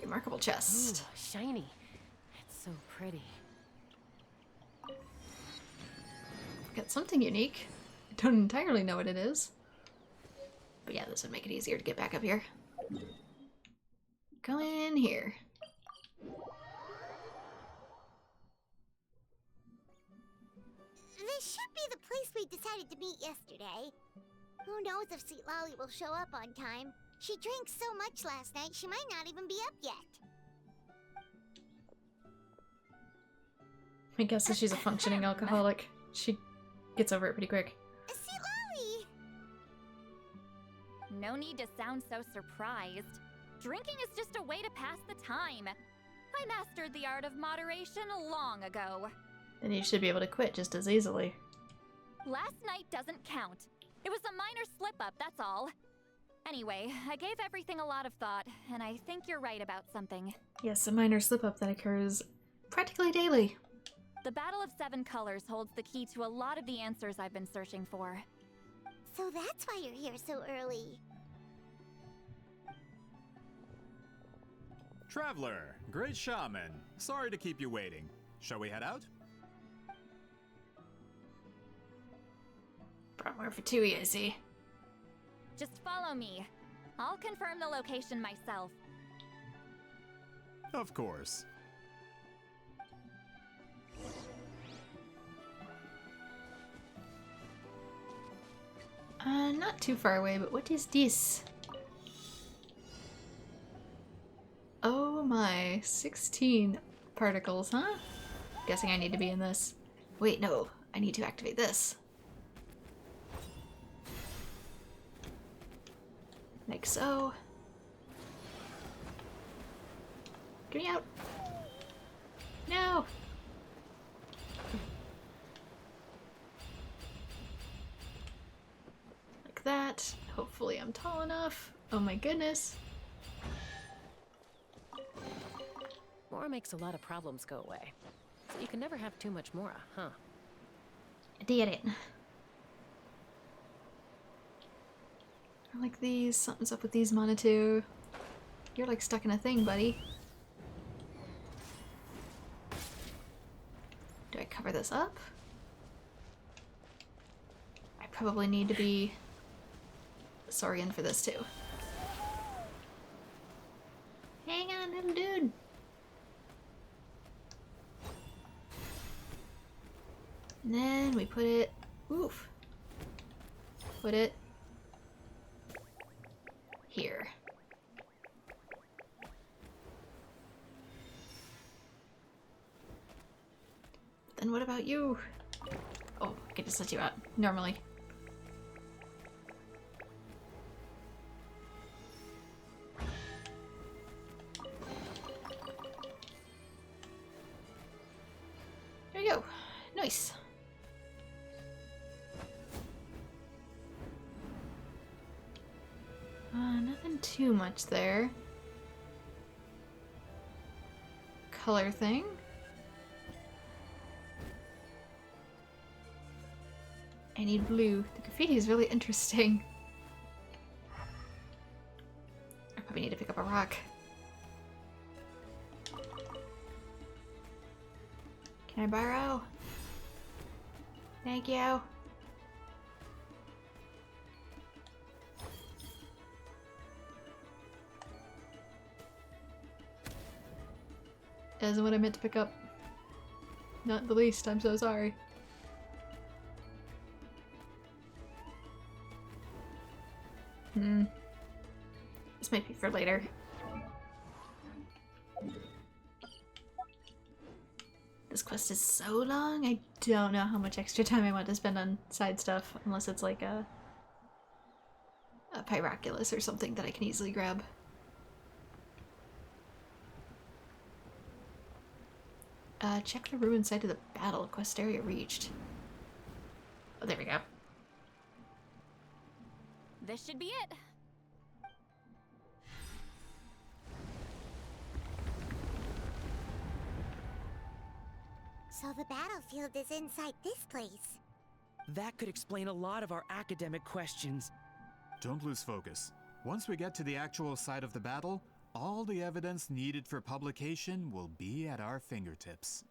Remarkable chest. Ooh, shiny. It's so pretty. Got something unique. I don't entirely know what it is. But yeah, this would make it easier to get back up here. Go in here. This should be the place we decided to meet yesterday. Who knows if Seat Lolly will show up on time. She drank so much last night, she might not even be up yet. I guess if she's a functioning alcoholic, she gets over it pretty quick. Seat Lolly! No need to sound so surprised. Drinking is just a way to pass the time. I mastered the art of moderation long ago. Then you should be able to quit just as easily. Last night doesn't count. It was a minor slip-up, that's all. Anyway, I gave everything a lot of thought, and I think you're right about something. Yes, a minor slip-up that occurs practically daily. The Battle of Seven Colors holds the key to a lot of the answers I've been searching for. So that's why you're here so early. Traveler, great shaman. Sorry to keep you waiting. Shall we head out? Brought more for Tui, I see. Just follow me. I'll confirm the location myself. Of course. Not too far away, but what is this? Oh my, 16 particles, huh? Guessing I need to be in this. Wait, no, I need to activate this. Like so. Get me out. No! Like that. Hopefully I'm tall enough. Oh my goodness. Mora makes a lot of problems go away. So you can never have too much Mora, huh? I did it. I like these. Something's up with these Monotoo. You're like stuck in a thing, buddy. Do I cover this up? I probably need to be Saurian for this too. Hang on, little dude. And then we put it, oof, put it here. Then what about you? Oh, I can just let you out normally. There you go. Nice. Nothing too much there. Color thing. I need blue. The graffiti is really interesting. I probably need to pick up a rock. Can I borrow? Thank you. That isn't what I meant to pick up. Not the least, I'm so sorry. This might be for later. This quest is so long, I don't know how much extra time I want to spend on side stuff, unless it's like a Pyroculus or something that I can easily grab. Check the ruined site of the battle. Quest area reached. Oh, there we go. This should be it. So the battlefield is inside this place. That could explain a lot of our academic questions. Don't lose focus. Once we get to the actual site of the battle, all the evidence needed for publication will be at our fingertips.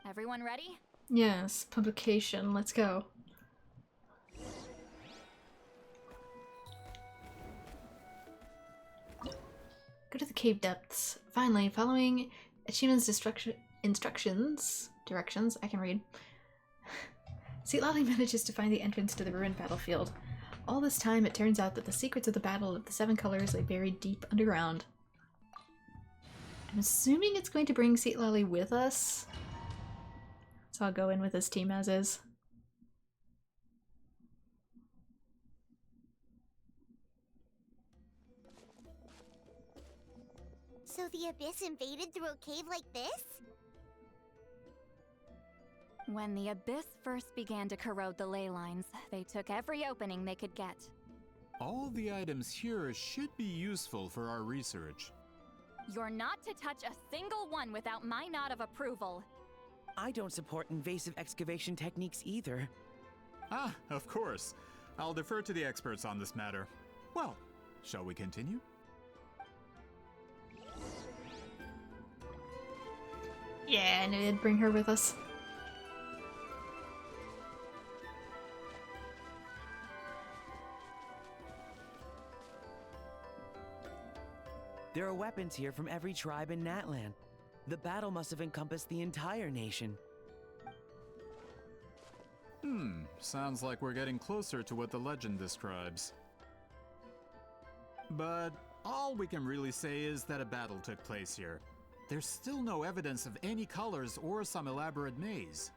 Everyone ready? Yes, publication. Let's go. Go to the cave depths. Finally, following Achima's directions, I can read. Seatlali manages to find the entrance to the ruined battlefield. All this time, it turns out that the secrets of the Battle of the Seven Colors lay buried deep underground. I'm assuming it's going to bring Seatlali with us. So I'll go in with this team as is. So the Abyss invaded through a cave like this? When the Abyss first began to corrode the ley lines, they took every opening they could get. All the items here should be useful for our research. You're not to touch a single one without my nod of approval. I don't support invasive excavation techniques either. Ah, of course. I'll defer to the experts on this matter. Well, shall we continue? Yeah, I knew they'd bring her with us. There are weapons here from every tribe in Natlan. The battle must have encompassed the entire nation. Sounds like we're getting closer to what the legend describes. But all we can really say is that a battle took place here. There's still no evidence of any colors or some elaborate maze.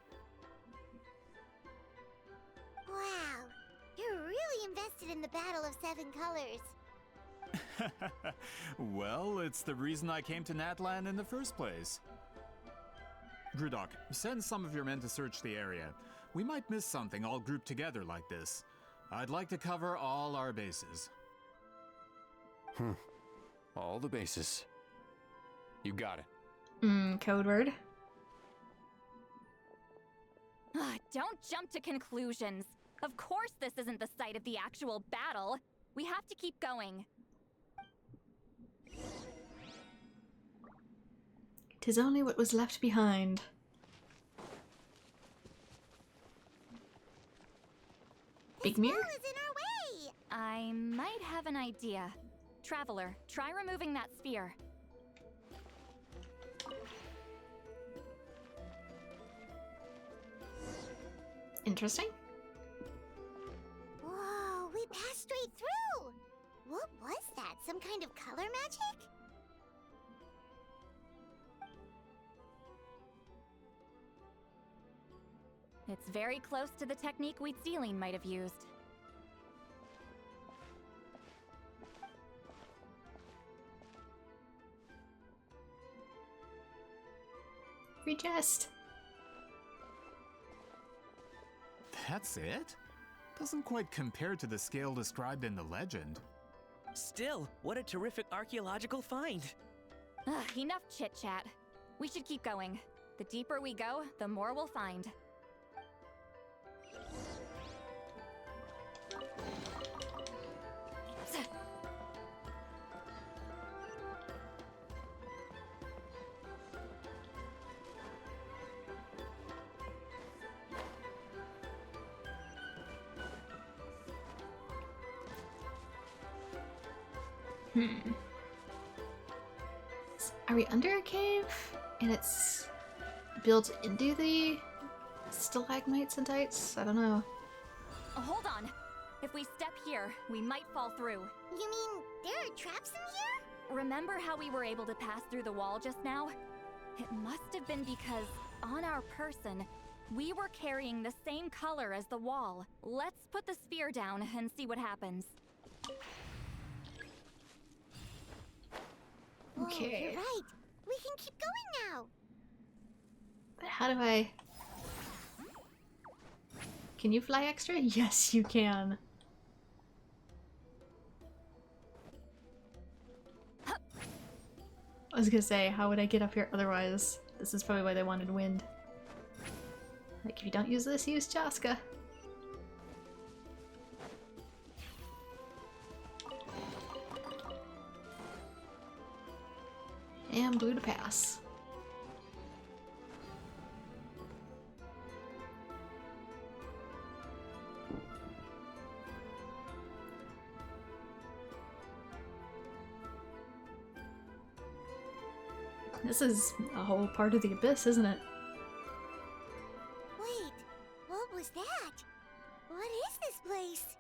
Wow, you're really invested in the Battle of Seven Colors. Well, it's the reason I came to Natlan in the first place. Grudok, send some of your men to search the area. We might miss something all grouped together like this. I'd like to cover all our bases. All the bases. You got it. Code word. Don't jump to conclusions. Of course this isn't the site of the actual battle. We have to keep going. 'Tis only what was left behind. Big mirror? Is in our way. I might have an idea. Traveler, try removing that sphere. Interesting. Whoa, we passed straight through. What was that? Some kind of color magic? It's very close to the technique Wheatsealing might have used. Free chest. That's it? Doesn't quite compare to the scale described in the legend. Still, what a terrific archaeological find. Enough chit-chat. We should keep going. The deeper we go, the more we'll find. Are we under a cave? And it's built into the stalagmites and tights? I don't know. Hold on. If we step here, we might fall through. You mean there are traps in here? Remember how we were able to pass through the wall just now? It must have been because, on our person, we were carrying the same color as the wall. Let's put the sphere down and see what happens. Okay. Whoa, you're right. We can keep going now. But how do I... Can you fly extra? Yes, you can. I was gonna say, how would I get up here otherwise? This is probably why they wanted wind. Like, if you don't use this, use Jaska. And blue to pass. This is a whole part of the abyss, isn't it? Wait, what was that? What is this place?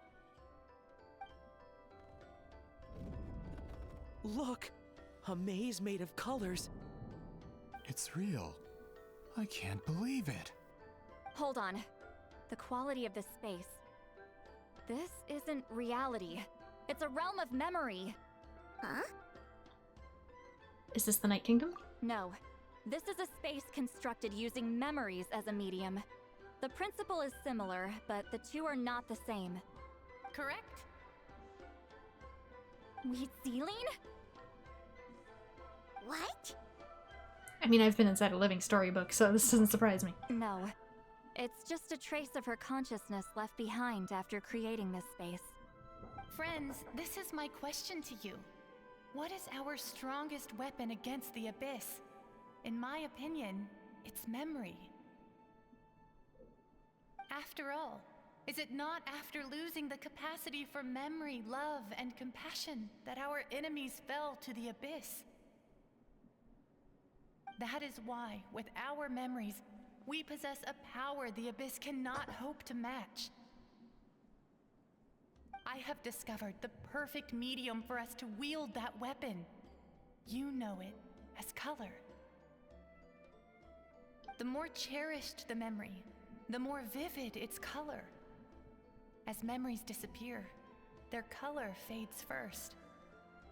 Look! A maze made of colors. It's real. I can't believe it. Hold on. The quality of this space. This isn't reality. It's a realm of memory. Huh? Is this the Night Kingdom? No. This is a space constructed using memories as a medium. The principle is similar, but the two are not the same. Correct? Wheat ceiling? What? I mean, I've been inside a living storybook, so this doesn't surprise me. No. It's just a trace of her consciousness left behind after creating this space. Friends, this is my question to you. What is our strongest weapon against the Abyss? In my opinion, it's memory. After all, is it not after losing the capacity for memory, love, and compassion that our enemies fell to the Abyss? That is why, with our memories, we possess a power the Abyss cannot hope to match. I have discovered the perfect medium for us to wield that weapon. You know it as color. The more cherished the memory, the more vivid its color. As memories disappear, their color fades first.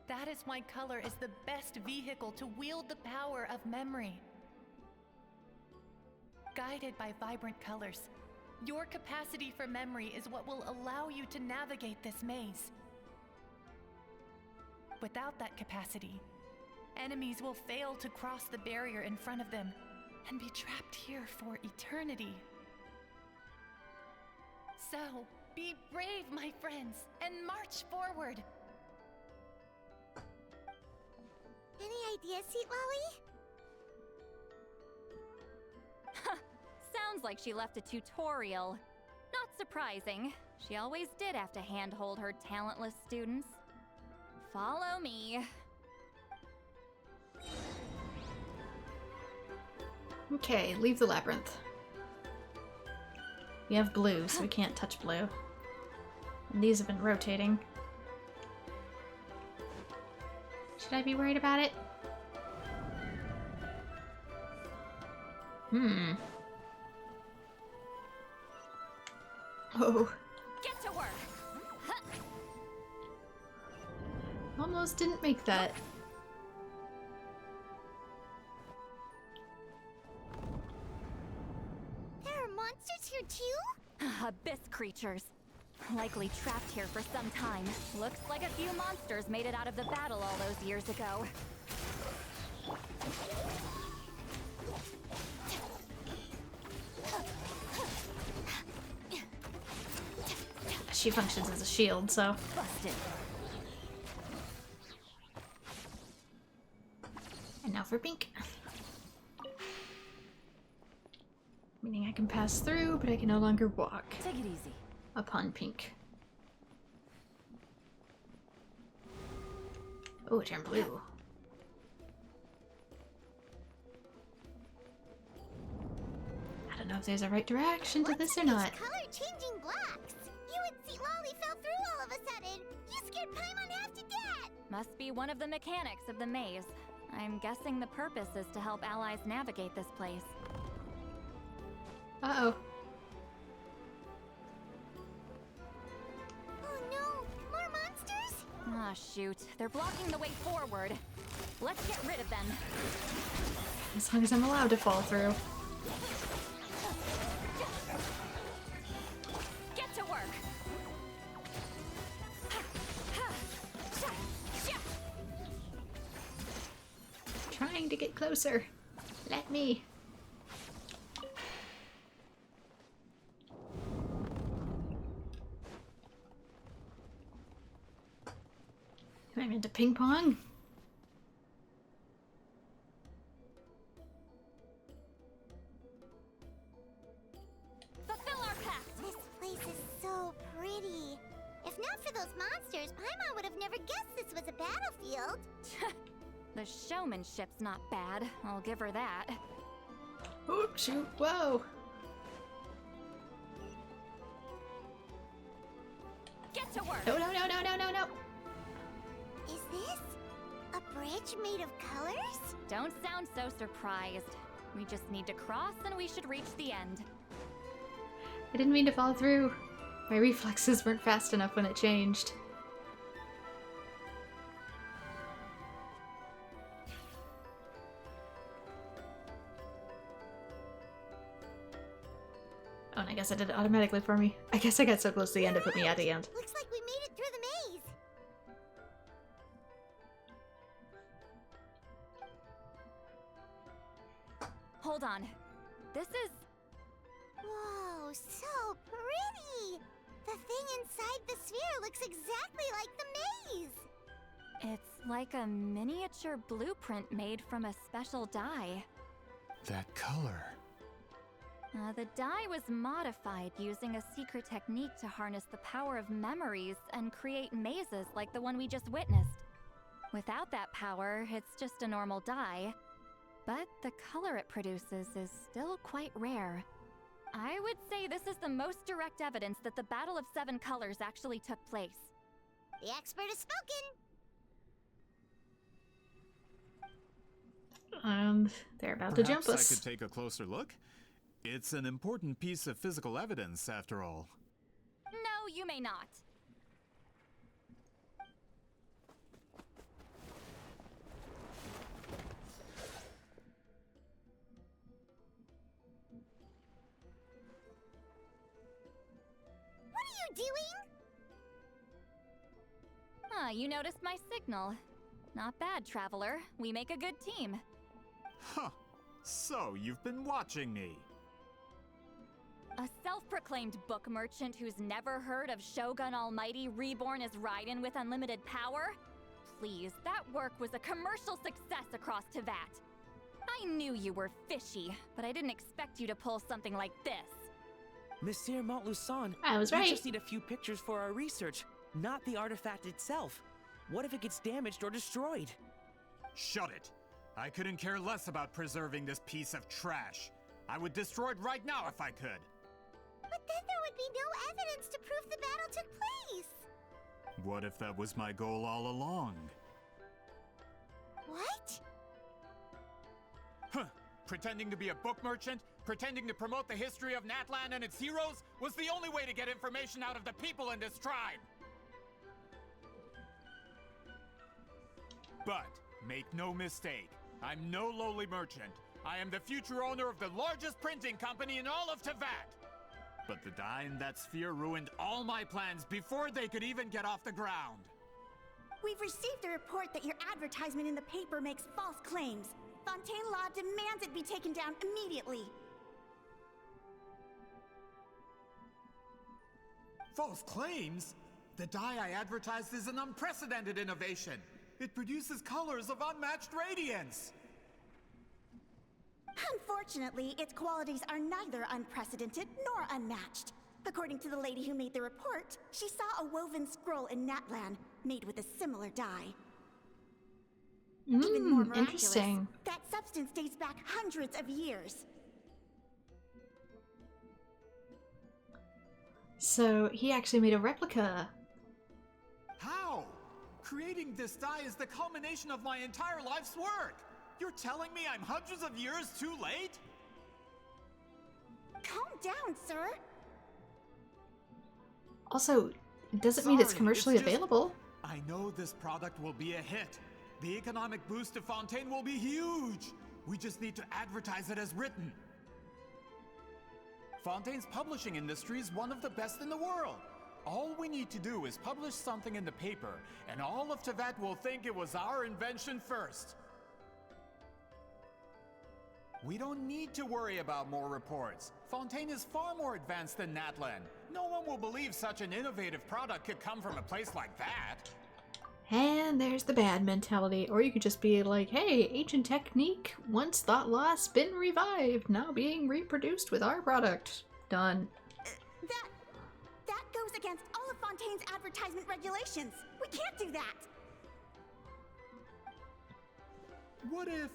That is why color is the best vehicle to wield the power of memory. Guided by vibrant colors, your capacity for memory is what will allow you to navigate this maze. Without that capacity, enemies will fail to cross the barrier in front of them and be trapped here for eternity. So, be brave, my friends, and march forward! Any ideas, Sweet Lolly? Sounds like she left a tutorial. Not surprising. She always did have to handhold her talentless students. Follow me. Okay, leave the labyrinth. We have blue, so we can't touch blue. And these have been rotating. Should I be worried about it? Oh. Get to work. Almost didn't make that. There are monsters here too? Abyss creatures. Likely trapped here for some time. Looks like a few monsters made it out of the battle all those years ago. She functions as a shield, so. Busted. And now for pink. Meaning I can pass through, but I can no longer walk. Take it easy. Upon pink. Oh, it turned blue. I don't know if there's a right direction to this or not. Color-changing blocks. You and Sweet Lolly fell through all of a sudden. You scared Paimon half to death. Must be one of the mechanics of the maze. I'm guessing the purpose is to help allies navigate this place. Uh-oh. Oh no, more monsters? Ah, shoot. They're blocking the way forward. Let's get rid of them. As long as I'm allowed to fall through. Get to work. Trying to get closer. Let me. Am I into ping pong? Fulfill our pact. This place is so pretty. If not for those monsters, Paimon would have never guessed this was a battlefield. The showmanship's not bad. I'll give her that. Oh, shoot. Whoa. Get to work. No, no, no, no, no, no, no. Is this a bridge made of colors? Don't sound so surprised. We just need to cross and we should reach the end. I didn't mean to fall through. My reflexes weren't fast enough when it changed. Oh, and I guess it did it automatically for me. I guess I got so close to the end it put me at the end. Looks like we made it through the maze. Hold on. This is... Whoa, so pretty! The thing inside the sphere looks exactly like the maze! It's like a miniature blueprint made from a special dye. That color. The dye was modified using a secret technique to harness the power of memories and create mazes like the one we just witnessed. Without that power, it's just a normal dye. But the color it produces is still quite rare. I would say this is the most direct evidence that the Battle of Seven Colors actually took place. The expert has spoken! They're about to jump us. Perhaps I could take a closer look? It's an important piece of physical evidence, after all. No, you may not. What are you doing? Ah, you noticed my signal. Not bad, Traveler. We make a good team. Huh. So, you've been watching me. A self-proclaimed book merchant who's never heard of Shogun Almighty reborn as Raiden with unlimited power? Please, that work was a commercial success across Teyvat. I knew you were fishy, but I didn't expect you to pull something like this. Monsieur Montluçon, I was we right. just need a few pictures for our research, not the artifact itself. What if it gets damaged or destroyed? Shut it! I couldn't care less about preserving this piece of trash. I would destroy it right now if I could. But then there would be no evidence to prove the battle took place! What if that was my goal all along? What? Huh! Pretending to be a book merchant, pretending to promote the history of Natlan and its heroes, was the only way to get information out of the people in this tribe! But, make no mistake, I'm no lowly merchant. I am the future owner of the largest printing company in all of Teyvat! But the dye in that sphere ruined all my plans before they could even get off the ground. We've received a report that your advertisement in the paper makes false claims. Fontaine Law demands it be taken down immediately. False claims? The dye I advertised is an unprecedented innovation. It produces colors of unmatched radiance. Unfortunately, its qualities are neither unprecedented nor unmatched. According to the lady who made the report, she saw a woven scroll in Natlan made with a similar dye. Even more miraculous, Interesting. that substance dates back hundreds of years. So he actually made a replica. How? Creating this dye is the culmination of my entire life's work. You're telling me I'm hundreds of years too late? Calm down, sir. Also, it doesn't mean it's Sorry, commercially just- available. I know this product will be a hit. The economic boost to Fontaine will be huge. We just need to advertise it as written. Fontaine's publishing industry is one of the best in the world. All we need to do is publish something in the paper, and all of Teyvat will think it was our invention first. We don't need to worry about more reports. Fontaine is far more advanced than Natlan. No one will believe such an innovative product could come from a place like that. And there's the bad mentality. Or you could just be like, hey, ancient technique, once thought lost, been revived, now being reproduced with our product. Done. That goes against all of Fontaine's advertisement regulations. We can't do that. What if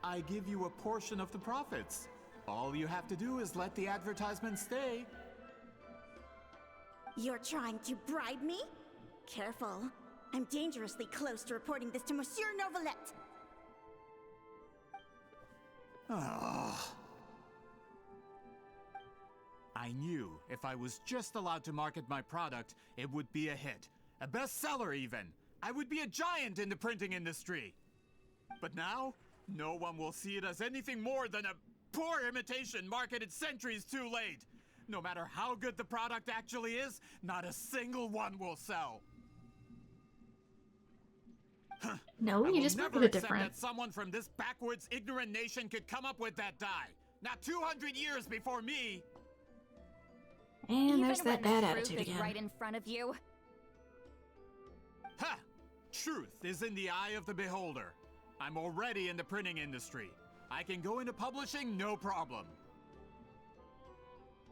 I give you a portion of the profits? All you have to do is let the advertisement stay. You're trying to bribe me? Careful. I'm dangerously close to reporting this to Monsieur Novelette. I knew if I was just allowed to market my product, it would be a hit. A bestseller even. I would be a giant in the printing industry. But now, no one will see it as anything more than a poor imitation marketed centuries too late. No matter how good the product actually is, not a single one will sell. No, you just never market it accept different. that someone from this backwoods, ignorant nation could come up with that dye. Not 200 years before me. And there's Even that when bad the attitude truth is again. right in front of you. Ha! Truth is in the eye of the beholder. I'm already in the printing industry. I can go into publishing, no problem.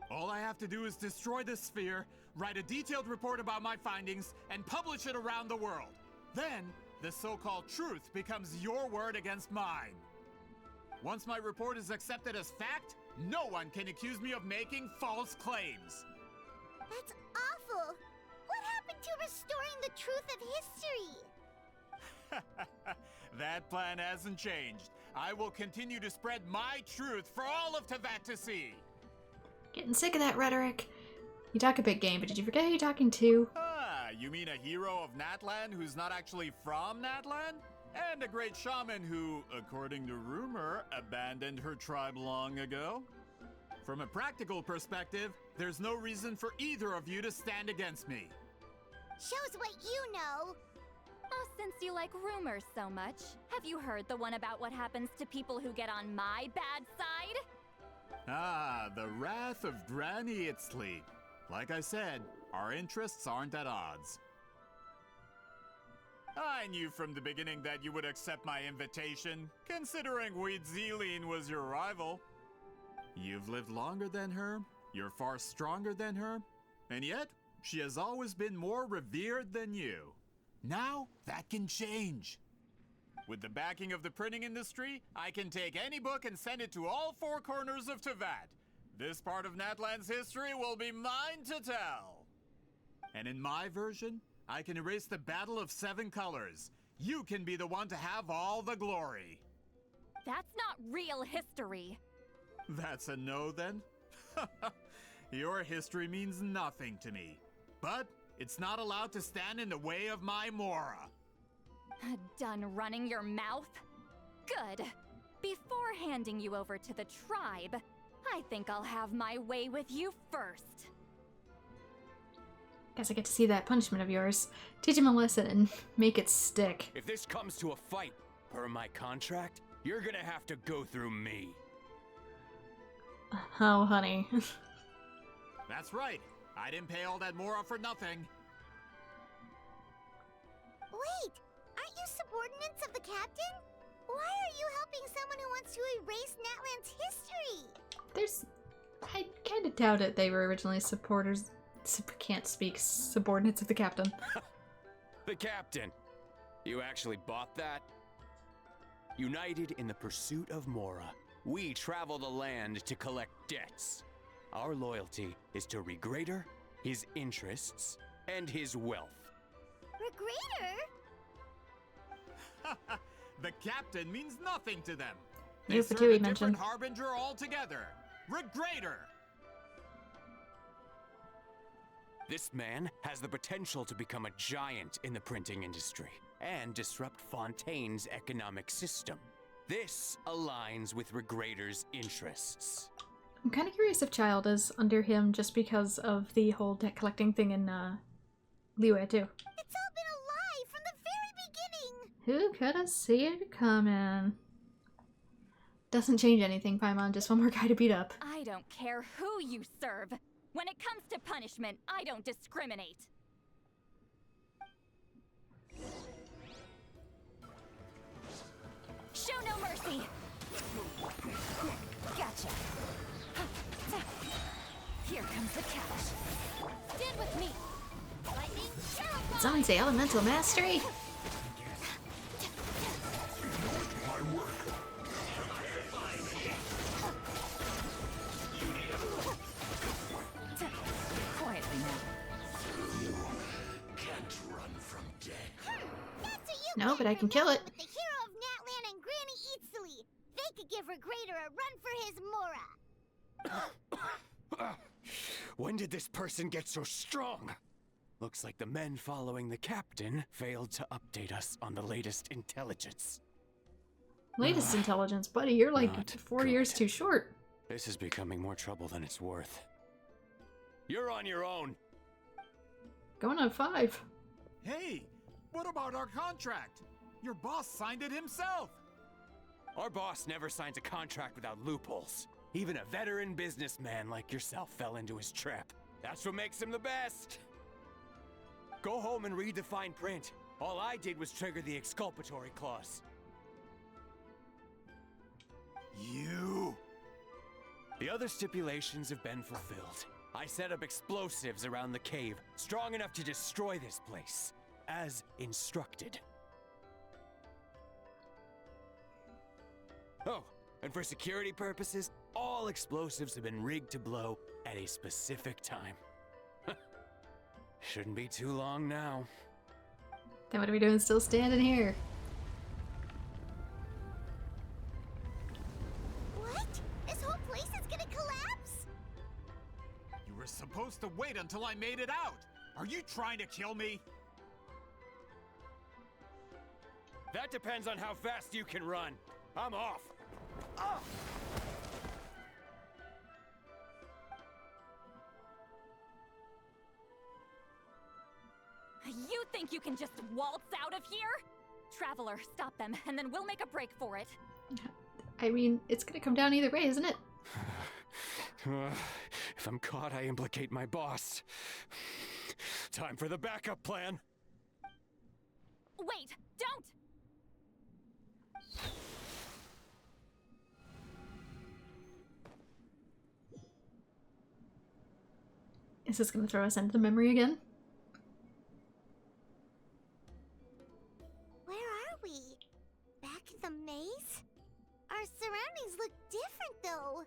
All I have to do is destroy this sphere, write a detailed report about my findings, and publish it around the world. Then, the so-called truth becomes your word against mine. Once my report is accepted as fact, no one can accuse me of making false claims. That's awful! What happened to restoring the truth of history? That plan hasn't changed. I will continue to spread my truth for all of Teyvat to see. Getting sick of that rhetoric. You talk a big game, but did you forget who you're talking to? Ah, you mean a hero of Natlan who's not actually from Natlan? And a great shaman who, according to rumor, abandoned her tribe long ago? From a practical perspective, there's no reason for either of you to stand against me. Shows what you know. Oh, since you like rumors so much, have you heard the one about what happens to people who get on my bad side? Ah, the wrath of Granny Itzli. Like I said, our interests aren't at odds. I knew from the beginning that you would accept my invitation, considering Huitzilin was your rival. You've lived longer than her, you're far stronger than her, and yet, she has always been more revered than you. Now, that can change. With the backing of the printing industry, I can take any book and send it to all four corners of Teyvat. This part of Natlan's history will be mine to tell. And in my version, I can erase the Battle of Seven Colors. You can be the one to have all the glory. That's not real history. That's a no then? Your history means nothing to me. But it's not allowed to stand in the way of my Mora. Done running your mouth? Good. Before handing you over to the tribe, I think I'll have my way with you first. Guess I get to see that punishment of yours. Teach him a lesson and make it stick. If this comes to a fight, per my contract, you're gonna have to go through me. Oh, honey. That's right. I didn't pay all that Mora for nothing. Wait, aren't you subordinates of the captain? Why are you helping someone who wants to erase Natlan's history? I kind of doubt it. They were originally supporters. Can't speak. Subordinates of the captain. The captain. You actually bought that? United in the pursuit of Mora, we travel the land to collect debts. Our loyalty is to Regrader, his interests, and his wealth. Regrader? The captain means nothing to them. You They for serve two, a he different mentioned. harbinger altogether. Regrader! This man has the potential to become a giant in the printing industry and disrupt Fontaine's economic system. This aligns with Regrader's interests. I'm kind of curious if Child is under him just because of the whole debt collecting thing in Liyue too. It's all been a lie from the very beginning! Who could have seen it coming? Doesn't change anything, Paimon. Just one more guy to beat up. I don't care who you serve. When it comes to punishment, I don't discriminate. Show no mercy! Gotcha. Here comes the cash. Stand with me. Lightning Shadow Zanze Elemental Mastery! Quietly now. You can't run from death. That's what you No, get but I for can kill messing it. with the hero of Natlan and Granny Itzli. They could give Regrader a run for his Mora. When did this person get so strong? Looks like the men following the captain failed to update us on the latest intelligence. Latest intelligence, buddy. You're like Not 4 years too short. This is becoming more trouble than it's worth. You're on your own. Going on 5. Hey, what about our contract? Your boss signed it himself. Our boss never signs a contract without loopholes. Even a veteran businessman like yourself fell into his trap. That's what makes him the best. Go home and read the fine print. All I did was trigger the exculpatory clause. You... The other stipulations have been fulfilled. I set up explosives around the cave, strong enough to destroy this place, as instructed. Oh, and for security purposes, all explosives have been rigged to blow at a specific time. Shouldn't be too long now. Then what are we doing still standing here? What? This whole place is gonna collapse? You were supposed to wait until I made it out. Are you trying to kill me? That depends on how fast you can run. I'm off. Ah! You think you can just waltz out of here? Traveler, stop them, and then we'll make a break for it. I mean, it's gonna come down either way, isn't it? If I'm caught, I implicate my boss. Time for the backup plan. Wait, don't! Is this gonna throw us into the memory again? Where are we? Back in the maze? Our surroundings look different, though.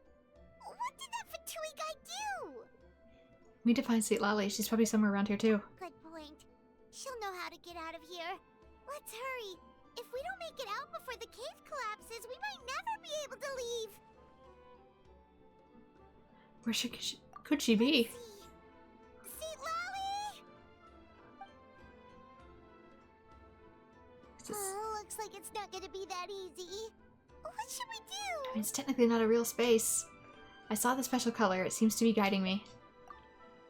What did that Fatui guy do? We need to find Sweet Lolly. She's probably somewhere around here too. Good point. She'll know how to get out of here. Let's hurry. If we don't make it out before the cave collapses, we might never be able to leave. Where could she be? Sweet Lolly! Oh, looks like it's not gonna be that easy. What should we do? I mean, it's technically not a real space. I saw the special color. It seems to be guiding me.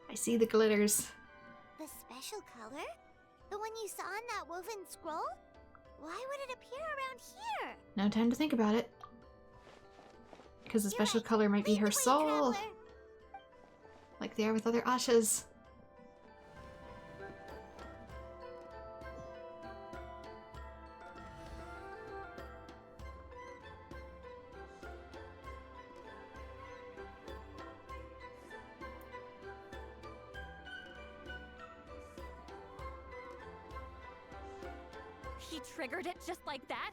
I see the glitters. The special color? The one you saw in that woven scroll? Why would it appear around here? No time to think about it. Because the special color might be her soul. Traveler. Like they are with other Ashas. He triggered it just like that?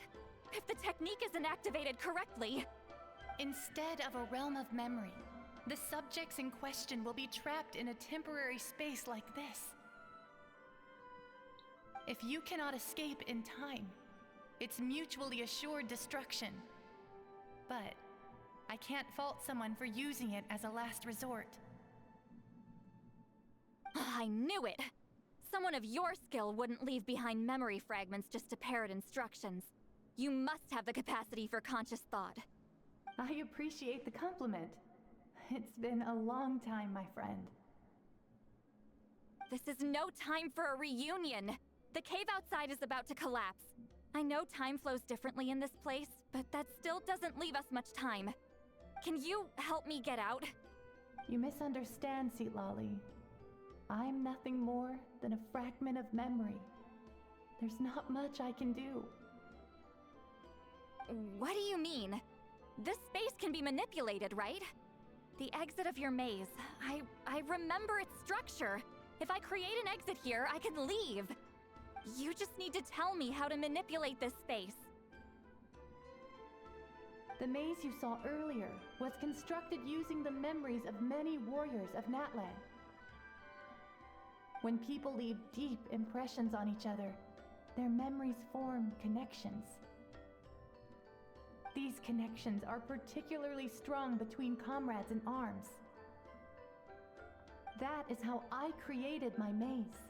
If the technique isn't activated correctly... Instead of a realm of memory, the subjects in question will be trapped in a temporary space like this. If you cannot escape in time, it's mutually assured destruction. But I can't fault someone for using it as a last resort. I knew it! Someone of your skill wouldn't leave behind memory fragments just to parrot instructions. You must have the capacity for conscious thought. I appreciate the compliment. It's been a long time, my friend. This is no time for a reunion! The cave outside is about to collapse. I know time flows differently in this place, but that still doesn't leave us much time. Can you help me get out? You misunderstand, Sweet Lolly. I'm nothing more than a fragment of memory. There's not much I can do. What do you mean? This space can be manipulated, right? The exit of your maze. I remember its structure. If I create an exit here, I can leave. You just need to tell me how to manipulate this space. The maze you saw earlier was constructed using the memories of many warriors of Natlan. When people leave deep impressions on each other, their memories form connections. These connections are particularly strong between comrades in arms. That is how I created my maze.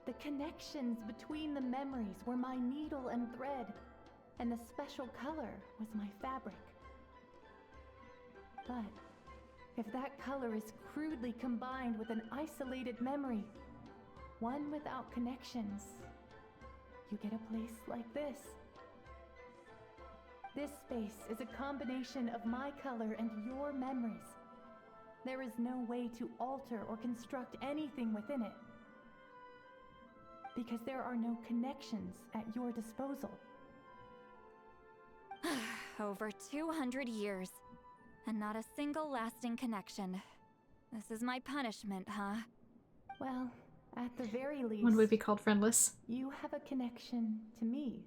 The connections between the memories were my needle and thread, and the special color was my fabric. But if that color is crudely combined with an isolated memory, one without connections, you get a place like this. This space is a combination of my color and your memories. There is no way to alter or construct anything within it, because there are no connections at your disposal. Over 200 years, and not a single lasting connection. This is my punishment, huh? Well, at the very least, One would be called friendless. you have a connection to me.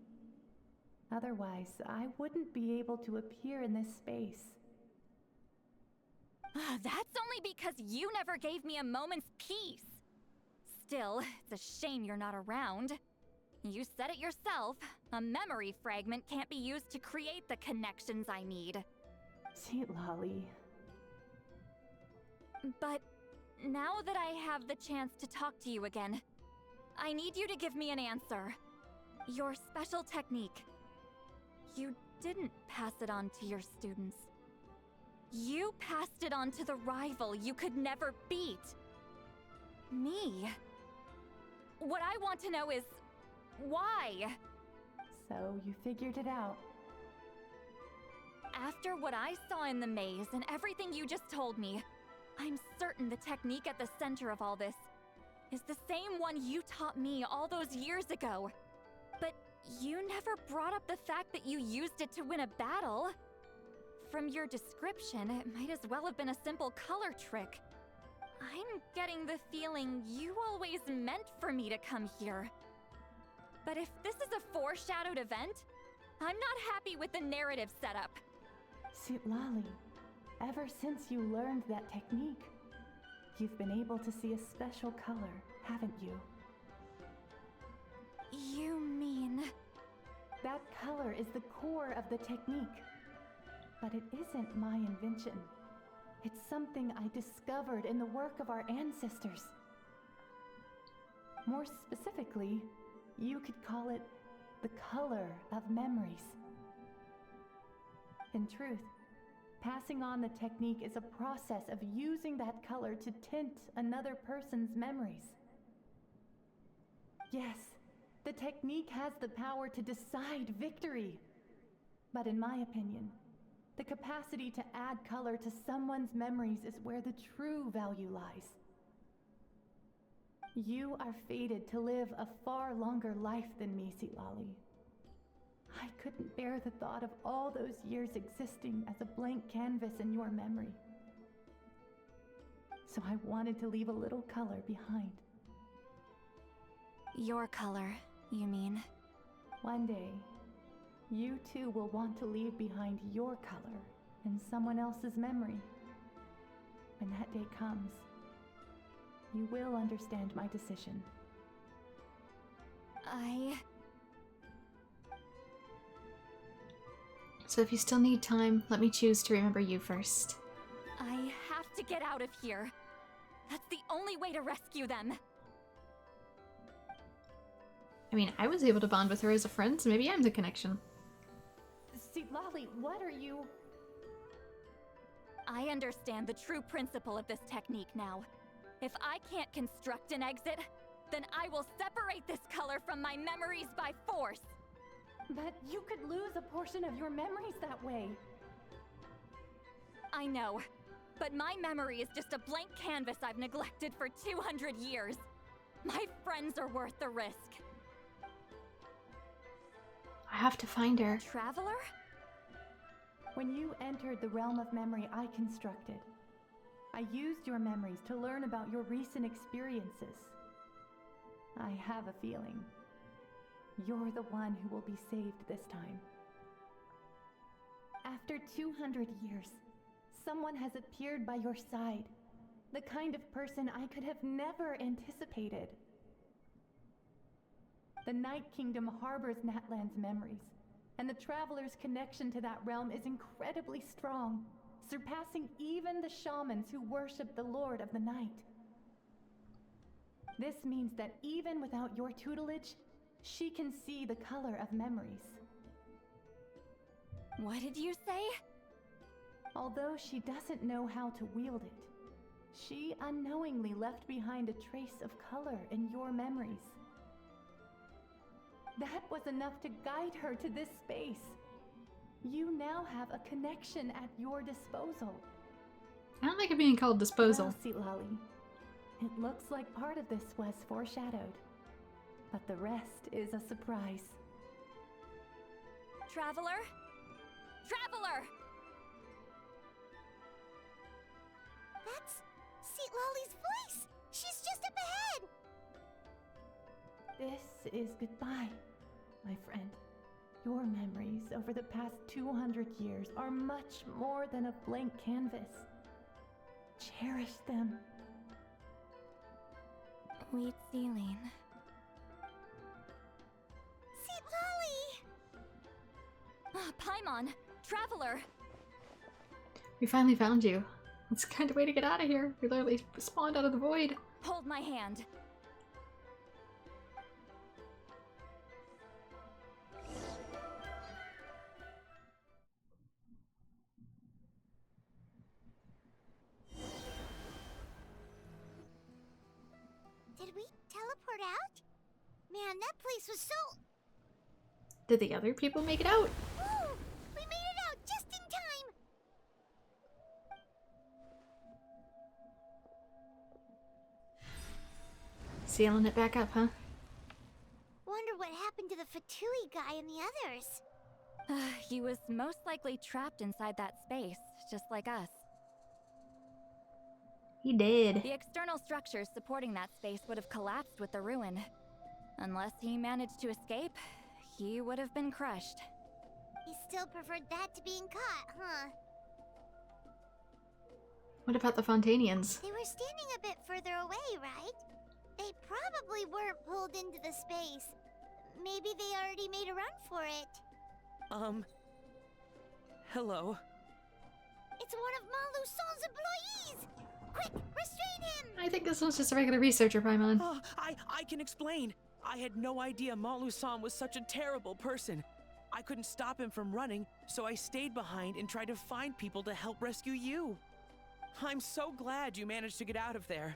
Otherwise, I wouldn't be able to appear in this space. That's only because you never gave me a moment's peace. Still, it's a shame you're not around. You said it yourself. A memory fragment can't be used to create the connections I need. Sweet Lolly. But now that I have the chance to talk to you again, I need you to give me an answer. Your special technique. You didn't pass it on to your students. You passed it on to the rival you could never beat. Me. What I want to know is, why? So you figured it out. After what I saw in the maze and everything you just told me, I'm certain the technique at the center of all this is the same one you taught me all those years ago. But you never brought up the fact that you used it to win a battle. From your description, it might as well have been a simple color trick. I'm getting the feeling you always meant for me to come here. But if this is a foreshadowed event, I'm not happy with the narrative setup. Sweet Lolly, ever since you learned that technique, you've been able to see a special color, haven't you? You mean... That color is the core of the technique. But it isn't my invention. It's something I discovered in the work of our ancestors. More specifically, you could call it the color of memories. In truth, passing on the technique is a process of using that color to tint another person's memories. Yes, the technique has the power to decide victory. But in my opinion, the capacity to add color to someone's memories is where the true value lies. You are fated to live a far longer life than me, Lolly. I couldn't bear the thought of all those years existing as a blank canvas in your memory. So I wanted to leave a little color behind. Your color, you mean? One day, you too will want to leave behind your color in someone else's memory. When that day comes, you will understand my decision. So if you still need time, let me choose to remember you first. I have to get out of here. That's the only way to rescue them. I mean, I was able to bond with her as a friend, so maybe I'm the connection. Lolly, what are you... I understand the true principle of this technique now. If I can't construct an exit, then I will separate this color from my memories by force. But you could lose a portion of your memories that way. I know, but my memory is just a blank canvas I've neglected for 200 years. My friends are worth the risk. I have to find her. Traveler? When you entered the realm of memory I constructed, I used your memories to learn about your recent experiences. I have a feeling you're the one who will be saved this time. After 200 years, someone has appeared by your side. The kind of person I could have never anticipated. The Night Kingdom harbors Natlan's memories, and the Traveler's connection to that realm is incredibly strong, surpassing even the shamans who worship the Lord of the Night. This means that even without your tutelage, she can see the color of memories. What did you say? Although she doesn't know how to wield it, she unknowingly left behind a trace of color in your memories. That was enough to guide her to this space. You now have a connection at your disposal. I don't like it being called disposal. Well, Citlali, it looks like part of this was foreshadowed, but the rest is a surprise. Traveler? Traveler! That's Citlali's voice! She's just up ahead! This is goodbye, my friend. Your memories over the past 200 years are much more than a blank canvas. Cherish them. Wheat ceiling. Citlali! Paimon! Traveler! We finally found you. Let's find a way to get out of here. We literally spawned out of the void. Hold my hand. Did we teleport out? Man, that place was so... Did the other people make it out? Woo! We made it out just in time! Sealing it back up, huh? Wonder what happened to the Fatui guy and the others. He was most likely trapped inside that space, just like us. He did. The external structures supporting that space would have collapsed with the ruin. Unless he managed to escape, he would have been crushed. He still preferred that to being caught, huh? What about the Fontanians? They were standing a bit further away, right? They probably weren't pulled into the space. Maybe they already made a run for it. Hello? It's one of Maluson's employees! Quick, restrain him! I think this one's just a regular researcher, Paimon. Oh, I can explain. I had no idea Malu-san was such a terrible person. I couldn't stop him from running, so I stayed behind and tried to find people to help rescue you. I'm so glad you managed to get out of there.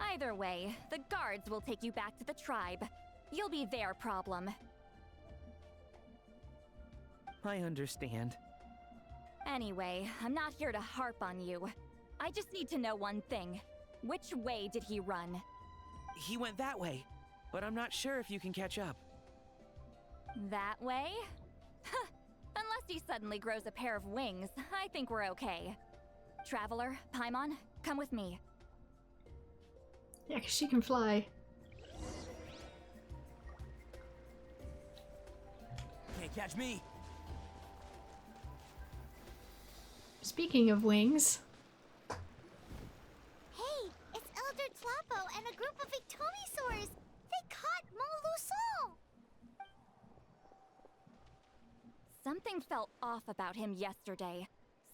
Either way, the guards will take you back to the tribe. You'll be their problem. I understand. Anyway, I'm not here to harp on you. I just need to know one thing. Which way did he run? He went that way, but I'm not sure if you can catch up. That way? Huh. Unless he suddenly grows a pair of wings, I think we're okay. Traveler, Paimon, come with me. Yeah, 'cause she can fly. Can't catch me. Speaking of wings. Hey, it's Elder Tlapo and a group of Ictomisaurs! They caught Maluson! Something felt off about him yesterday,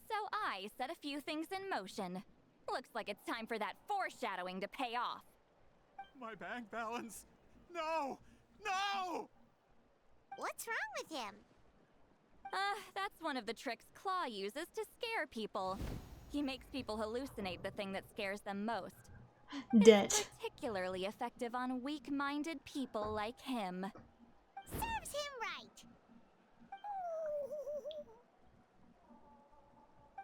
so I set a few things in motion. Looks like it's time for that foreshadowing to pay off. My bank balance! No! No! What's wrong with him? That's one of the tricks Claw uses to scare people. He makes people hallucinate the thing that scares them most. Debt. It's particularly effective on weak-minded people like him. Serves him right!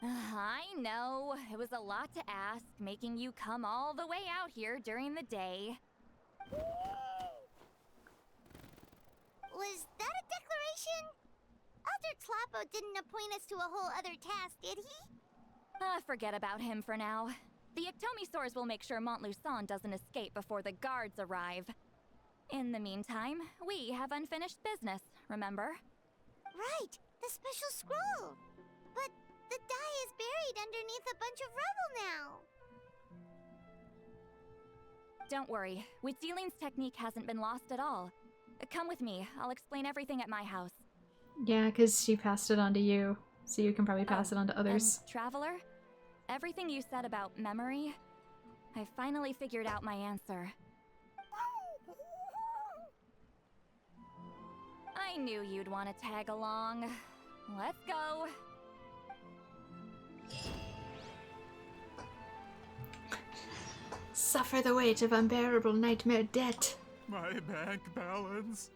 I know, it was a lot to ask, making you come all the way out here during the day. Was that a declaration? Elder Tlapo didn't appoint us to a whole other task, did he? Forget about him for now. The Ictomisaurs will make sure Montluçon doesn't escape before the guards arrive. In the meantime, we have unfinished business, remember? Right, the special scroll! But the die is buried underneath a bunch of rubble now! Don't worry, Witziling's technique hasn't been lost at all. Come with me, I'll explain everything at my house. Yeah, because she passed it on to you, so you can probably pass it on to others. And Traveler, everything you said about memory, I finally figured out my answer. I knew you'd want to tag along. Let's go. Suffer the weight of unbearable nightmare debt. My bank balance.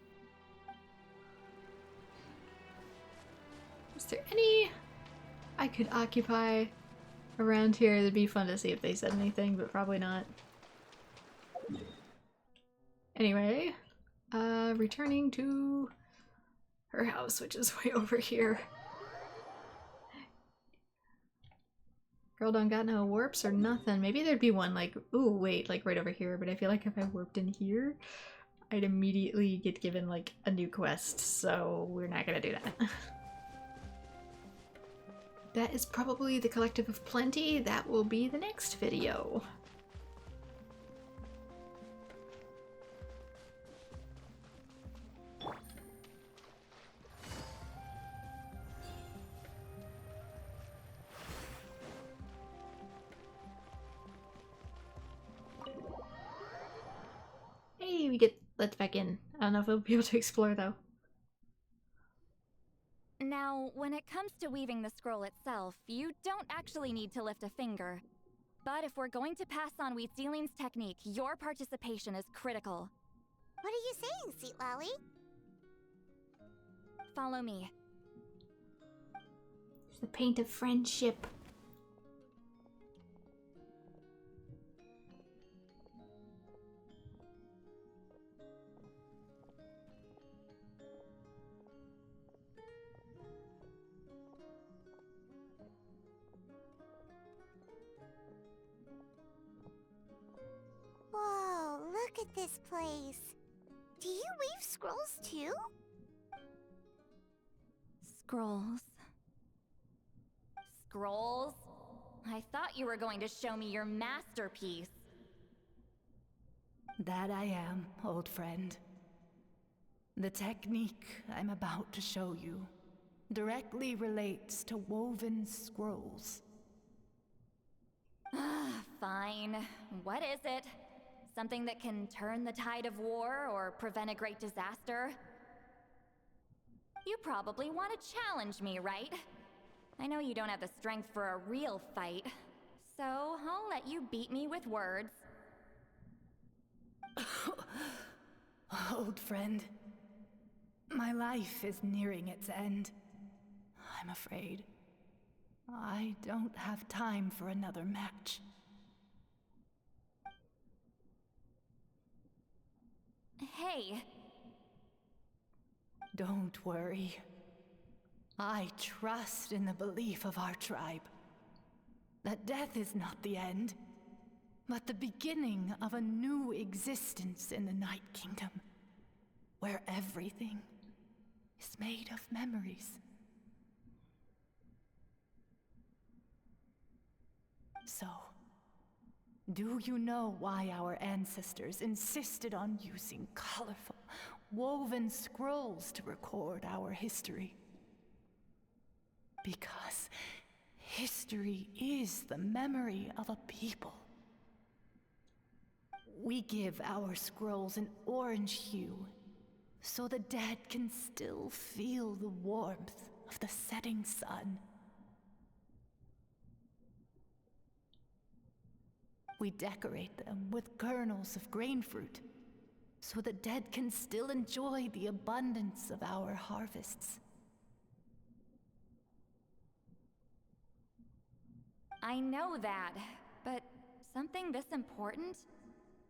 Is there any I could occupy around here? It'd be fun to see if they said anything, but probably not. Anyway, returning to her house, which is way over here. Girl don't got no warps or nothing. Maybe there'd be one like, ooh, wait, like right over here, but I feel like if I warped in here, I'd immediately get given like a new quest, so we're not gonna do that. That is probably the Collective of Plenty. That will be the next video. Hey, we get let back in. I don't know if we'll be able to explore though. Now, when it comes to weaving the scroll itself, you don't actually need to lift a finger. But if we're going to pass on Wheatsealing's technique, your participation is critical. What are you saying, Sweet Lolly? Follow me. There's the paint of friendship. Whoa, look at this place. Do you weave scrolls too? Scrolls. Scrolls? I thought you were going to show me your masterpiece. That I am, old friend. The technique I'm about to show you directly relates to woven scrolls. Fine. What is it? Something that can turn the tide of war or prevent a great disaster? You probably want to challenge me, right? I know you don't have the strength for a real fight, so I'll let you beat me with words. Old friend, my life is nearing its end. I'm afraid I don't have time for another match. Hey. Don't worry. I trust in the belief of our tribe that death is not the end, but the beginning of a new existence in the Night Kingdom, where everything is made of memories. So, do you know why our ancestors insisted on using colorful, woven scrolls to record our history? Because history is the memory of a people. We give our scrolls an orange hue, so the dead can still feel the warmth of the setting sun. We decorate them with kernels of grain fruit, so the dead can still enjoy the abundance of our harvests. I know that, but something this important?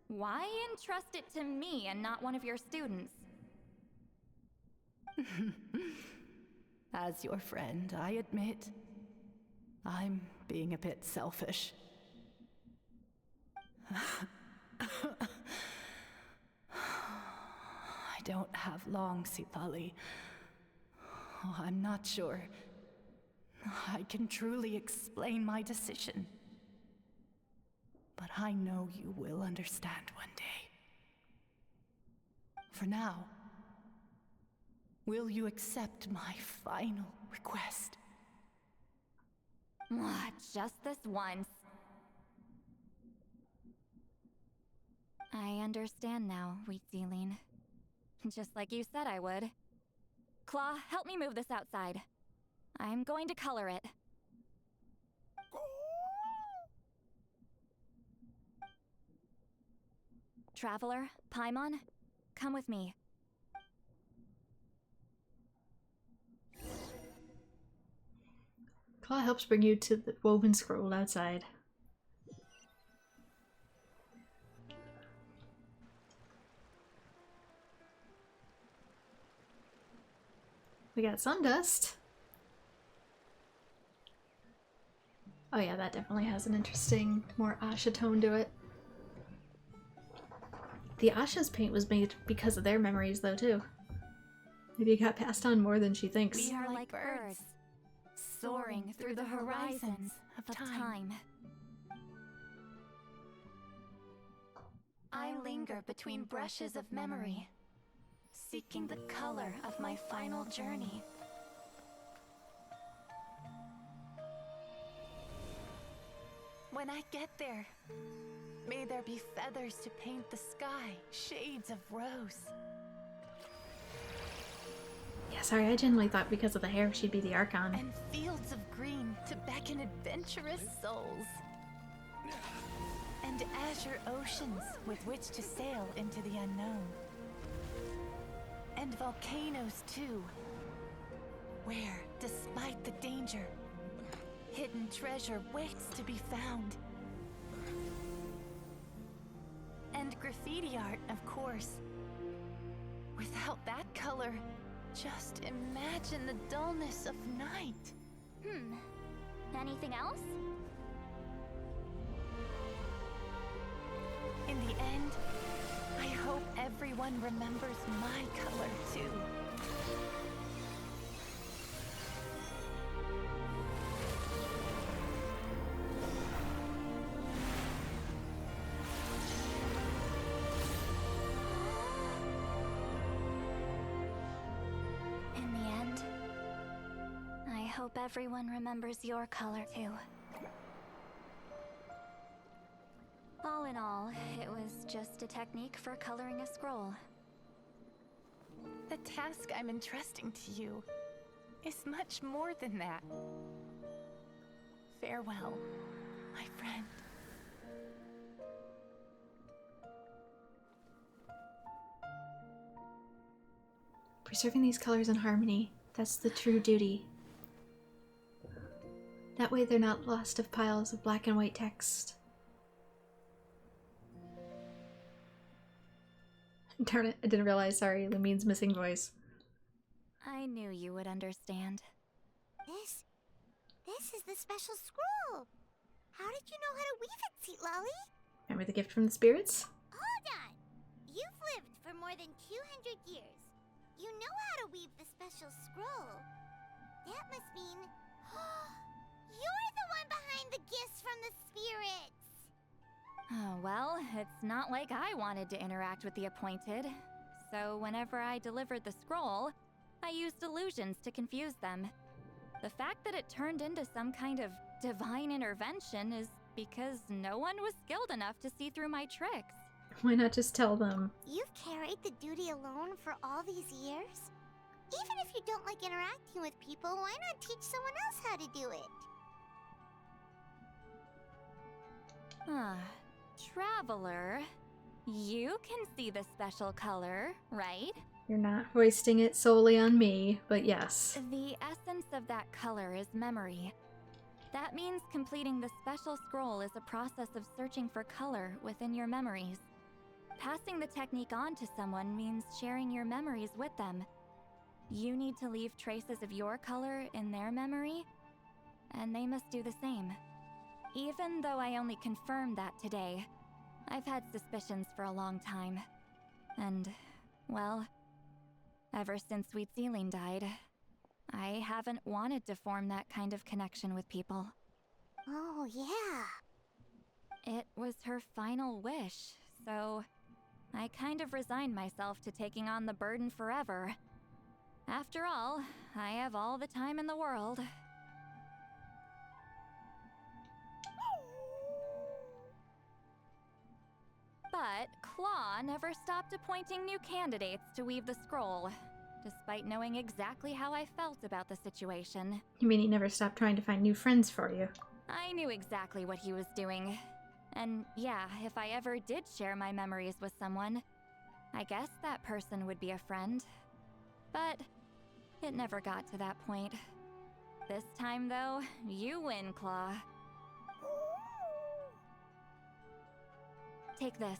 Why entrust it to me and not one of your students? As your friend, I admit, I'm being a bit selfish. I don't have long, Sipali. Oh, I'm not sure I can truly explain my decision. But I know you will understand one day. For now, will you accept my final request? Just this once. I understand now, Wheatsealing. Just like you said I would. Claw, help me move this outside. I'm going to color it. Traveler, Paimon, come with me. Claw helps bring you to the woven scroll outside. We got Sundust. Oh yeah, that definitely has an interesting, more Asha tone to it. The Asha's paint was made because of their memories though too. Maybe it got passed on more than she thinks. We are like birds, soaring through the horizons of time. I linger between brushes of memory, seeking the color of my final journey. When I get there, may there be feathers to paint the sky, shades of rose. Yeah, sorry, I genuinely thought because of the hair she'd be the Archon. And fields of green to beckon adventurous souls. And azure oceans with which to sail into the unknown. And volcanoes too, where, despite the danger, hidden treasure waits to be found. And graffiti art, of course. Without that color, just imagine the dullness of night. Anything else? In the end, I hope everyone remembers my color too. In the end, I hope everyone remembers your color too. All in all, it was just a technique for coloring a scroll. The task I'm entrusting to you is much more than that. Farewell, my friend. Preserving these colors in harmony, that's the true duty. That way they're not lost of piles of black and white text. Darn it, I didn't realize, sorry, Lumine's missing voice. I knew you would understand. This is the special scroll. How did you know how to weave it, Seat Lolly? Remember the gift from the spirits? Hold on. You've lived for more than 200 years. You know how to weave the special scroll. That must mean you're the one behind the gifts from the spirits. Oh, well, it's not like I wanted to interact with the appointed. So whenever I delivered the scroll, I used illusions to confuse them. The fact that it turned into some kind of divine intervention is because no one was skilled enough to see through my tricks. Why not just tell them? You've carried the duty alone for all these years? Even if you don't like interacting with people, why not teach someone else how to do it? Traveler, you can see the special color, right? You're not hoisting it solely on me, but yes. The essence of that color is memory. That means completing the special scroll is a process of searching for color within your memories. Passing the technique on to someone means sharing your memories with them. You need to leave traces of your color in their memory, and they must do the same. Even though I only confirmed that today, I've had suspicions for a long time. And, well, ever since Sweet Celine died, I haven't wanted to form that kind of connection with people. Oh, yeah. It was her final wish, so I kind of resigned myself to taking on the burden forever. After all, I have all the time in the world. But Claw never stopped appointing new candidates to weave the scroll, despite knowing exactly how I felt about the situation. You mean he never stopped trying to find new friends for you? I knew exactly what he was doing, And yeah, if I ever did share my memories with someone, I guess that person would be a friend. But it never got to that point. This time, though, you win, Claw. Take this.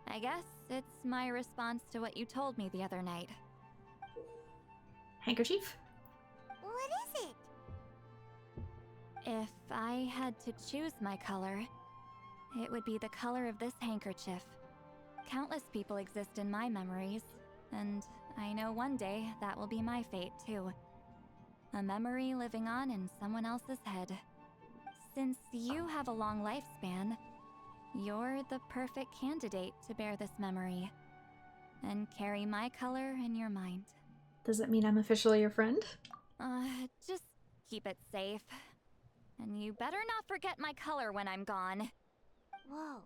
I guess it's my response to what you told me the other night. Handkerchief? What is it? If I had to choose my color, it would be the color of this handkerchief. Countless people exist in my memories, and I know one day that will be my fate too. A memory living on in someone else's head. Since you have a long lifespan, you're the perfect candidate to bear this memory and carry my color in your mind. Does that mean I'm officially your friend? Just keep it safe. And you better not forget my color when I'm gone. Whoa.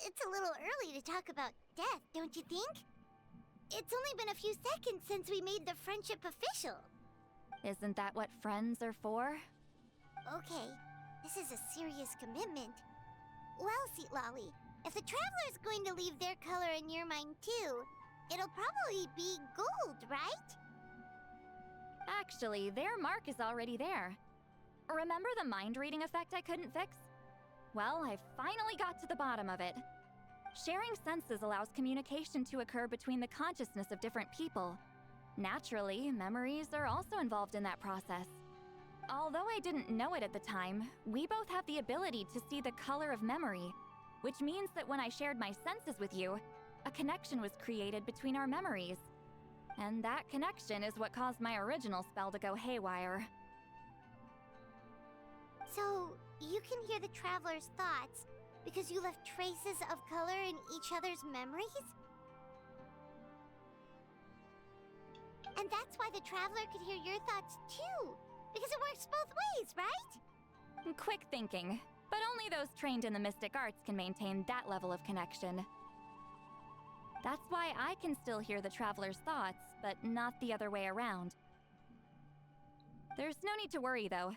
It's a little early to talk about death, don't you think? It's only been a few seconds since we made the friendship official. Isn't that what friends are for? Okay, this is a serious commitment. Well, Seat Lolly, if the Traveler's going to leave their color in your mind too, it'll probably be gold, right? Actually, their mark is already there. Remember the mind reading effect I couldn't fix? Well, I finally got to the bottom of it. Sharing senses allows communication to occur between the consciousness of different people. Naturally, memories are also involved in that process. Although I didn't know it at the time, we both have the ability to see the color of memory, which means that when I shared my senses with you, a connection was created between our memories. And that connection is what caused my original spell to go haywire. So, you can hear the Traveler's thoughts because you left traces of color in each other's memories? And that's why the Traveler could hear your thoughts too, because it works both ways, right? Quick thinking, but only those trained in the mystic arts can maintain that level of connection. That's why I can still hear the Traveler's thoughts, but not the other way around. There's no need to worry, though.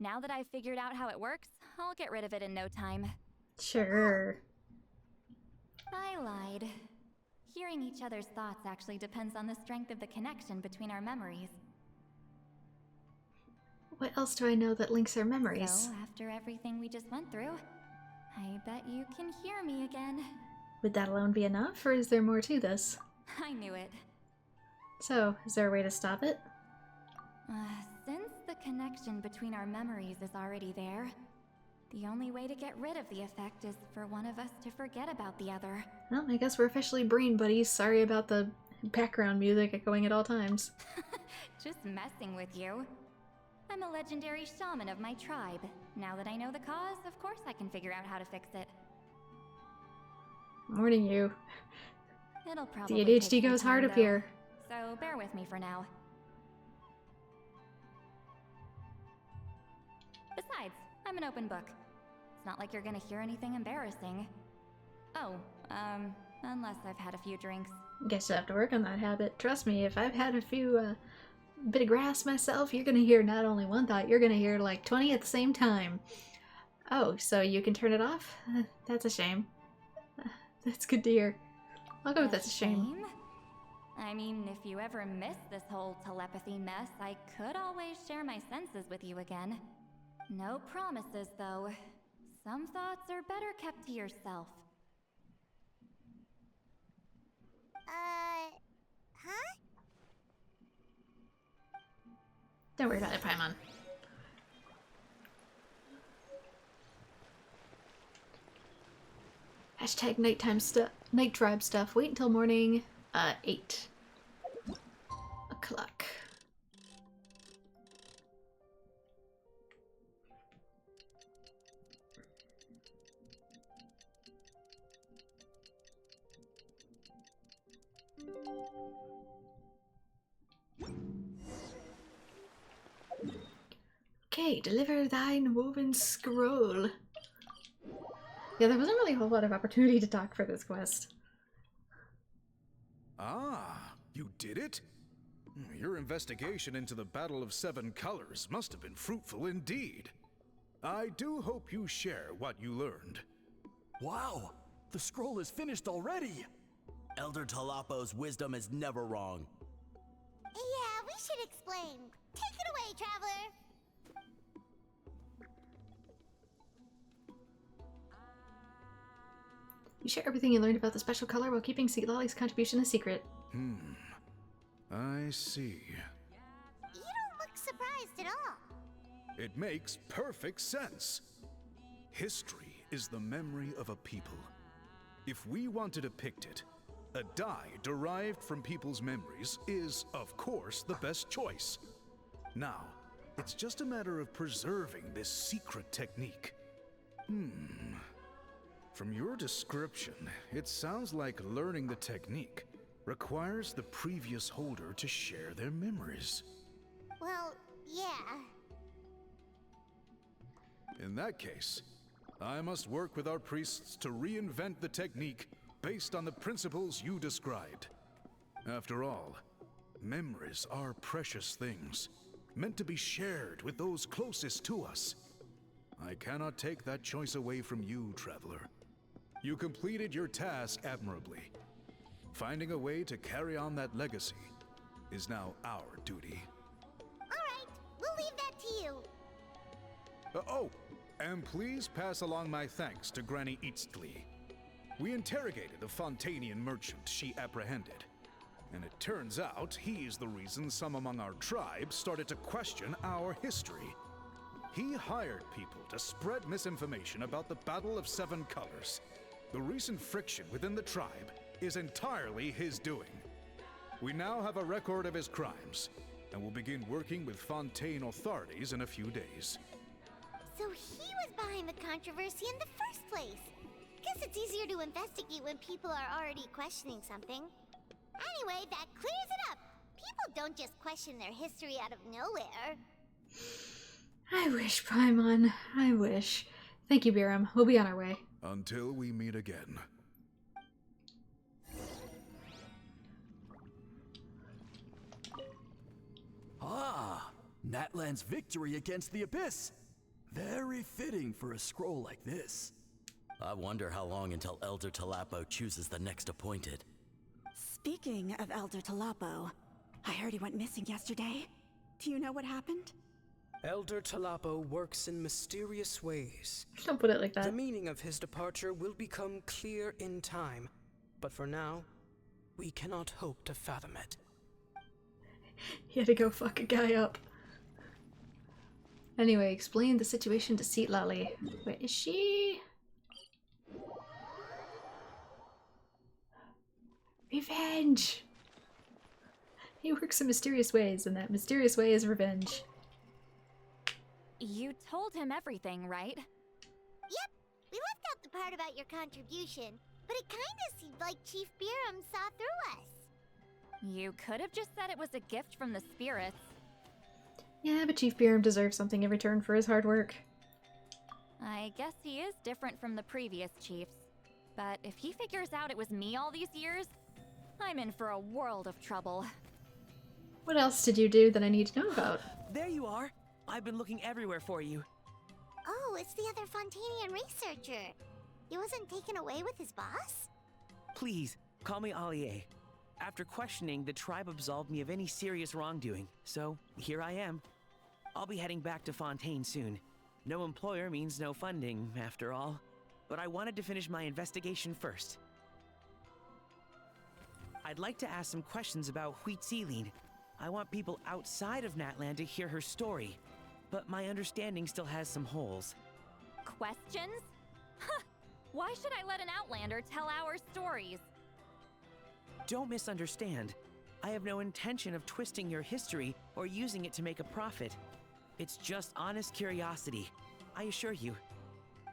Now that I've figured out how it works, I'll get rid of it in no time. Sure. I lied. Hearing each other's thoughts actually depends on the strength of the connection between our memories. What else do I know that links our memories? So, after everything we just went through, I bet you can hear me again. Would that alone be enough, or is there more to this? I knew it. So, is there a way to stop it? Since the connection between our memories is already there, the only way to get rid of the effect is for one of us to forget about the other. Well, I guess we're officially brain buddies. Sorry about the background music echoing at all times. Just messing with you. I'm a legendary shaman of my tribe. Now that I know the cause, of course I can figure out how to fix it. Warning you. It'll probably The ADHD take some goes hard time, up though, here. So bear with me for now. Besides, I'm an open book. It's not like you're gonna hear anything embarrassing. Oh, unless I've had a few drinks. Guess I have to work on that habit. Trust me, if I've had a few, bit of grass myself, you're gonna hear not only one thought, you're gonna hear like 20 at the same time. Oh, so you can turn it off? That's a shame. That's good to hear. I'll go with that's a shame. I mean, if you ever miss this whole telepathy mess, I could always share my senses with you again. No promises, though. Some thoughts are better kept to yourself. Huh? Don't worry about it, Paimon. Hashtag nighttime stuff, night tribe stuff. Wait until morning, 8 o'clock. Okay, deliver thine woven scroll. Yeah, there wasn't really a whole lot of opportunity to talk for this quest. Ah, you did it? Your investigation into the Battle of Seven Colors must have been fruitful indeed. I do hope you share what you learned. Wow, the scroll is finished already. Elder Talapo's wisdom is never wrong. Yeah, we should explain. Take it away, Traveler! You share everything you learned about the special color while keeping Seat Lolly's contribution a secret. I see. You don't look surprised at all. It makes perfect sense. History is the memory of a people. If we want to depict it, a dye derived from people's memories is, of course, the best choice. Now, it's just a matter of preserving this secret technique. From your description, it sounds like learning the technique requires the previous holder to share their memories. Well, yeah. In that case, I must work with our priests to reinvent the technique based on the principles you described. After all, memories are precious things, meant to be shared with those closest to us. I cannot take that choice away from you, Traveler. You completed your task admirably. Finding a way to carry on that legacy is now our duty. Alright, we'll leave that to you. And please pass along my thanks to Granny Eastly. We interrogated the Fontanian merchant she apprehended, and it turns out he's the reason some among our tribe started to question our history. He hired people to spread misinformation about the Battle of Seven Colors. The recent friction within the tribe is entirely his doing. We now have a record of his crimes, and will begin working with Fontaine authorities in a few days. So he was behind the controversy in the first place. Guess it's easier to investigate when people are already questioning something. Anyway, that clears it up. People don't just question their history out of nowhere. I wish, Paimon. I wish. Thank you, Biram. We'll be on our way. Until we meet again. Natlan's victory against the Abyss. Very fitting for a scroll like this. I wonder how long until Elder Talapo chooses the next appointed. Speaking of Elder Talapo, I heard he went missing yesterday. Do you know what happened? Elder Talapo works in mysterious ways. Don't put it like that. The meaning of his departure will become clear in time, but for now, we cannot hope to fathom it. He had to go fuck a guy up. Anyway, explain the situation to Seat Lolly. Where is she? Revenge! He works in mysterious ways, and that mysterious way is revenge. You told him everything, right? Yep, we left out the part about your contribution, but it kinda seemed like Chief Biram saw through us. You could have just said it was a gift from the spirits. Yeah, but Chief Biram deserves something in return for his hard work. I guess he is different from the previous chiefs. But if he figures out it was me all these years, I'm in for a world of trouble. What else did you do that I need to know about? There you are! I've been looking everywhere for you. Oh, it's the other Fontanian researcher. He wasn't taken away with his boss? Please, call me Allier. After questioning, the tribe absolved me of any serious wrongdoing, so here I am. I'll be heading back to Fontaine soon. No employer means no funding, after all. But I wanted to finish my investigation first. I'd like to ask some questions about Huitziline. I want people outside of Natlan to hear her story, but my understanding still has some holes. Questions? Huh! Why should I let an Outlander tell our stories? Don't misunderstand. I have no intention of twisting your history or using it to make a profit. It's just honest curiosity, I assure you.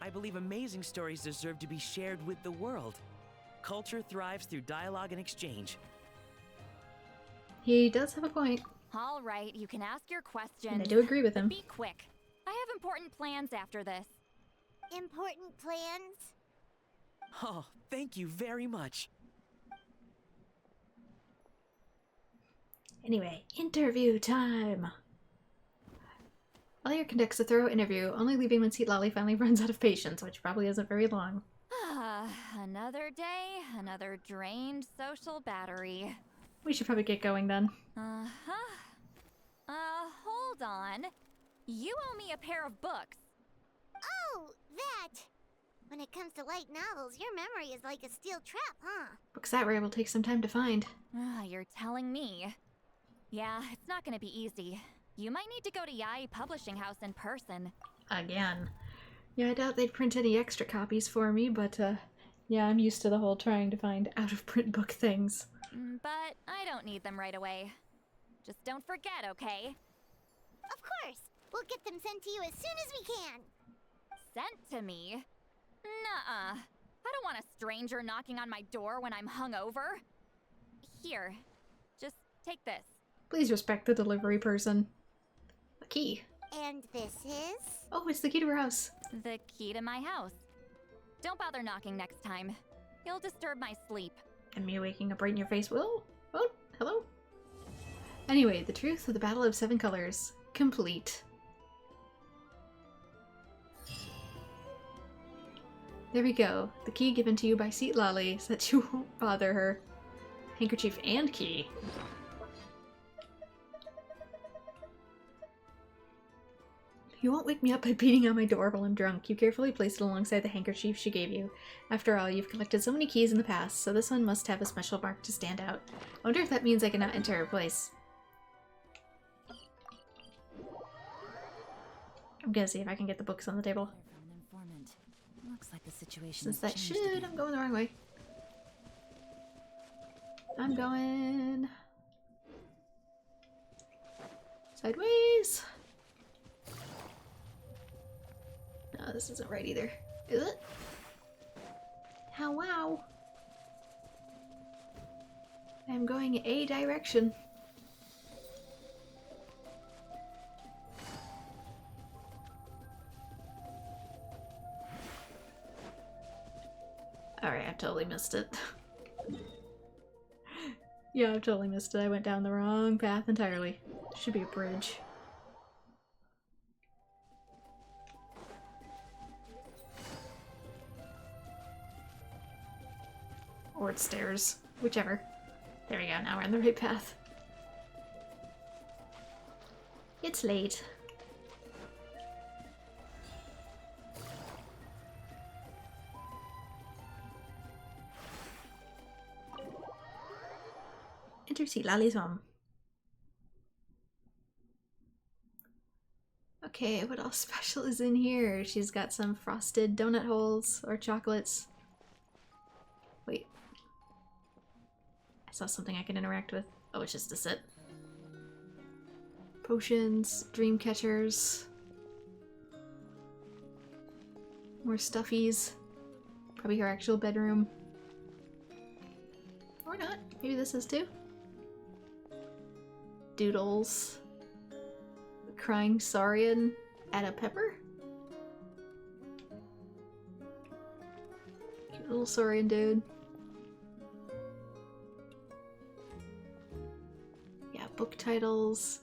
I believe amazing stories deserve to be shared with the world. Culture thrives through dialogue and exchange. He does have a point. All right, you can ask your questions. And I do agree with him. Be quick. I have important plans after this. Important plans? Oh, thank you very much. Anyway, interview time. Alia conducts a thorough interview, only leaving when Seat Lolly finally runs out of patience, which probably isn't very long. Another day, another drained social battery. We should probably get going then. Hold on. You owe me a pair of books. Oh, that! When it comes to light novels, your memory is like a steel trap, huh? Books that rare will take some time to find. You're telling me. Yeah, it's not gonna be easy. You might need to go to Yai Publishing House in person. Again. Yeah, I doubt they'd print any extra copies for me, but yeah, I'm used to the whole trying to find out-of-print book things. But I don't need them right away. Just don't forget, okay? Of course! We'll get them sent to you as soon as we can! Sent to me? Nuh-uh. I don't want a stranger knocking on my door when I'm hungover. Here, just take this. Please respect the delivery person. A key. And this is? Oh, it's the key to her house. The key to my house. Don't bother knocking next time. You'll disturb my sleep. And me waking up right in your face. Whoa. Oh, hello. Anyway, the truth of the Battle of Seven Colors. Complete. There we go. The key given to you by Seat Lolly so that you won't bother her. Handkerchief and key. You won't wake me up by beating on my door while I'm drunk. You carefully place it alongside the handkerchief she gave you. After all, you've collected so many keys in the past, so this one must have a special mark to stand out. I wonder if that means I cannot enter her place. I'm gonna see if I can get the books on the table. Looks like the situation Since that should, I'm going the wrong way. I'm going sideways. No, this isn't right either. Is it? How wow. I'm going a direction. Alright, I've totally missed it. Yeah, I've totally missed it. I went down the wrong path entirely. Should be a bridge. Or it's stairs. Whichever. There we go, now we're on the right path. It's late. Enter Seat Lolly's home. Okay, what else special is in here? She's got some frosted donut holes or chocolates. Wait. I saw something I can interact with. Oh, it's just a sit. Potions, dream catchers. More stuffies. Probably her actual bedroom. Or not. Maybe this is too. Doodles. Crying Saurian at a pepper? Cute little Saurian dude. Yeah, book titles.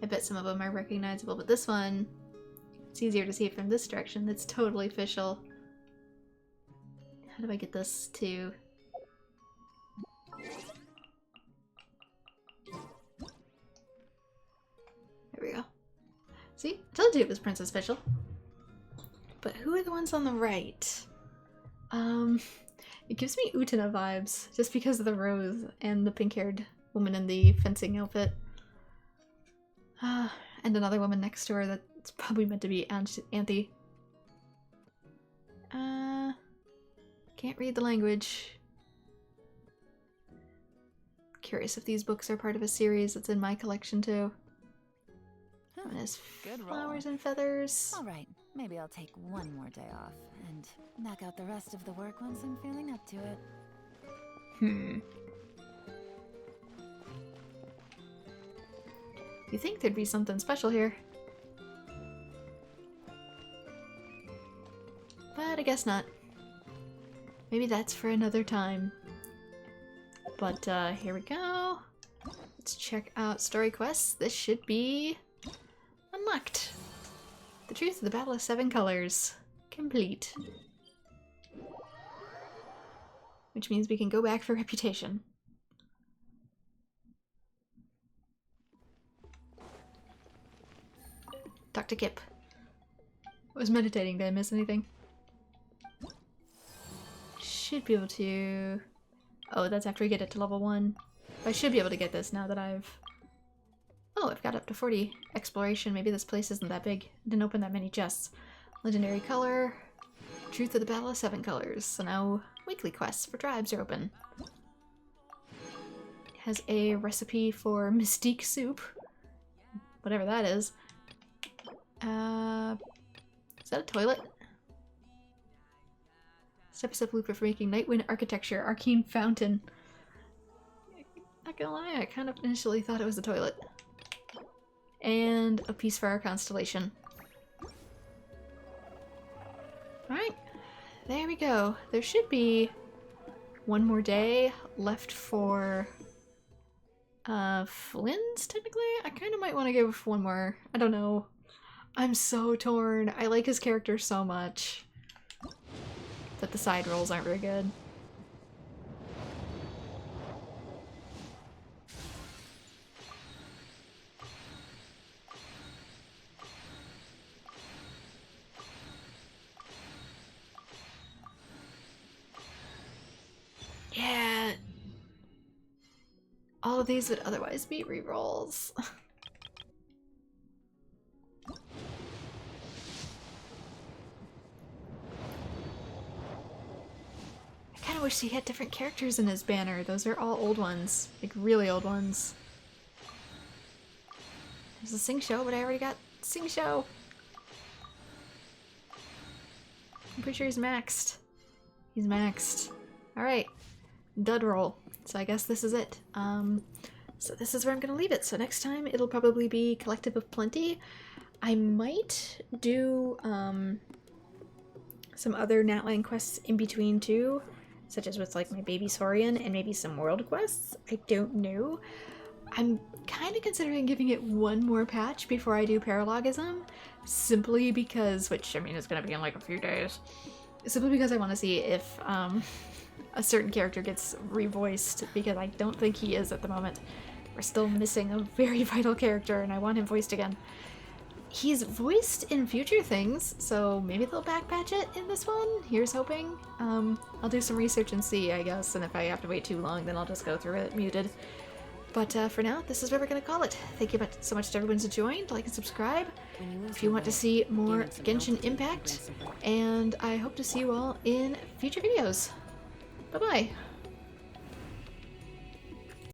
I bet some of them are recognizable, but this one, it's easier to see it from this direction. That's totally official. How do I get this to... There we go. See? I told you it was Princess Official. But who are the ones on the right? It gives me Utena vibes, just because of the rose and the pink-haired woman in the fencing outfit. And another woman next to her that's probably meant to be Anthe. Can't read the language. Curious if these books are part of a series that's in my collection too. One is Flowers and Feathers. Alright, maybe I'll take one more day off and knock out the rest of the work once I'm feeling up to it. You think there'd be something special here. But I guess not. Maybe that's for another time. But here we go. Let's check out story quests. This should be unlocked. The Truth of the Battle of Seven Colors. Complete. Which means we can go back for reputation. Dr. Kip. I was meditating. Did I miss anything? Should be able to... Oh, that's after we get it to level 1. I should be able to get this now that I've... Oh, I've got up to 40 exploration. Maybe this place isn't that big. Didn't open that many chests. Legendary color. Truth of the Battle of Seven Colors. So now weekly quests for tribes are open. It has a recipe for Mystique soup. Whatever that is. Is that a toilet? Step-step blueprint for making Nightwind architecture. Arcane fountain. Not gonna lie, I kind of initially thought it was a toilet. And a piece for our constellation. Alright, there we go. There should be one more day left for Flynn's, technically? I kind of might want to give one more. I don't know. I'm so torn. I like his character so much. But the side roles aren't very good. Yeah. All of these would otherwise be rerolls. I kind of wish he had different characters in his banner. Those are all old ones. Like, really old ones. There's a Sing Show, but I already got Sing Show. I'm pretty sure he's maxed. He's maxed. Alright. Dud roll. So I guess this is it. So this is where I'm gonna leave it. So next time it'll probably be Collective of Plenty. I might do some other Natland quests in between too, such as with like my baby Saurian and maybe some world quests. I don't know. I'm kind of considering giving it one more patch before I do Paralogism, simply because, which I mean is gonna be in like a few days, simply because I want to see if a certain character gets revoiced, because I don't think he is at the moment. We're still missing a very vital character and I want him voiced again. He's voiced in future things, so maybe they'll backpatch it in this one. Here's hoping. I'll do some research and see, I guess, and if I have to wait too long, then I'll just go through it muted. But for now, this is where we're gonna call it. Thank you so much to everyone who joined. Like and subscribe if you want to see more Genshin Impact, and I hope to see you all in future videos. Bye-bye.